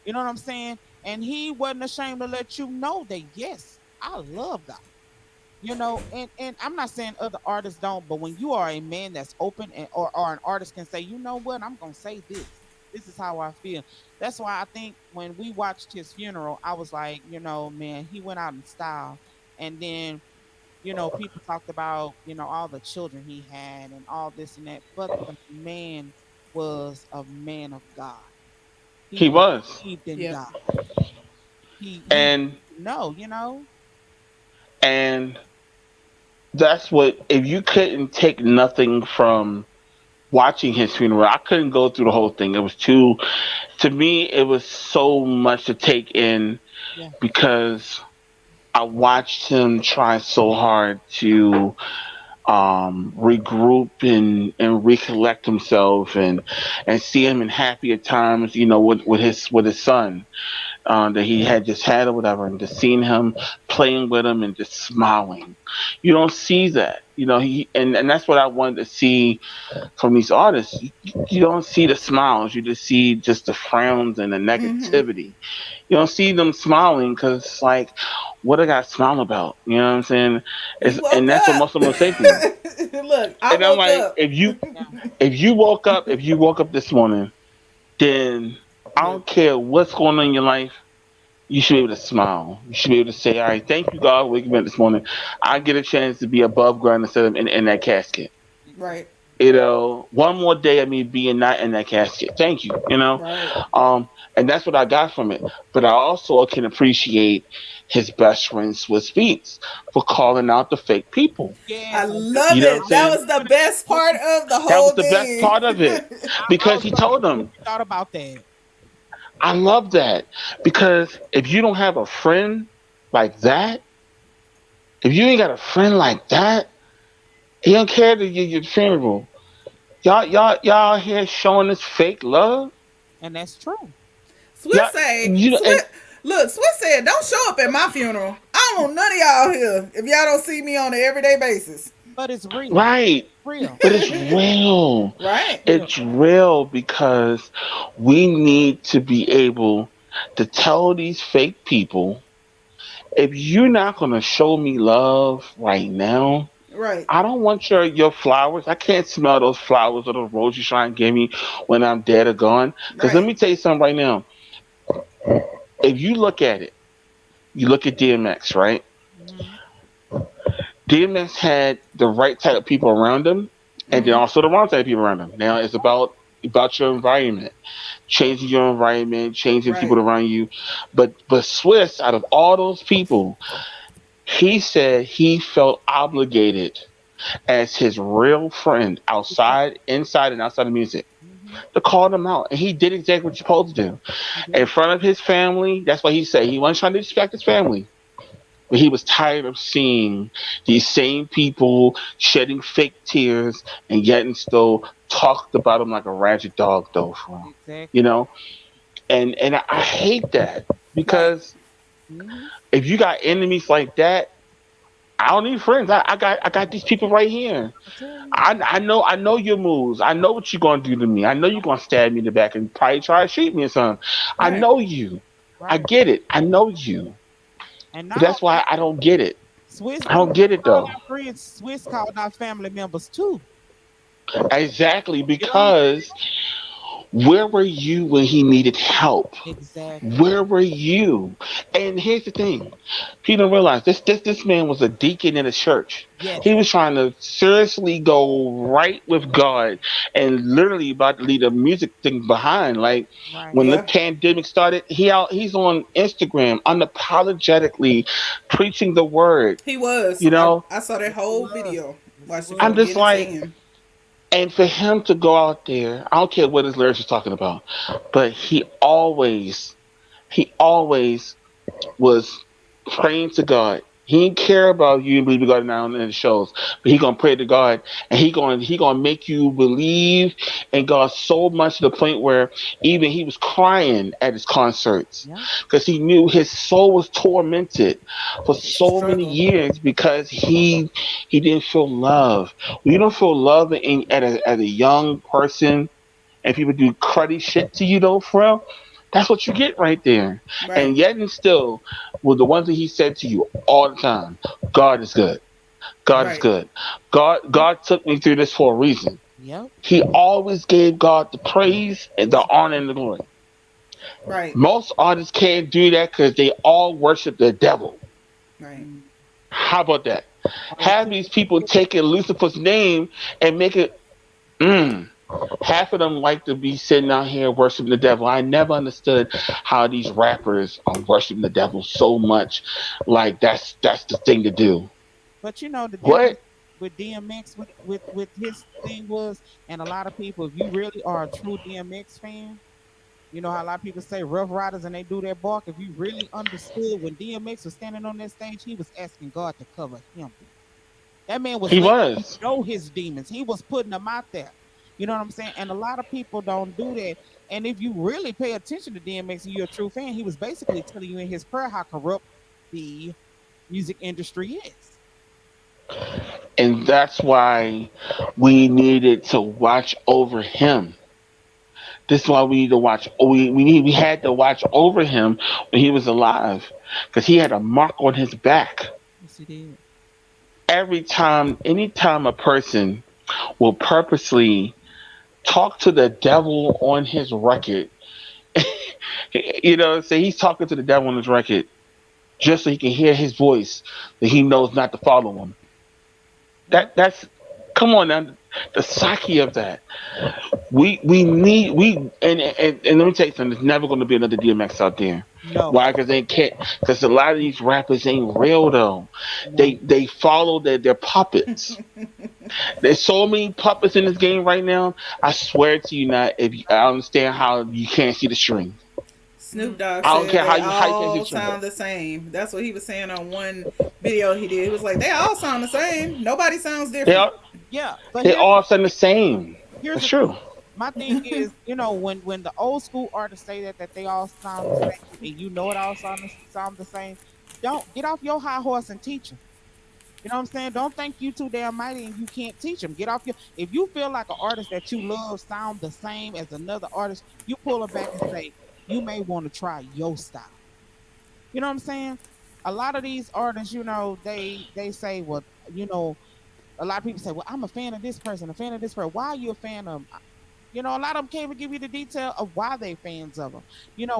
You know what I'm saying? And he wasn't ashamed to let you know that, yes, I love God. And I'm not saying other artists don't, but when you are a man that's open or an artist can say, you know what, I'm gonna say this. This is how I feel. That's why I think when we watched his funeral, I was like, man, he went out in style. And then, people talked about, all the children he had and all this and that. But the man was a man of God. He He was, believed in Yep. God. He and no. and that's what. If you couldn't take nothing from watching his funeral, I couldn't go through the whole thing. It was too. To me, it was so much to take in Yeah. because I watched him try so hard to regroup and recollect himself and see him in happier times, with his son that he had just had or whatever, and just seeing him playing with him and just smiling. You don't see that, and that's what I wanted to see from these artists. You don't see the smiles, you just see just the frowns and the Mm-hmm. negativity. You don't see them smiling because, like, what I got to smile about? You know what I'm saying? He And woke that's what up. most of them will say to me. Look, I And I'm woke like, up. Yeah. if you woke up this morning, then I Look, don't care what's going on in your life. You should be able to smile. You should be able to say, "All right, thank you, God, for waking me up this morning. I get a chance to be above ground instead of in that casket. right, Exactly. One more day of me being not in that casket. Thank you. right. And that's what I got from it. But I also can appreciate his best friend Swiss Beats for calling out the fake people. I Yes, I just love You know what I'm it. I was That saying? was just the gonna best I was part just of the That was whole the best thing. part of it I because was he gonna told see what them, you thought about that. I love that. Because if you don't have a friend like that, if you ain't got a friend like that, he don't care to get your funeral. Y'all here showing this fake love. And that's true. Y'all, and Swiss, look, Swiss said, don't show up at my funeral. I don't want none of y'all here if y'all don't see me on an everyday basis. But it's real. right, Real. but it's real. It's Right, real. It's real because we need to be able to tell these fake people, if you're not gonna show me love right now, right, I don't want your flowers. I can't smell those flowers or those roses you're trying to give me when I'm dead or gone. Because let right. me tell you something right now. If you look at it, you look at DMX, right? Hmm. DMX had the right type of people around him, and then Mm-hmm. also the wrong type of people around him. Now it's about your environment, changing your environment, changing people Right. around you. But Swiss, out of all those people, he said he felt obligated as his real friend outside, inside, and outside of music Hmm. to call them out, and he did exactly what you're supposed to do He in did. front of his family. That's what he said. He wasn't trying to distract his family. But he was tired of seeing these same people shedding fake tears and yet and still talked about him like a ragged dog, though. For real. You Exactly. know, and I hate that Right. because Hmm. if you got enemies like that, I don't need friends. I got these people right here. I tell you. I know your moves. I know what you're gonna do to me. I know you're gonna stab me in the back and probably try to shoot me or something. I Right. know you. I Right. get it. I know you. And But not that's only why I don't get it. Swiss I didn't don't get it call though. our friends, Swiss called our family members too. Exactly You know what I'm because where were you when he needed help? saying? Exactly. Where were you? And here's the thing: people don't realize this man was a deacon in a church. He Yes. was trying to seriously go right with God, and literally about to leave the music thing behind. Like Right. when the Yeah. pandemic started, he's on Instagram unapologetically preaching the word. He was. You know, I saw that Yes, he whole was. video. Yes, he Watched it I'm from was. just beginning to like, end. and for him to go out there, I don't care what his lyrics is talking about, but he always was praying to God. He didn't care about you believe God now in the shows, but he gonna pray to God, and he gonna make you believe in God so much to the point where even he was crying at his concerts Yeah. because he knew his soul was tormented for His so many struggle. years because he didn't feel love. When you don't feel love at a young person, and people do cruddy shit to you though, for real, that's what you get right there. Right. And yet and still, with the one thing he said to you all the time, God is good. God is Right. good. God took me through this for a reason. Yep. He always gave God the praise and the honor and the glory. Right. Most artists can't do that because they all worship the devil. Right. Mm. How about that? Or they Have took these people taking Lucifer's name and make it. Mm, half of them like to be sitting out here worshiping the devil. I never understood how these rappers are worshiping the devil so much. Like that's the thing to do. But you know the What? difference with DMX with his thing was, and a lot of people, if you really are a true DMX fan, you know how a lot of people say Rough Riders and they do their bark. If you really understood when DMX was standing on that stage, he was asking God to cover him. That man was He letting you was. know his demons. He was putting them out there. You know what I'm saying? And a lot of people don't do that. And if you really pay attention to DMX and you're a true fan, he was basically telling you in his prayer how corrupt the music industry is. And that's why we needed to watch over him. This is why we need to watch. We had to watch over him when he was alive, because he had a mark on his back. Yes, he did. Anytime a person will purposely talk to the devil on his record, say he's talking to the devil on his record just so he can hear his voice that he knows not to follow him. Yeah. That's come on now, the psyche of that. We need we and let me tell you something. There's never going to be another DMX out there. No, Why? Because they can't. Because a lot of these rappers ain't real though. no. They follow their puppets. There's so many puppets in this game right now. I swear to you, not if you, I understand how you can't see the string. Snoop Mm. Dogg I don't said care how they you can't see the all string. sound the same. That's what he was saying on one video he did. He was like, they all sound the same. Nobody sounds They different. all Yeah, but they all sound the same. here's That's the true. thing. My thing is, when the old school artists say that they all sound the same, and you know it all sound the same, don't get off your high horse and teach them. You know what I'm saying? Don't think you too damn mighty and you can't teach them. Get off your. If you feel like an artist that you love sound the same as another artist, you pull them back and say you may want to try your style. You know what I'm saying? A lot of these artists, they say, well, a lot of people say, well, I'm a fan of this person, a fan of this person. Why are you a fan of them? A lot of them can't even give you the detail of why they fans of them.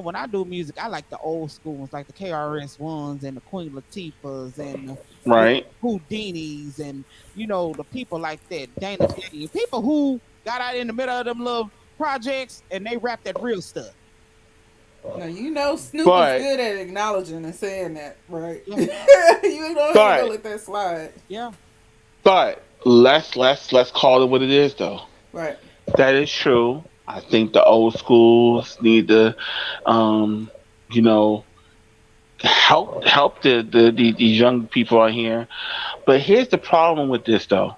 When I do music, I like the old school ones, like the KRS ones and the Queen Latifahs and the Right. Houdinis and the people like that, Dana Daniel, people who got out in the middle of them little projects and they rap that real stuff. Now you know Snoop is But good at acknowledging and saying that, right? Yeah, You ain't gonna but let that slide. yeah, but let's call it what it is though. Right. That is true. I think the old schools need to, um, you know, help these young people out here. But here's the problem with this, though.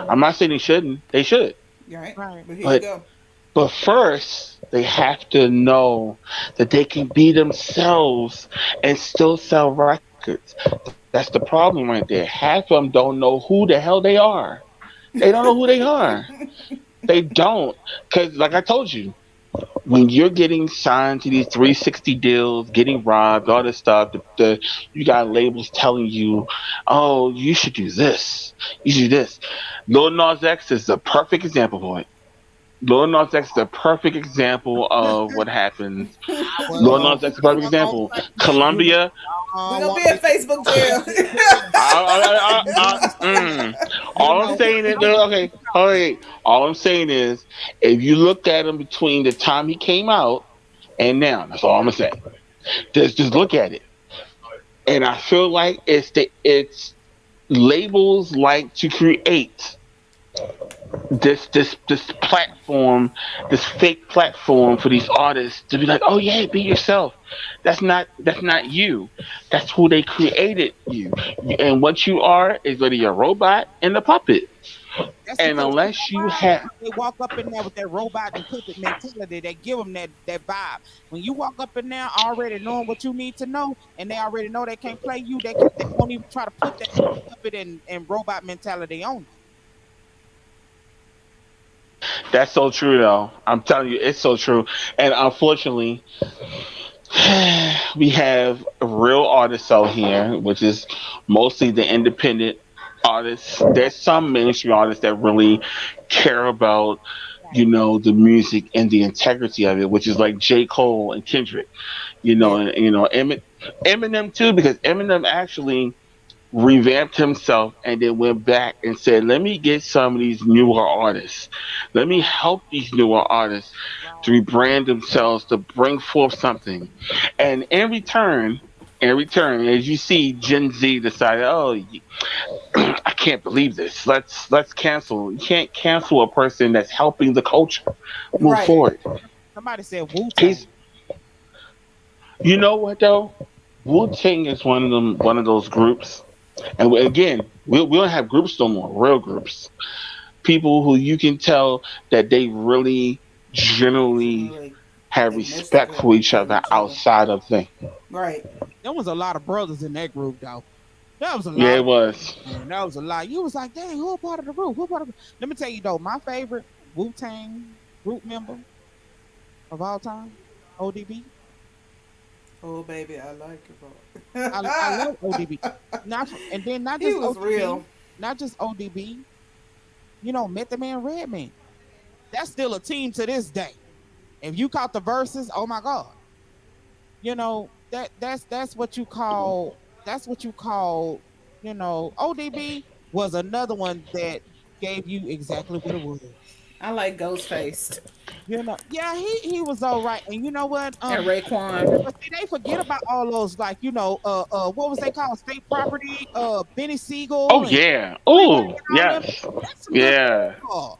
I'm not saying they shouldn't. They should. Right. right. But here you But go. first, they have to know that they can be themselves and still sell records. That's the problem right there. Half of them don't know who the hell they are. They don't know who they are. They don't. Because, like I told you, when you're getting signed to these 360 deals, getting robbed, all this stuff, you got labels telling you, oh, you should do this. You should do this. Lil Nas X is the perfect example for it. Lil Nas X is a perfect example of what happens. Lil Nas X is a I perfect was gonna example. say that. You know, Columbia, We're I gonna be want in me to Facebook jail. I, you know, you all I'm know, saying is, I was okay, all right. All I'm saying is, if you looked at him between the time he came out and now, that's all I'm gonna say. Just look at it, and I feel like it's labels like to create this platform, this fake platform for these artists to be like, oh yeah, be yourself. That's not you. That's who they created you. And what you are is really a robot and a puppet. That's And because you unless know you why? have They walk up in there with that robot and puppet mentality. They give them that vibe. When you walk up in there already knowing what you need to know, and they already know they can't play you, they won't even try to put that puppet and robot mentality on you. that's so true though. I'm telling you, it's so true. And unfortunately, we have real artists out here, which is mostly the independent artists. There's some mainstream artists that really care about, Right. the music and the integrity of it, which is like J. Cole and Kendrick, Yeah. and Eminem too, because Eminem actually revamped himself and then went back and said, let me get some of these newer artists. Let me Right. help these newer artists to Right. rebrand themselves, to bring forth something. And in return, as you see, Gen Z decided, oh, I can't believe this. Let's cancel. You can't cancel a person that's helping the culture move Right. forward. Somebody said Wu He's, Tang. you know what though? Wu Tang is one of those groups, and again, we don't have groups no more, real groups. People who you can tell that they really generally Generally, have they messed respect with for each other each other. outside of things. Right. There was a lot of brothers in that group though. That was a Yeah, lot it of was. man. That was a lot. You was like, dang, who a part of the group? Who a part of the... Let me tell you though, my favorite Wu Tang group member of all time, ODB. Oh baby, I like it, I bro. love ODB. And then not He just was ODB, real. not just ODB. You know, Method Man, Redman. That's still a team to this day. If you caught the verses, oh my god, you know that's what you call ODB was another one that gave you exactly what it was. I like Ghostface You know, yeah, he was all right, and you know what? and Raekwon. But see, they forget about all those like what was they called? State Property, Benny Oh Siegel and yeah. Three Way Oh and all them. yes. That's some good Yeah. stuff.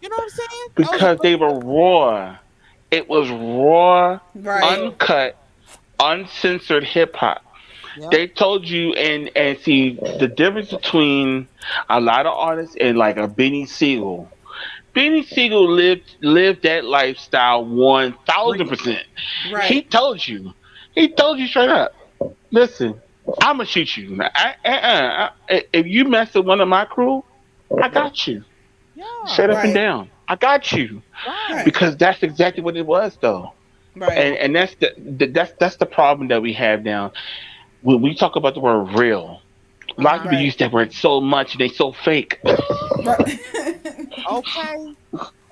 You know what I'm saying? That was a Because good. they were raw. It was raw, Right. uncut, uncensored hip hop. Yep. They told you, and see the difference between a lot of artists and like a Benny Siegel. Benny Siegel lived that lifestyle one thousand Real. percent. He Right. told you. He told you straight up. Listen, I'ma shoot you. If you mess with one of my crew, I got you. Yeah. Straight up and Right. down. I got you. Right. Right. Because that's exactly what it was, though. Right. And that's the problem that we have now. When we talk about the word real, a Uh lot of huh. people Right. use that word so much and they so fake. Right. Okay.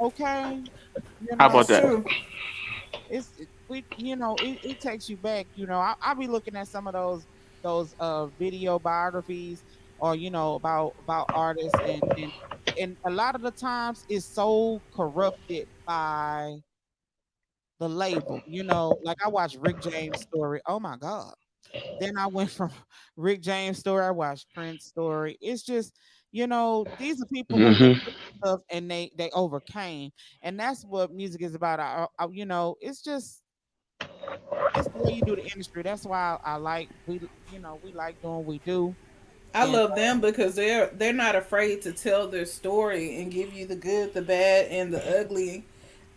Okay. You How about That's know, that? true. it takes you back. I'll be looking at some of those video biographies or about artists and a lot of the times it's so corrupted by the label. Like I watched Rick James' story. Oh my God. Then I went from Rick James' story. I watched Prince story. It's just, these are people who went Hmm. through stuff and they overcame, and that's what music is about. It's just it's the way you do the industry. That's why I like we like doing what we do, I and love them because they're not afraid to tell their story and give you the good, the bad, and the ugly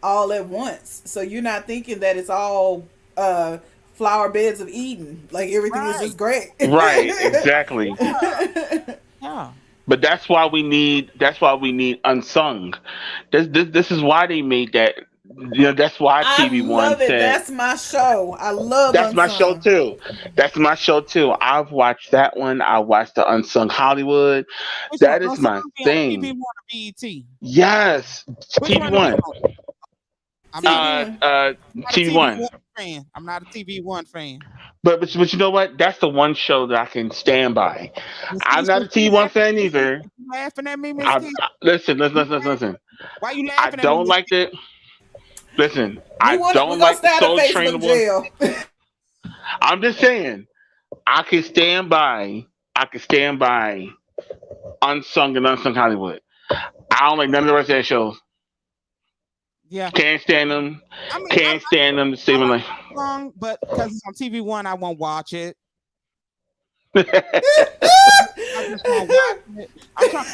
all at once. So you're not thinking that it's all uh flower beds of Eden. Like everything was Right. just great. Right, exactly. Yeah. But that's why we need unsung. This is why they made that. That's why I TV One love it. said That's my show. I love that's my show Unsung. too. That's my show too. I've watched that one. I watched the Unsung Hollywood. Which one? That is Unsung my be on TV thing. One or BET? Yes, Which TV one to be One. on? I'm not. TV Uh, One. uh, Not a TV TV One. One fan. I'm not a TV One fan. But you know what? That's the one show that I can stand by. Miss I'm Keisha, not is a you TV One laughing fan at me? either. Is you laughing at me, Miss Keisha? Listen, listen, You listen, laughing? listen. Why you I laughing at me, don't Miss like Keisha? the. Listen, I We're don't gonna like the stay out of Soul Train Facebook one. jail. I'm just saying, I can stand by. I can stand by Unsung and Unsung Hollywood. I don't like none of the rest of their shows. Yeah. Can't stand them. I mean, Can't stand them to I save my like life. that song, but because it's on TV One, I won't watch it. I just won't watch it. I'm trying.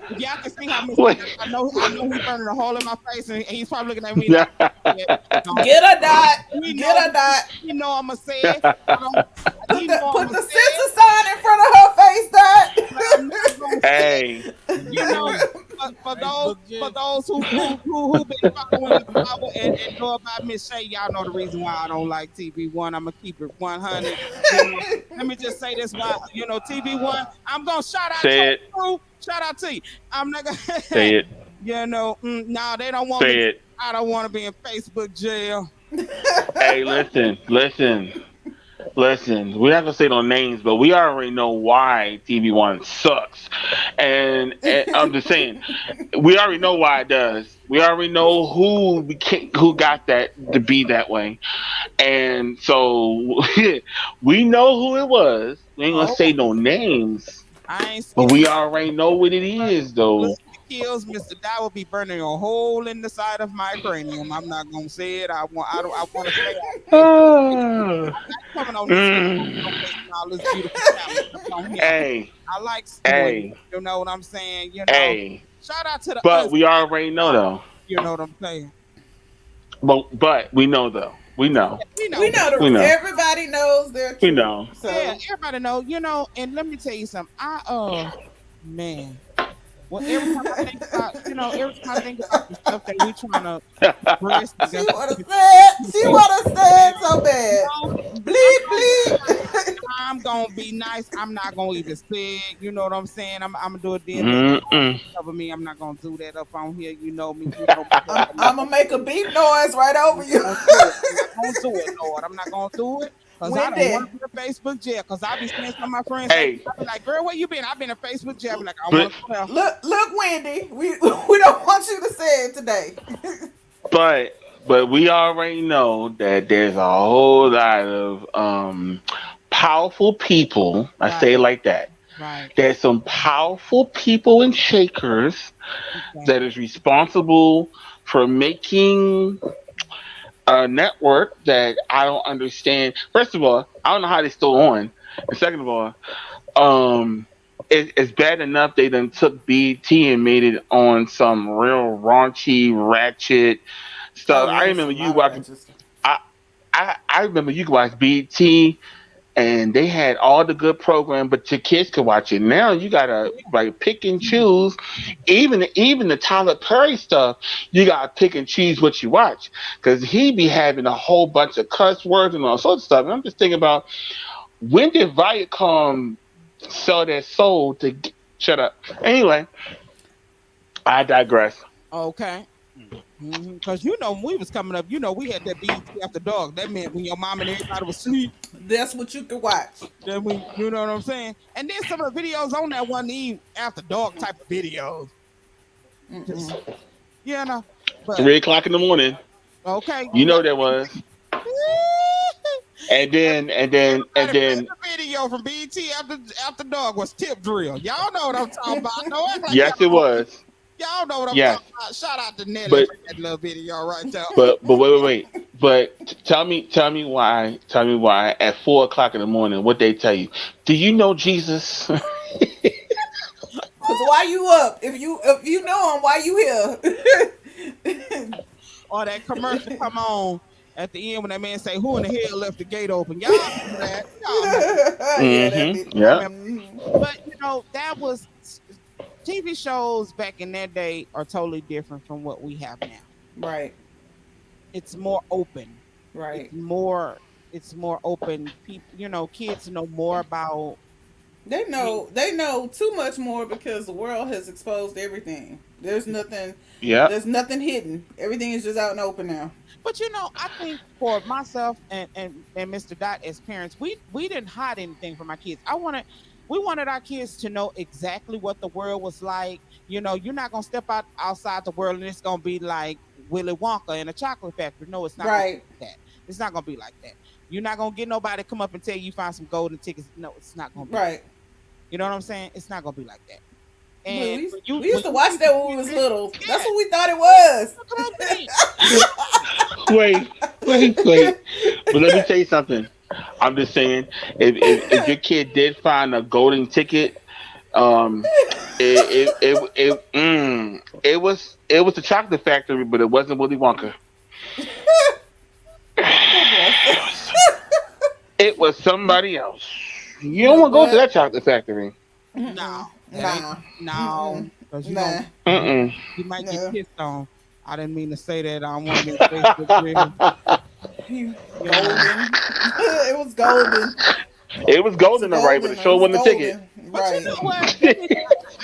If y'all can see how Miss Wait. I know he's burning a hole in my face, and he's probably looking at me like, yeah, no. Get a dot. He Get know, a dot. he know I'ma say it. I don't. He know Put I'ma the say it, censor sign in front of her face, but I'm not gonna say it. Hey, You know, dot. for those who been following the power and know about Miss Shay, y'all know the reason why I don't like TV One. I'm gonna keep it 100. You know, let me just say this: why TV One. I'm gonna shout out say your it. crew. Shout out to you. I'm not Say gonna. it. Nah, they don't want me. Say it. I don't want to be in Facebook jail. Hey, listen. We're not gonna say no names, but we already know why TV One sucks. And I'm just saying, we already know why it does. We already know who got that to be that way. And so we know who it was. We ain't gonna Oh, say no names, I ain't but scared. we already know what it is, Look, though. kills Mr. That will be burning a hole in the side of my cranium. I'm not gonna say it. I want to stay out of it. Ah, I'm not coming on this mm. wasting all this beautiful talent up on here. Hey, I like doing it. hey, You know what I'm saying? hey. Shout out to the But uns. we already know though. You know what I'm saying? But we know though. We know. We We know. know We know. everybody knows their We truth. know. Yeah, So everybody know. And let me tell you something. Man. Well, every time I think about, every time I think about the stuff that we trying to progress she together, wanna say it. She wanna say it so bad. Bleep bleep. I'm gonna be nice. I'm not gonna even say it. You know what I'm saying? I'm gonna do it then. But Mm-mm. cover me. I'm not gonna do that up on here. You know me. You know me. I'm, I'm not I'm gonna make a beep noise right over you. gonna do it. I'm not gonna do it, Lord. I'm not gonna do it. Cause I don't Wendy, want to be in Facebook jail. Cause I be seeing some of my friends say, Hey, I be like, girl, where you been? I've been in Facebook jail. I be like, I but want to go there. look, Wendy. We don't want you to say it today. but but we already know that there's a whole lot of powerful people. I Right, say it like that. right. There's some powerful people and shakers Okay. that is responsible for making a network that I don't understand. First of all, I don't know how they still on. And second of all, um, it's bad enough they done took BT and made it on some real raunchy, ratchet Oh stuff. yeah, I it's a remember you lot of watch. ratchet stuff. I I remember you could watch BT and they had all the good program, but your kids could watch it. Now you gotta like pick and choose. Even the Tyler Perry stuff, you gotta pick and choose what you watch because he be having a whole bunch of cuss words and all sorts of stuff. And I'm just thinking about when did Viacom sell their soul to shut up? Anyway, I digress. Okay. Because when we was coming up, we had that BET after dark. That meant when your mom and everybody was asleep, That's what you can watch. then you know what I'm saying? And then some of the videos on that wasn't even after dark type of videos. Just, you know. But, 3 o'clock in the morning. okay. You know that was. And then Everybody's favorite video from BET after dark was Tip Drill. Y'all know what I'm talking about. No, act like yes, it y'all was. Y'all know what I'm Yes, talking about. Shout out to Nelly but for that little video right there. but wait. But tell me why at 4 o'clock in the morning what they tell you? Do you know Jesus? Cause why you up? If you know him, why you here? Or that commercial come on at the end when that man say, "Who in the hell left the gate open?" Y'all remember that? Y'all remember? Yeah, that Mm-hmm. be. I Yep. remember. But that was TV shows back in that day are totally different from what we have now. Right, It's more open. It's right. more it's more open. People, kids know more about They things. know they know too much more because the world has exposed everything. Yep. There's nothing hidden. Everything is just out and open now. But I think for myself and Mr. Dot as parents, we didn't hide anything from our kids. We wanted our kids to know exactly what the world was like. You're not gonna step outside the world and it's gonna be like Willy Wonka in a chocolate factory. No, it's not gonna Right, be like that. It's not gonna be like that. You're not gonna get nobody to come up and tell you find some golden tickets. No, it's not gonna be like right. that. You know what I'm saying? It's not gonna be like that. But And we used when to you watch teach the that when we kids was that, little. That's yeah, what we thought it was. come on, man. Wait, wait. But let me tell you something. I'm just saying, if your kid did find a golden ticket, um, it was a chocolate factory, but it wasn't Willy Wonka. That boy said, It was somebody else. You "You don't know want to go to what? that chocolate factory. No, that ain't Nah, no, because nah, Mm-mm. you might get no. pissed on. I didn't mean to say that. I don't want to be in Facebook jail. You You know, golden. It was golden. It was It's golden, all right, but golden. it It sure was wasn't a ticket. golden. but you Right. know what? Let me.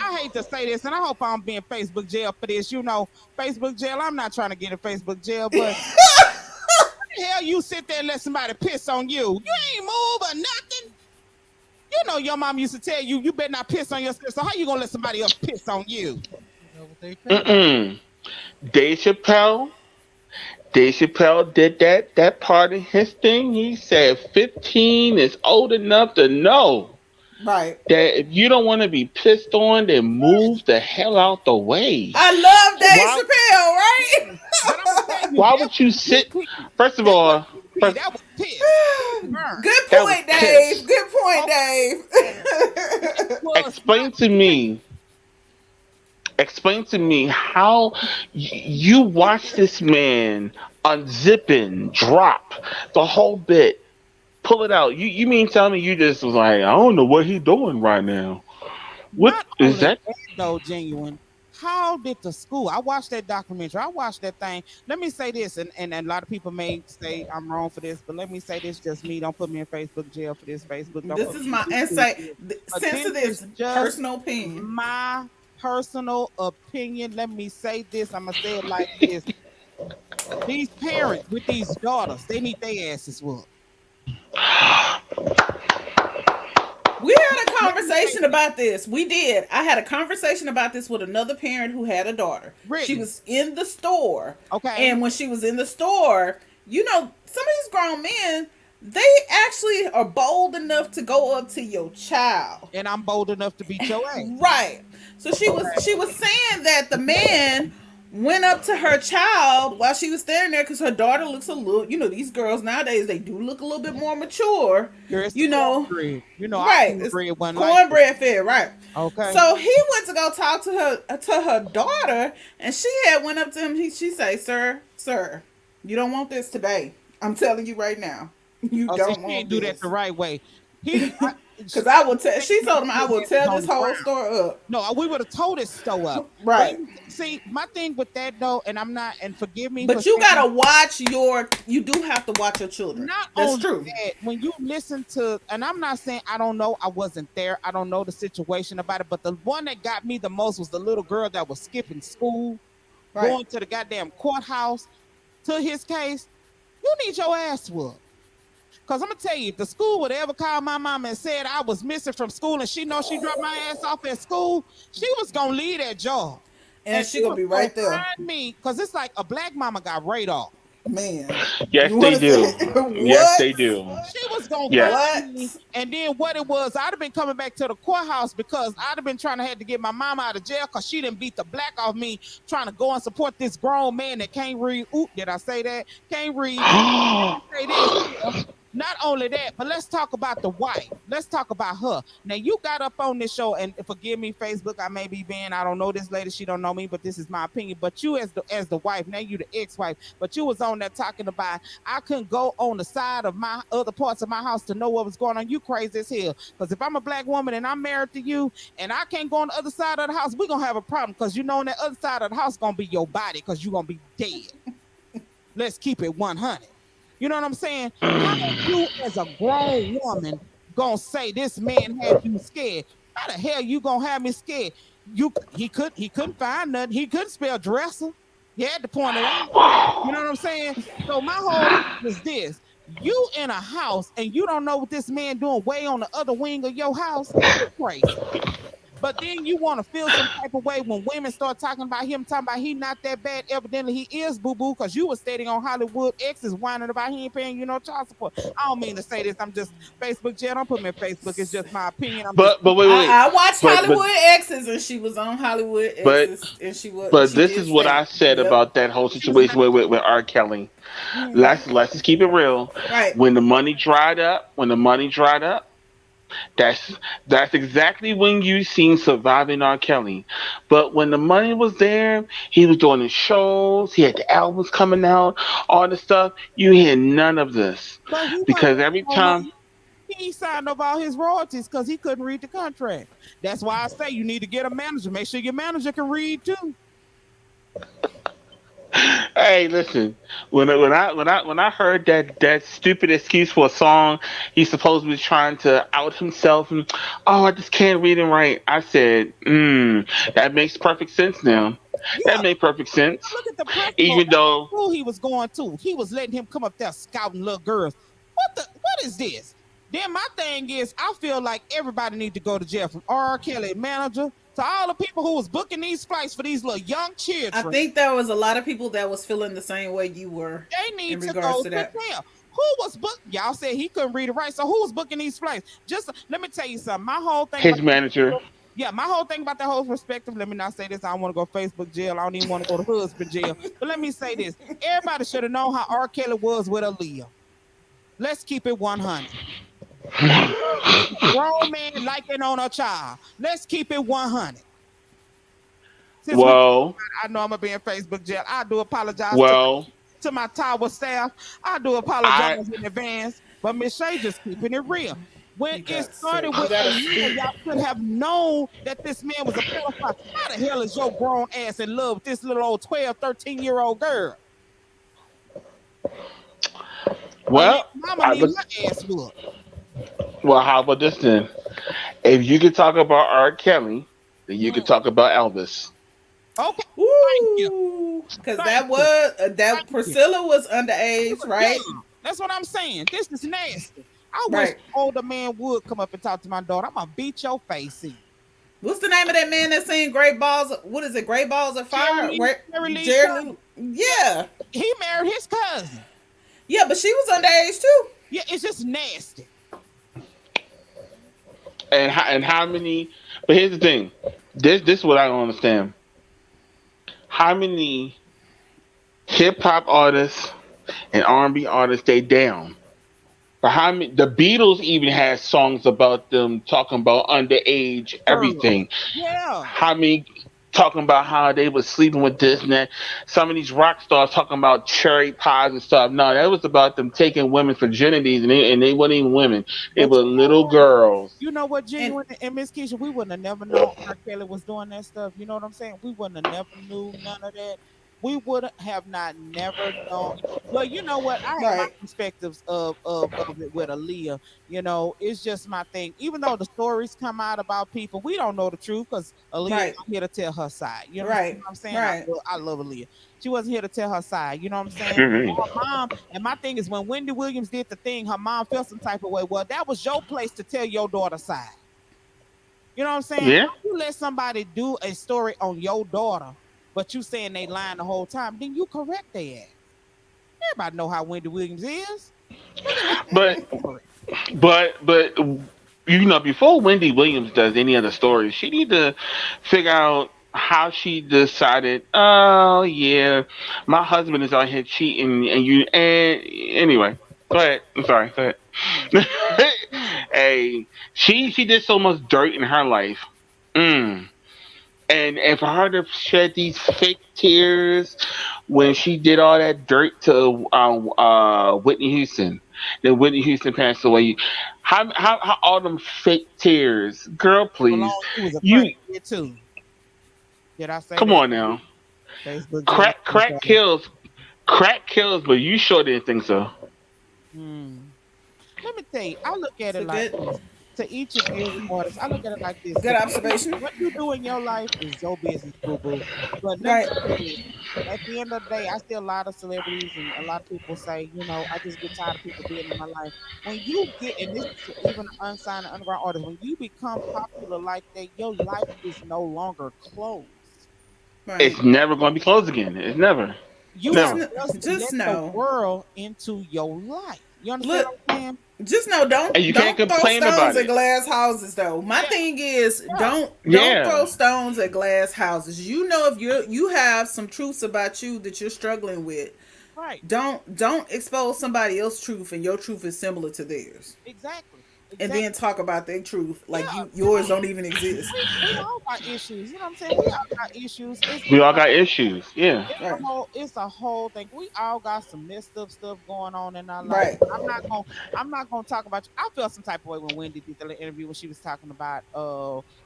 I hate to say this, and I hope I don't be in Facebook jail for this. Facebook jail. I'm not trying to get in Facebook jail, but how the hell you sit there and let somebody piss on you? You ain't move or nothing. Your mom used to tell you, you better not piss on yourself. So how you gonna let somebody else piss on you? That's what they paid for. Mm-mm. Dave Chappelle, Dave Chappelle did that part of his thing. He said 15 is old enough to know Right. that if you don't want to be pissed on, then move the hell out the way. I love Dave Why? Chappelle, right? Yes. But I'm gonna tell you, Why that would you was sit? PP. First of That was all, PP. first That was piss. That was burn. Good that was point, Dave. piss. Good point, Okay. Dave. Was not Explain to piss. me. Explain to me how you watch this man unzipping, drop the whole bit, pull it out. You mean tell me you just was like, I don't know what he doing right now. What Not is only that? that though, genuine. How did the school? I watched that documentary. I watched that thing. Let me say this, and a lot of people may say I'm wrong for this, but let me say this: just me. Don't put me in Facebook jail for this. Facebook. Don't This put is me in my YouTube insight. jail. But Since this it is is just personal opinion. my personal opinion. Let me say this. I'm gonna say it like this: these parents with these daughters, they need their asses whooped. We had a Let me say conversation this. about this. We did. I had a conversation about this with another parent who had a daughter. She Brittany. was in the store. Okay. And when she was in the store, some of these grown men, they actually are bold enough to go up to your child. And I'm bold enough to beat your ass. Right. So she was saying that the man went up to her child while she was standing there because her daughter looks a little, these girls nowadays, they do look a little bit more mature, Girl, it's the you know. cornbread. Our Right. It's cornbread wasn't like this. cornbread fed, right. Okay. So he went to go talk to her daughter, and she had went up to him. She say, "Sir, you don't want this today. I'm telling you right now, you Oh, see, don't she want didn't do that this." the right way. He, I, Because I will tell. think She we told him I would will have had tear it on this the whole ground. store up. No, we would have told it so up. But Right. see, my thing with that though, and I'm not, and forgive me for But you saying, gotta watch your. You do have to watch your children. not That's only true. that, when you listen to, and I'm not saying I don't know, I wasn't there, I don't know the situation about it, but the one that got me the most was the little girl that was skipping school, Right. going to the goddamn courthouse to his case. You need your ass whooped. Cause I'm gonna tell you, if the school would ever call my mama and said I was missing from school and she knows she dropped my ass off at school, she was gonna leave that job. And And she she gonna was be gonna right there, find me, cause it's like a black mama got radar. man. Yes, You want they to say do. Yes, what? they do. She was gonna Yes. find What? me, and then what it was, I'd have been coming back to the courthouse because I'd have been trying to had to get my mama out of jail because she didn't beat the black off me trying to go and support this grown man that can't read. Oop, did I say that? Can't read. Let me say this. not only that, but let's talk about the wife. Let's talk about her. Now you got up on this show, and forgive me, Facebook, I may be being, I don't know this lady, she don't know me, but this is my opinion. But you as the wife, now you the ex-wife, but you was on there talking about I couldn't go on the side of my other parts of my house to know what was going on. You crazy as hell. Because if I'm a black woman and I'm married to you and I can't go on the other side of the house, we're gonna have a problem because you know on that other side of the house gonna be your body because you're gonna be dead. Let's keep it 100. You know what I'm saying? How you as a grown woman gonna say this man had you scared? How the hell you gonna have me scared? He couldn't find nothing. He couldn't spell dresser. He had to point it out. You know what I'm saying? So my whole thing is this: you in a house and you don't know what this man doing way on the other wing of your house. You crazy. But then you want to feel some type of way when women start talking about him, talking about he not that bad. Evidently he is, boo boo, because you were stating on Hollywood X's whining about he ain't paying you no child support. I don't mean to say this. I'm just Facebook jail. Don't put me in Facebook. It's just my opinion. I'm just But wait, I watched but Hollywood Exes, and she was on Hollywood but Exes, and but she this did is what say, I said "Yep, about that whole she was not. situation with R. Kelly. Mm, Let's just keep it real. right." When the money dried up, that's exactly when you seen surviving R. Kelly. But when the money was there, he was doing his shows, he had the albums coming out, all the stuff. You hear none of this but he wasn't because making every no time. money. He signed up all his royalties because he couldn't read the contract. That's why I say you need to get a manager. Make sure your manager can read too. Hey, listen. When I heard that stupid excuse for a song, he's supposed to be trying to out himself and I just can't read and write. I said, that makes perfect sense now. That Yeah, made perfect sense. look at the principal Even at the though school he was going to. He was letting him come up there scouting little girls. What is this? Then my thing is, I feel like everybody need to go to jail from R. Kelly manager to all the people who was booking these flights for these little young I children. think there was a lot of people that was feeling the same way you were They in need to regards go to to that. jail. Who was book? Y'all said he couldn't read it right. So who was booking these flights? Just let me tell you something. My whole thing about his manager, yeah, my whole thing about the whole perspective. Let me not say this. I don't want to go Facebook jail. I don't even want to go to husband jail. But let me say this. Everybody should have known how R. Kelly was with Aaliyah. Let's keep it 100. Grown man liking on a child. Let's keep it 100. Since we, well, I know I'm gonna be in Facebook jail. I do apologize well, to my tower staff. I do apologize I in advance. But Miss Shay just keeping it real. When You it got to say, started you with got to Aaliyah, speak. y'all could have known that this man was a pedophile. How the hell is your grown ass in love with this little old 12, 13-year-old girl? Aaliyah well, mama I need was her ass whooped. well. How about this then? If you could talk about R. Kelly, then you could Mm. talk about Elvis. Okay, thank you, Woo! Because thank that you, was thank that you. Priscilla was She underage, was right? young. That's what I'm saying. This is nasty. I wish Right. an older man would come up and talk to my daughter. I'm gonna beat your face in. What's the name of that man that's saying Great Balls? What is it? Great Balls of Fire? Where Jerry Lee Jerry? cousin. Yeah, Yeah, he married his cousin. yeah, but she was underage too. Yeah, it's just nasty. And how many? But here's the thing. This is what I don't understand. How many hip hop artists and R&B artists they down? But how many? The Beatles even had songs about them talking about underage Girls. everything. Yeah. How many talking about how they was sleeping with this and that? Some of these rock stars talking about cherry pies and stuff. No, that was about them taking women's virginities, and they weren't even women. They But were you know little what? girls. You know what, And Genuine and Miss Keisha, we wouldn't have never known R. Kelly was doing that stuff. You know what I'm saying? We wouldn't have never knew none of that. We would have not never known. Well, you know what? I have my right, perspectives of it with Aaliyah. You know, it's just my thing. Even though the stories come out about people, we don't know the truth because Aaliyah right, not here to tell her side. You understand right, what I'm saying? right, I love Aaliyah. She wasn't here to tell her side. You know what I'm saying? Mhm. Her mom, and my thing is when Wendy Williams did the thing, her mom felt some type of way. Well, that was your place to tell your daughter's side. You know what I'm saying? Yeah, If you let somebody do a story on your daughter, but you saying they lying the whole time, then you correct their ass. Everybody know how Wendy Williams is. Look at her but story. but before Wendy Williams does any other stories, she need to figure out how she decided. Oh yeah, my husband is out here cheating, and anyway. Go ahead. I'm sorry. Go Mm, ahead. mm, mm. Hey, she did so much dirt in her life. Mm. And for her to shed these fake tears when she did all that dirt to Whitney Houston, then Whitney Houston passed away. How all them fake tears, girl? Please, Malone, you was a you crackhead too. Did I say come that? on now. Facebook jail. Crack, crack kills, crack kills, but you sure didn't think so. Mm. Let me tell you, I look at It's it a like good this. To each of you artists, I look at it like this. good observation. What you do in your life is your business, boo boo. But let me Right. say this. At the end of the day, I see a lot of celebrities and a lot of people say, I just get tired of people being in my life. When you get, and this is even an unsigned underground artist, when you become popular like that, your life is no longer closed. Right. It's never going to be closed again. It's never, You Just have never. kn- just just let the know. world into your life. You understand Look, what I'm saying? just know, And you can't don't throw complain stones about at it. glass houses though. My Yeah, thing is, yeah, don't throw Yeah, stones at glass houses. You know, if you have some truths about you that you're struggling with, right. don't expose somebody else's truth and your truth is similar to theirs. Exactly. And then Exactly. talk about their truth like Yeah, yours don't even exist. we all got issues. You know what I'm saying? We all got issues. It's we it's all a got issues. Yeah, Right. it's a whole thing. We all got some messed up stuff going on in our life. Right. I'm not gonna talk about you. I felt some type of way when Wendy did the interview when she was talking about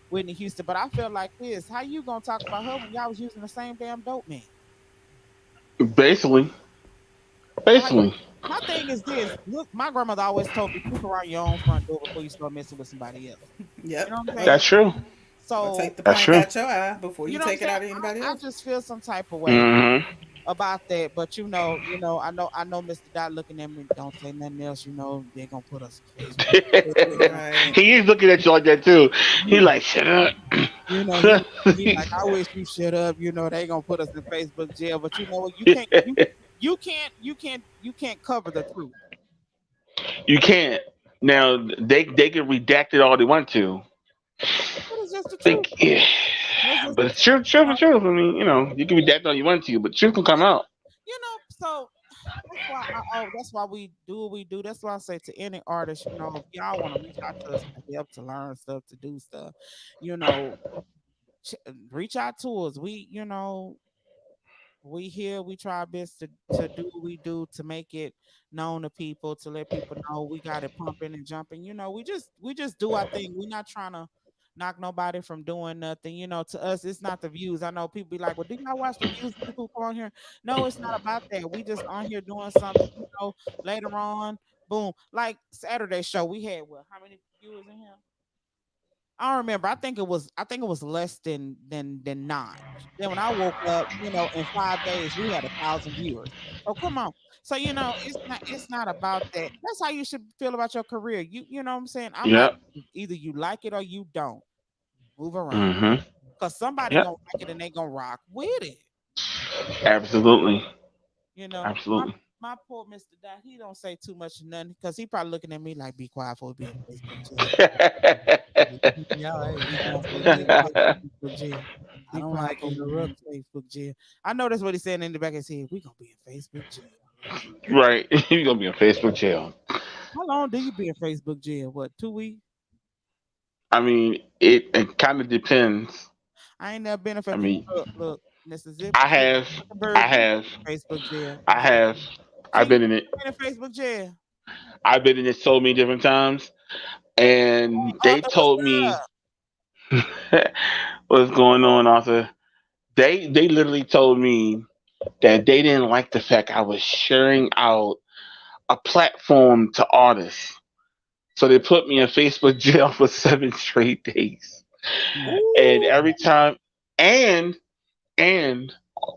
Whitney Houston, but I felt like this. How you gonna talk about her when y'all was using the same damn dope man? basically, Like basically. my thing is this. Look, my grandmother always told me peek around your own front door before you start messing with somebody else. You Yep. know what I'm Or, saying? That's true. or So take the That's plank true. out your eye before you you know what I'm take it saying? out of anybody I else. just feel some type of way Hmm. about that. But I know Mr. Dot looking at me, don't say nothing else, they're gonna put us in Facebook. Right. He is looking at you like that too. He You, like shut up. he like, I wish you shut up, they gonna put us in Facebook jail. But you know what? You can't cover the truth. You can't. Now they can redact it all they want to. But it's just the They, truth. yeah. That's just But the it's truth. true, true for truth. I mean, you can redact all you want to, but truth can come out. So that's why we do what we do. That's why I say to any artist, if y'all want to reach out to us to help, to learn stuff, to do stuff, you know, reach out to us. We here, we try our best to do what we do to make it known to people, to let people know we got it pumping and jumping. We just do our thing. We're not trying to knock nobody from doing nothing. To us, it's not the views. I know people be like, well, do y'all watch the views of people who come on here? No, it's not about that. We just on here doing something, later on, boom. Like Saturday show, we had what, how many viewers in here? I don't remember. I think it was less than nine. Then when I woke up, in 5 days we had 1,000 viewers. So come on. So it's not about that. That's how you should feel about your career. You know what I'm saying? I'm like, Yep. either you like it or you don't. Move around. Mhm. Cause somebody Yep. gonna like it and they gonna rock with it. Absolutely. My Absolutely. my poor Mr. Dot, he don't say too much of nothing because he probably looking at me like, be quiet for being Facebook jail. Yeah, hey, He gonna say I be ain't like, quiet Facebook jail. I Be don't quiet like for being interruptions. Facebook jail. I know that's what he's saying in the back of his head. We gonna be in Facebook jail. Right. You're gonna be in Facebook jail. How long do you be in Facebook jail? What, 2 weeks? I mean, it kind of depends. I ain't never been in I Facebook. mean, Look, Mr. I have, Zuckerberg I have, Facebook jail. I have, I've Gene been in it. been in Facebook jail. I've been in it so many different times, and they Arthur, what's told me up? what's going on, Arthur. They literally told me that they didn't like the fact I was sharing out a platform to artists. So they put me in Facebook jail for 7 straight days. And Ooh, every time, and and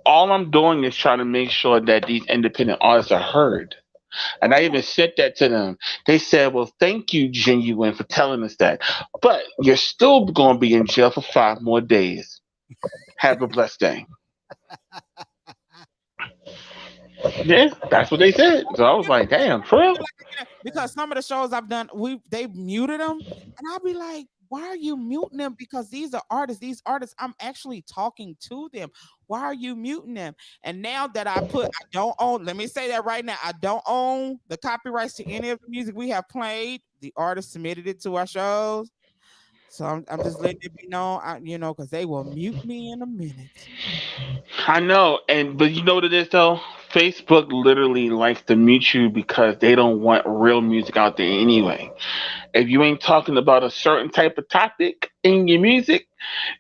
all I'm doing is trying to make sure that these independent artists are heard. And I right. even said that to them. They said, "Well, thank you, Genuine, for telling us that. But you're still going to be in jail for 5 more days. Have a blessed day." Yeah, that's what they said. So I was You know, like, it "Damn, makes me for real?" feel like, because some of the shows I've done, they've muted them, and I'll be like, why are you muting them? Because these are artists. These artists, I'm actually talking to them. Why are you muting them? And now that I don't own, let me say that right now, I don't own the copyrights to any of the music we have played. The artist submitted it to our shows. So I'm just letting it be known, because they will mute me in a minute. I know, and but you know what it is though. Facebook literally likes to mute you because they don't want real music out there anyway. If you ain't talking about a certain type of topic in your music,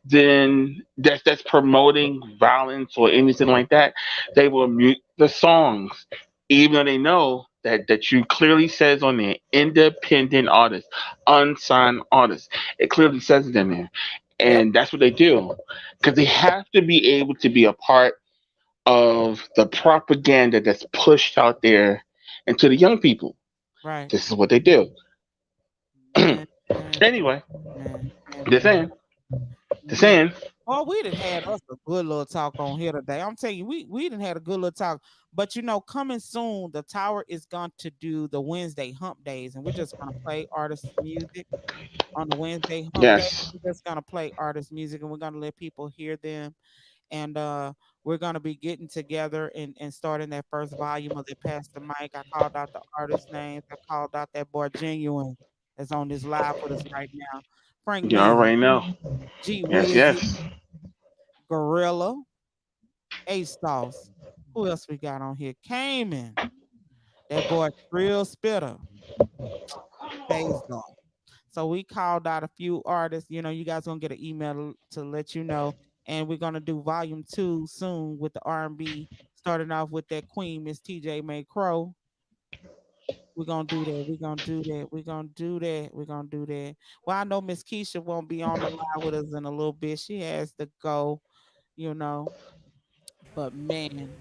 then that's promoting violence or anything like that, they will mute the songs, even though they know that you clearly says on there independent artist, unsigned artist. It clearly says it in there, Yep. and that's what they do because they have to be able to be a part of the propaganda that's pushed out there into the young people. Right. This is what they do. Man, man, Anyway, man, man, just man, saying, just man. saying. Oh, we done had us a good little talk on here today. I'm telling you, we done had a good little talk. But coming soon, the tower is going to do the Wednesday hump days, and we're just gonna play artist music on the Wednesday hump day. Yes. We're just gonna play artist music, and we're gonna let people hear them. And we're gonna be getting together and starting that first volume of the Pass the Mic. I called out the artist names. I called out that boy Genuine that's on this live with us right now. Frank You Bean, already know. G Yes, Wizzy, yes. Gorilla, A Sauce. Who else we got on here? Cayman, that boy Trill Spitter, Basil. So we called out a few artists. You guys gonna get an email to let you know. And we're gonna do volume 2 soon with the R&B, starting off with that Queen Miss TJ May Crow. We're gonna do that. We're gonna do that. We're gonna do that. We're gonna do that. Well, I know Miss Keisha won't be on the line with us in a little bit. She has to go, you know. But man,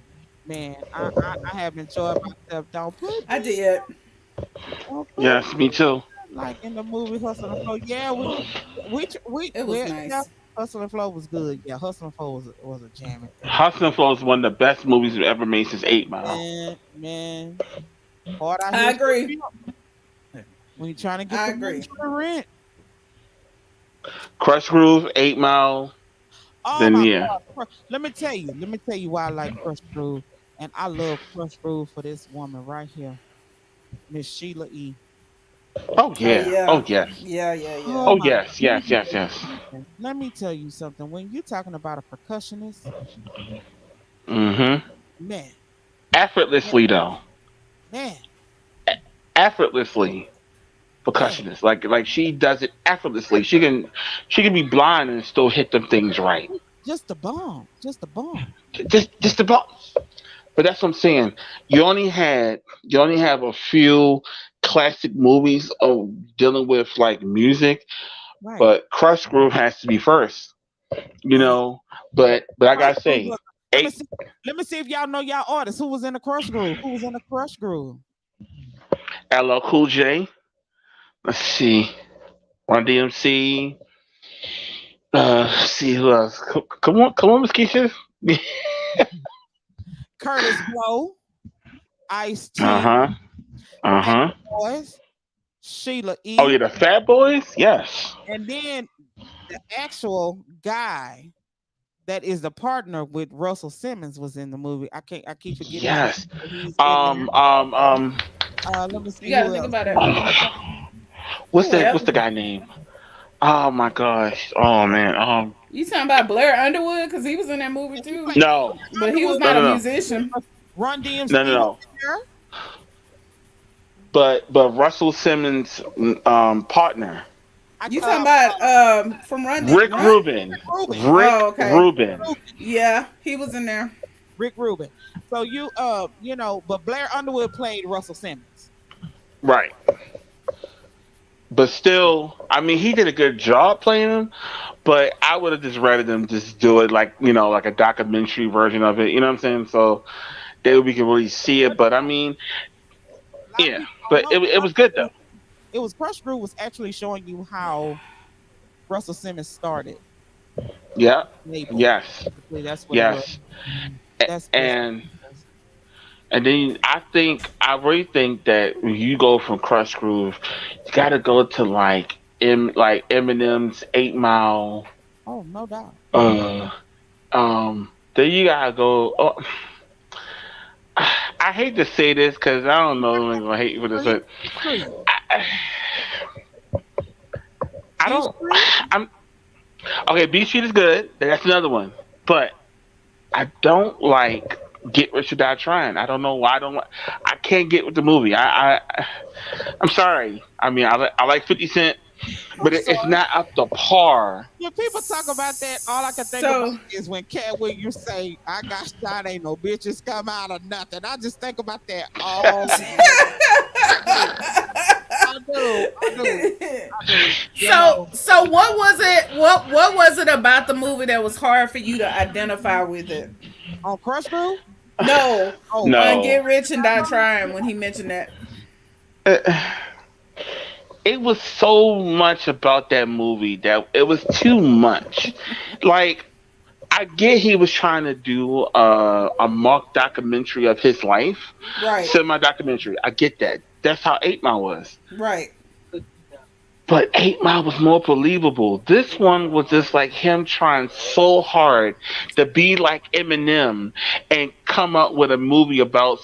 I have enjoyed myself. I did. Don't put Yes, me too. like in the movie Hustle and Flow. Yeah, It was well, yeah, nice. Hustle and Flow was good. Yeah, Hustle and Flow was a jamming film. Hustle and Flow is one of the best movies we've ever made since 8 Mile. Man, hard out I here for agree. real. When you're trying to get I the money agree. for the rent. Crush Groove, 8 Mile. Oh Then my yeah. God. Let me tell you why I like Crush Groove. And I love Crush Groove for this woman right here, Miss Sheila E. Oh Oh yeah. yeah. Oh yes. Yeah, yeah, yeah. Oh Oh my yes. Yes. Yes. Yes. Let me tell you something. When you're talking about a percussionist, Mm-hmm. man, man, Effortlessly though. man, Effortlessly man, percussionist. Like she does it effortlessly. She can be blind and still hit them things right. just a bomb, just a bomb. Just about. But that's what I'm saying. You only have a few classic movies of dealing with like music, Right, but Crush Groove has to be first. You man. know, but I Crush gotta Groove say, was, let me eight see. Let me see if y'all know y'all artists. Who was in the Crush Groove? Who was in the Crush Groove? LL Cool J. Let's see, Run DMC. Let's see who else. Come on, Miss Keisha. Curtis Blow, Ice Uh T, huh. Uh Fat huh. Boys, Sheila Oh E, yeah, the Fat Boys. Yes. and then the actual guy that is the partner with Russell Simmons was in the movie. I keep forgetting his name, Yes. but he's in there. Um. Um. Um. Let me You see got to who think else. about it. What's Who the else? What's the guy name? Oh my gosh. Oh man. You talking about Blair Underwood? Because he was in that movie And he too. played No. But he was Underwood. No. not a No. No. musician. Run No. No. DMC was No. in there. But Russell Simmons' partner, I You talking uh, about from Rick Run? Rubin. Ruben. Oh, Rick okay. Rubin. Ruben. Yeah, he was in there. Rick Rubin. So but Blair Underwood played Russell Simmons. Right. But still, I mean, he did a good job playing him. But I would have just rather them just do it like like a documentary version of it. You know what I'm saying? So that we can really see it. But But I mean, a lot of yeah. people don't But know it was good though. It was Crush Groove was actually showing you how Russell Simmons started Yeah. label. Yes. Basically, that's what it was. Yes. That's basically And what it was. And then I really think that when you go from Crush Groove, you got to go to like like Eminem's 8 Mile. Oh, no doubt. Uh, then you gotta go. Oh, I hate to say this because I don't know if I'm gonna hate for this, Street, but Street, I, I B don't. Street. I'm okay. B Street is good. That's another one, but I don't like Get Rich or Die Trying. I don't know why. I don't. I can't get with the movie. I'm sorry. I mean, I like 50 Cent, I'm but it's sorry. not up to par. When people talk about that, all I can think about So is when Cat Williams say, "I got shot, ain't no bitches come out of nothing." I just think about that all day. I do. I do. I do. I do. You so know, so what was it? What was it about the movie that was hard for you to identify with it? on Crush Groove. No, Oh, on No. Get Rich and Die Trying when he mentioned that. Uh, It was so much about that movie that it was too much. Like, I get he was trying to do a mock documentary of his life, Right, semi documentary. I get that. That's how 8 Mile was. right. But 8 Mile was more believable. This one was just like him trying so hard to be like Eminem and come up with a movie about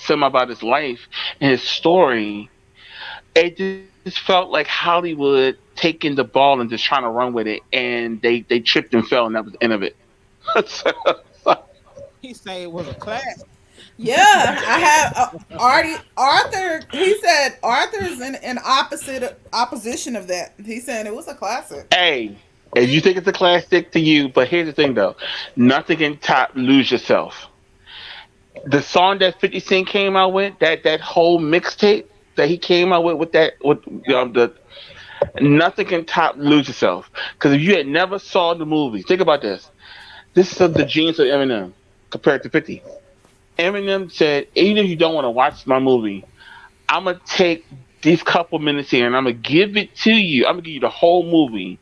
his life and his story. It just felt like Hollywood taking the ball and just trying to run with it, and they tripped and fell, and that was the end of it. he say it was a class. Yeah, I have Arthur. He said Arthur's in opposition of that. He said it was a classic. Hey, if you think it's a classic to you, but here's the thing though, nothing can top "Lose Yourself." The song that 50 Cent came out with, that whole mixtape that he came out with that with the nothing can top "Lose Yourself." Because if you had never saw the movie, think about this. This is the genius of Eminem compared to 50. Eminem said, even if you don't want to watch my movie, I'm gonna take these couple minutes here and I'm gonna give it to you. I'm gonna give you the whole movie,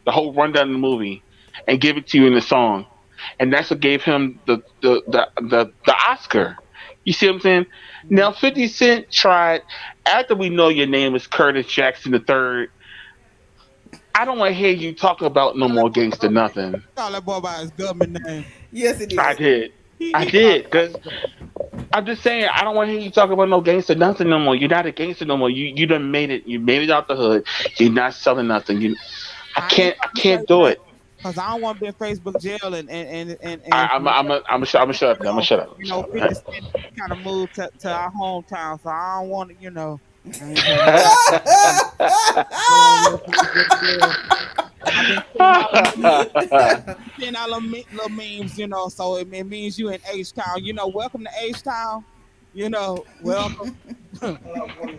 the whole rundown of the movie, and give it to you in the song. And that's what gave him the Oscar. You see what I'm saying? Now 50 Cent tried after we know your name is Curtis Jackson the third. I don't want to hear you talk about no more gangster nothing. Call that boy by his government name. Yes, it I did. did. I He called did, cause I'm just saying I don't want to hear you talk about no gangster nothing no more. You're not a gangster no more. You done made it. You made it out the hood. You're not selling nothing. I ain't I trying to say can't do that it. because I don't want to be in Facebook jail and I'm shut up. I'm gonna shut up. you Shut know, up. 50 Cent kind of moved to our hometown, so I don't want to, I ain't trying to go on your Facebook jail. I've been seeing all the seeing all the little memes, so it means you in H Town. Welcome to H Town. Welcome.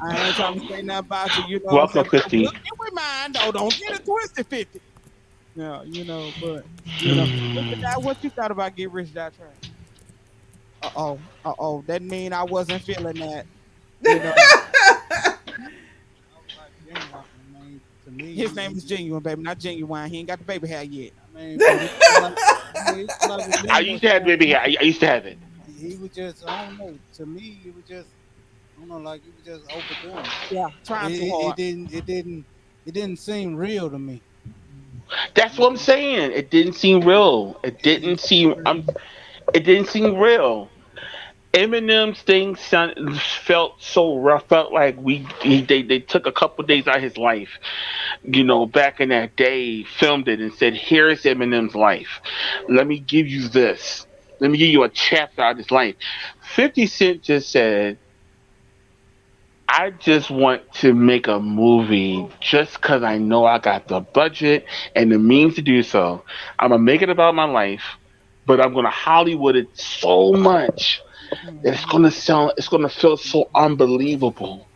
I ain't trying to say nothing about you, Welcome, say, but we'll 50. get with mine though. Don't get it twisted, 50. Yeah, but look at that. What you thought about Get Rich Die Trying? That mean I wasn't feeling that. You know, I was like genuine. I mean, to his me, name is Genuine, baby, not Genuine. He ain't got the baby hair yet. I mean, but he felt like, he felt like with I genuine used to have song, baby hair. I used to have it. he was just, I don't know. To me, it was just, I don't know, like he was just overdoing it. Yeah, trying too It hard. didn't, it didn't seem real to me. That's what I'm saying. It didn't seem real. It It didn't seem. didn't. It didn't seem real. Eminem's thing felt so rough. Felt like they took a couple days out of his life. Back in that day, filmed it and said, "Here's Eminem's life. Let me give you this. Let me give you a chapter out of his life." 50 Cent just said, "I just want to make a movie just because I know I got the budget and the means to do so. I'm gonna make it about my life, but I'm gonna Hollywood it so much that it's Mhm. gonna sound, it's gonna feel so unbelievable.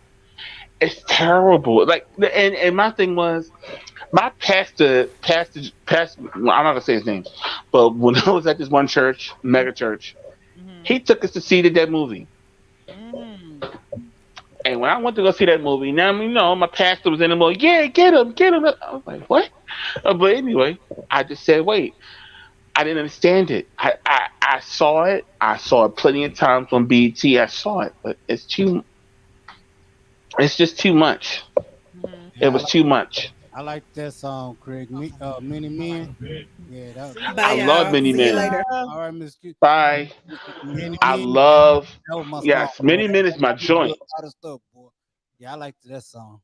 It's terrible." Like, and my thing was, my pastor. Well, I'm not gonna say his name, but when I was at this one church, mega church, Mhm. he took us to see that movie. Mhm. And when I went to go see that movie, now my pastor was in the movie. Yeah, get him. I was like, what? But anyway, I just said, wait. I didn't understand it. I saw it. I saw it plenty of times on BET. I saw it, but it's too. It's just too much. Mhm. It Yeah, was too much. I like that song, Craig. Many Men. Yeah, that. See you Bye, I love y'all. Mini See you Men. later. later. All right, Miss Q. Bye. Many I Men. love, That was my song, yes, boy. Mini Men is That my got me through joint. a lot of stuff, boy. Yeah, I liked that song.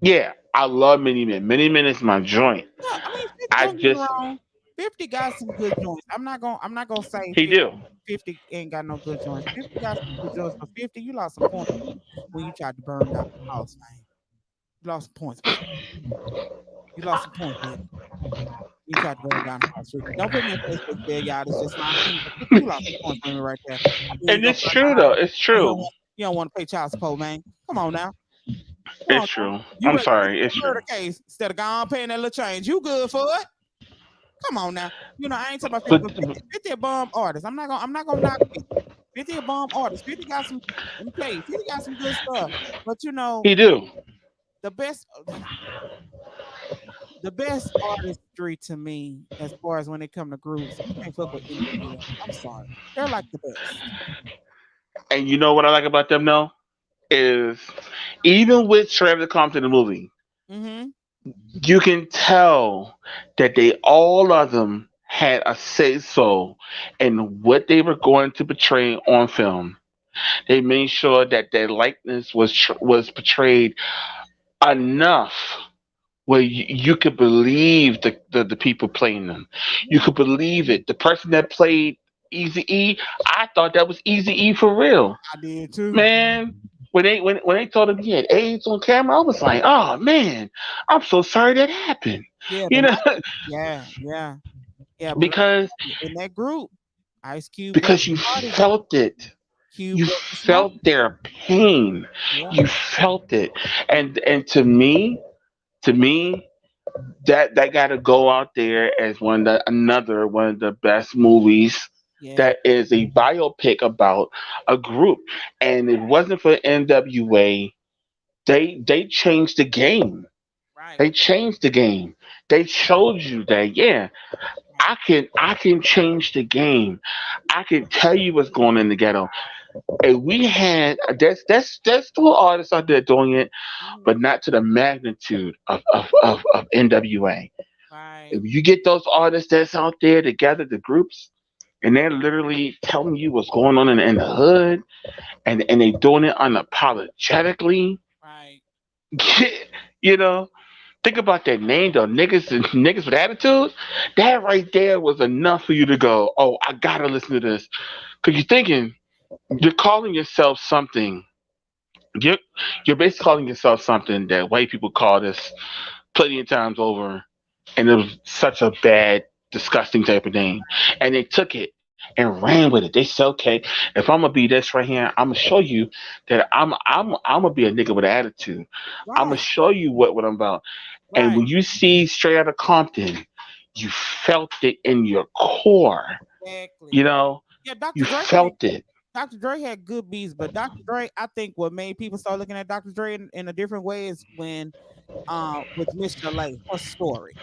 Yeah, I love Mini Men. Mini Men is my joint. Yeah, I mean, I don't get me just, wrong. 50 got some good joints. I'm not gonna say he 50, do. 50 ain't got no good joints. 50 got some good joints, but 50, you lost some points when you tried to burn down the house, man. You lost some points, 50. You lost some points, baby. You tried to burn down the house, 50. Don't put me in Facebook jail, y'all. It's just my opinion. But 50, you lost some points for me right there. After you And don't it's burn down true the though. house, It's and true. you don't want to pay child support, man. Come on now. Come It's on now. true. You I'm ready to get sorry. that It's true. murder case instead of gone paying that little change. You good for it? Come on now. I ain't talking about 50, But but 50, 50 a bomb artist. I'm not gonna knock 50. 50 a bomm artist. 50 got some let me tell you, 50 got some good stuff. But he do. the best the best artistry to me, as far as when it come to groups, you can't fuck with NWA. I'm sorry. They're like the best. And you know what I like about them though? Is even with Travis Compton the movie, Mm-hmm. you can tell that they all of them had a say so in what they were going to portray on film. They made sure that their likeness was portrayed enough where you could believe the people playing them. You Yeah, could believe it. The person that played Easy E, I thought that was Easy E for real, I did too. man. When they told him he had AIDS on camera, I was like, oh man, I'm so sorry that happened. Yeah, You know, yeah, yeah. Yeah, but let me because tell you, in that group, Ice Cube wasn't because you the smartest. felt it. Cube You wasn't the smartest. felt their pain. Yeah. You felt it. And to me, that got to go out there as another one of the best movies Yeah. that is a biopic about a group. And it wasn't for NWA. They changed the game. Right. They changed the game. They showed you that yeah, Right. I can change the game. I can tell you what's going on in the ghetto. And we had that's still artists out there doing it, Mhm. but not to the magnitude of NWA. Right. If you get those artists that's out there together, the groups, and they're literally telling you what's going on in the hood, and they doing it unapologetically, Right. you know. Think about that name though, niggas with attitude. That right there was enough for you to go, oh, I gotta listen to this, because you're thinking you're calling yourself something. You're you're basically calling yourself something that white people called us plenty of times over, and it was such a bad, disgusting type of name. And they took it and ran with it. They said, okay, if I'm gonna be this right here, I'm gonna show you that I'm gonna be a nigga with an attitude. I'm gonna Right. show you what I'm about. And Right. when you see Straight Outta Compton, you felt it in your core. You Exactly. know, Yeah, you Dr. Dre had felt it. Dr. Dre had good beats, but Dr. Dre, I think what made people start looking at Dr. Dre in a different way is when with Miss Chalet, her story.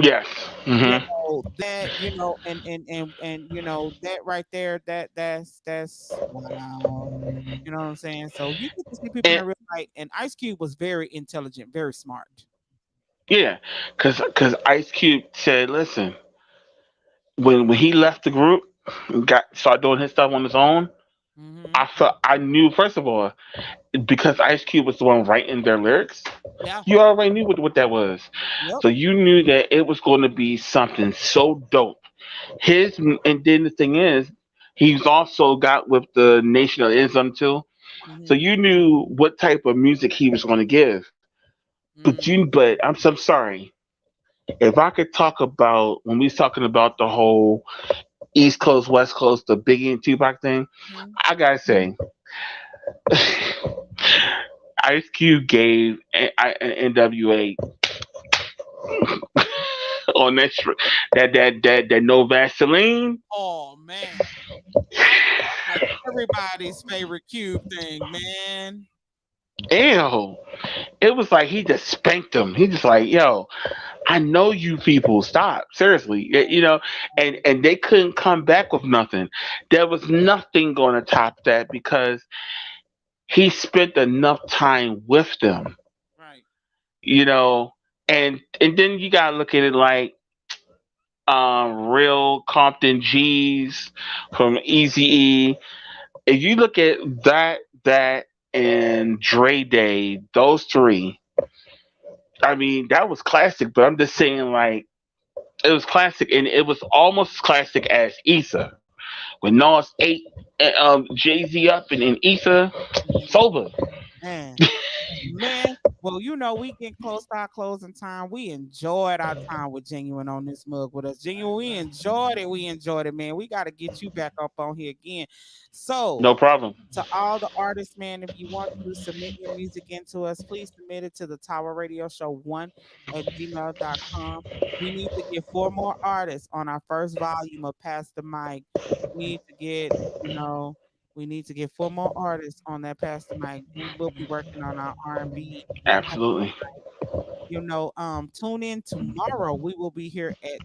Yes. Hmm. That, and that right there, that's wow. You know what I'm saying? So you get to see people in And their real light, and Ice Cube was very intelligent, very smart. yeah, because Ice Cube said, listen, when he left the group, got started doing his stuff on his own. Hmm. I knew first of all because Ice Cube was the one writing their lyrics. Yeah. You already knew what that was, Yep. so you knew that it was going to be something so dope. And then the thing is, he's also got with the Nation of Islam too. So Hmm. you knew what type of music he was going to give. Hmm. But I'm so sorry. If I could talk about when we was talking about the whole East Coast, West Coast, the Biggie and Tupac thing, I gotta say, Ice Cube gave NWA on that no Vaseline. Oh man, like everybody's favorite Cube thing, man. Ew. It was like he just spanked them. He just like, yo, I know you people. Stop. Seriously. And they couldn't come back with nothing. There was nothing gonna top that because he spent enough time with them. Right. You know, And then you gotta look at it like real Compton G's from Easy E. If you look at that and Dre Day, those three, I mean, that was classic. But I'm just saying, like, it was classic, and it was almost as classic as Issa. When Nas ate Jay Z up and Issa, it's over. Man, man, well, we getting close to our closing time. We enjoyed our time with Genuine on this mug with us. Genuine, we enjoyed it. We enjoyed it, man. We got to get you back up on here again. So, No problem. to all the artists, man, if you want to submit your music into us, please submit it to the Tower Radio Show 1 at gmail.com. We need to get 4 more artists on our first volume of Pass the Mic. We need to get, you know, we need to get 4 more artists on that Pass the Mic. We will be working on our R&B. Absolutely. Tune in tomorrow. We will be here at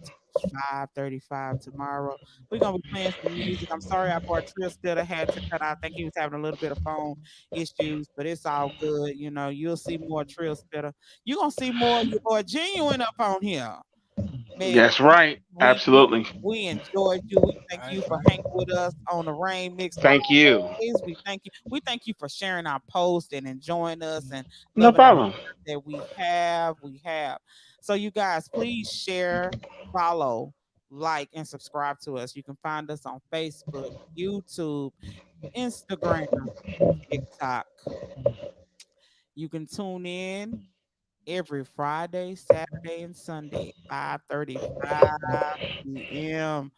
5:35 tomorrow. We're gonna be playing some music. I'm sorry our boy Trill still had to cut out. I think he was having a little bit of phone issues, but it's all good. You'll see more Trill Spitter. You're gonna see more of your boy Genuine up on here. Man, That's right. we we Absolutely. we enjoyed you. We thank All you right. for hanging with us on the Rain Mix Thank you. Mondays. We thank you. We thank you for sharing our post and enjoying us and No loving problem. that we have. We have. So you guys, please share, follow, like, and subscribe to us. You can find us on Facebook, YouTube, Instagram, TikTok. You can tune in every Friday, Saturday, and Sunday, 5:35 p.m.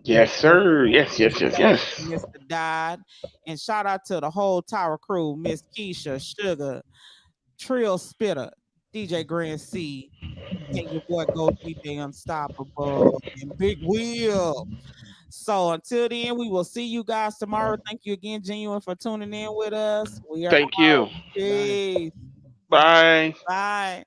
Your Yes, boy, sir. Yes, Miss yes, yes, Lady, yes. Mr. Dodd. And shout out to the whole Tower crew, Miss Keisha, Sugar, Trill Spitter, DJ Grand C, and your boy Go DJ Unstoppable, and Big Wheel. So until then, we will see you guys tomorrow. Thank you again, Genuine, for tuning in with us. We are Thank out. you. Bye. Peace. Bye. Bye.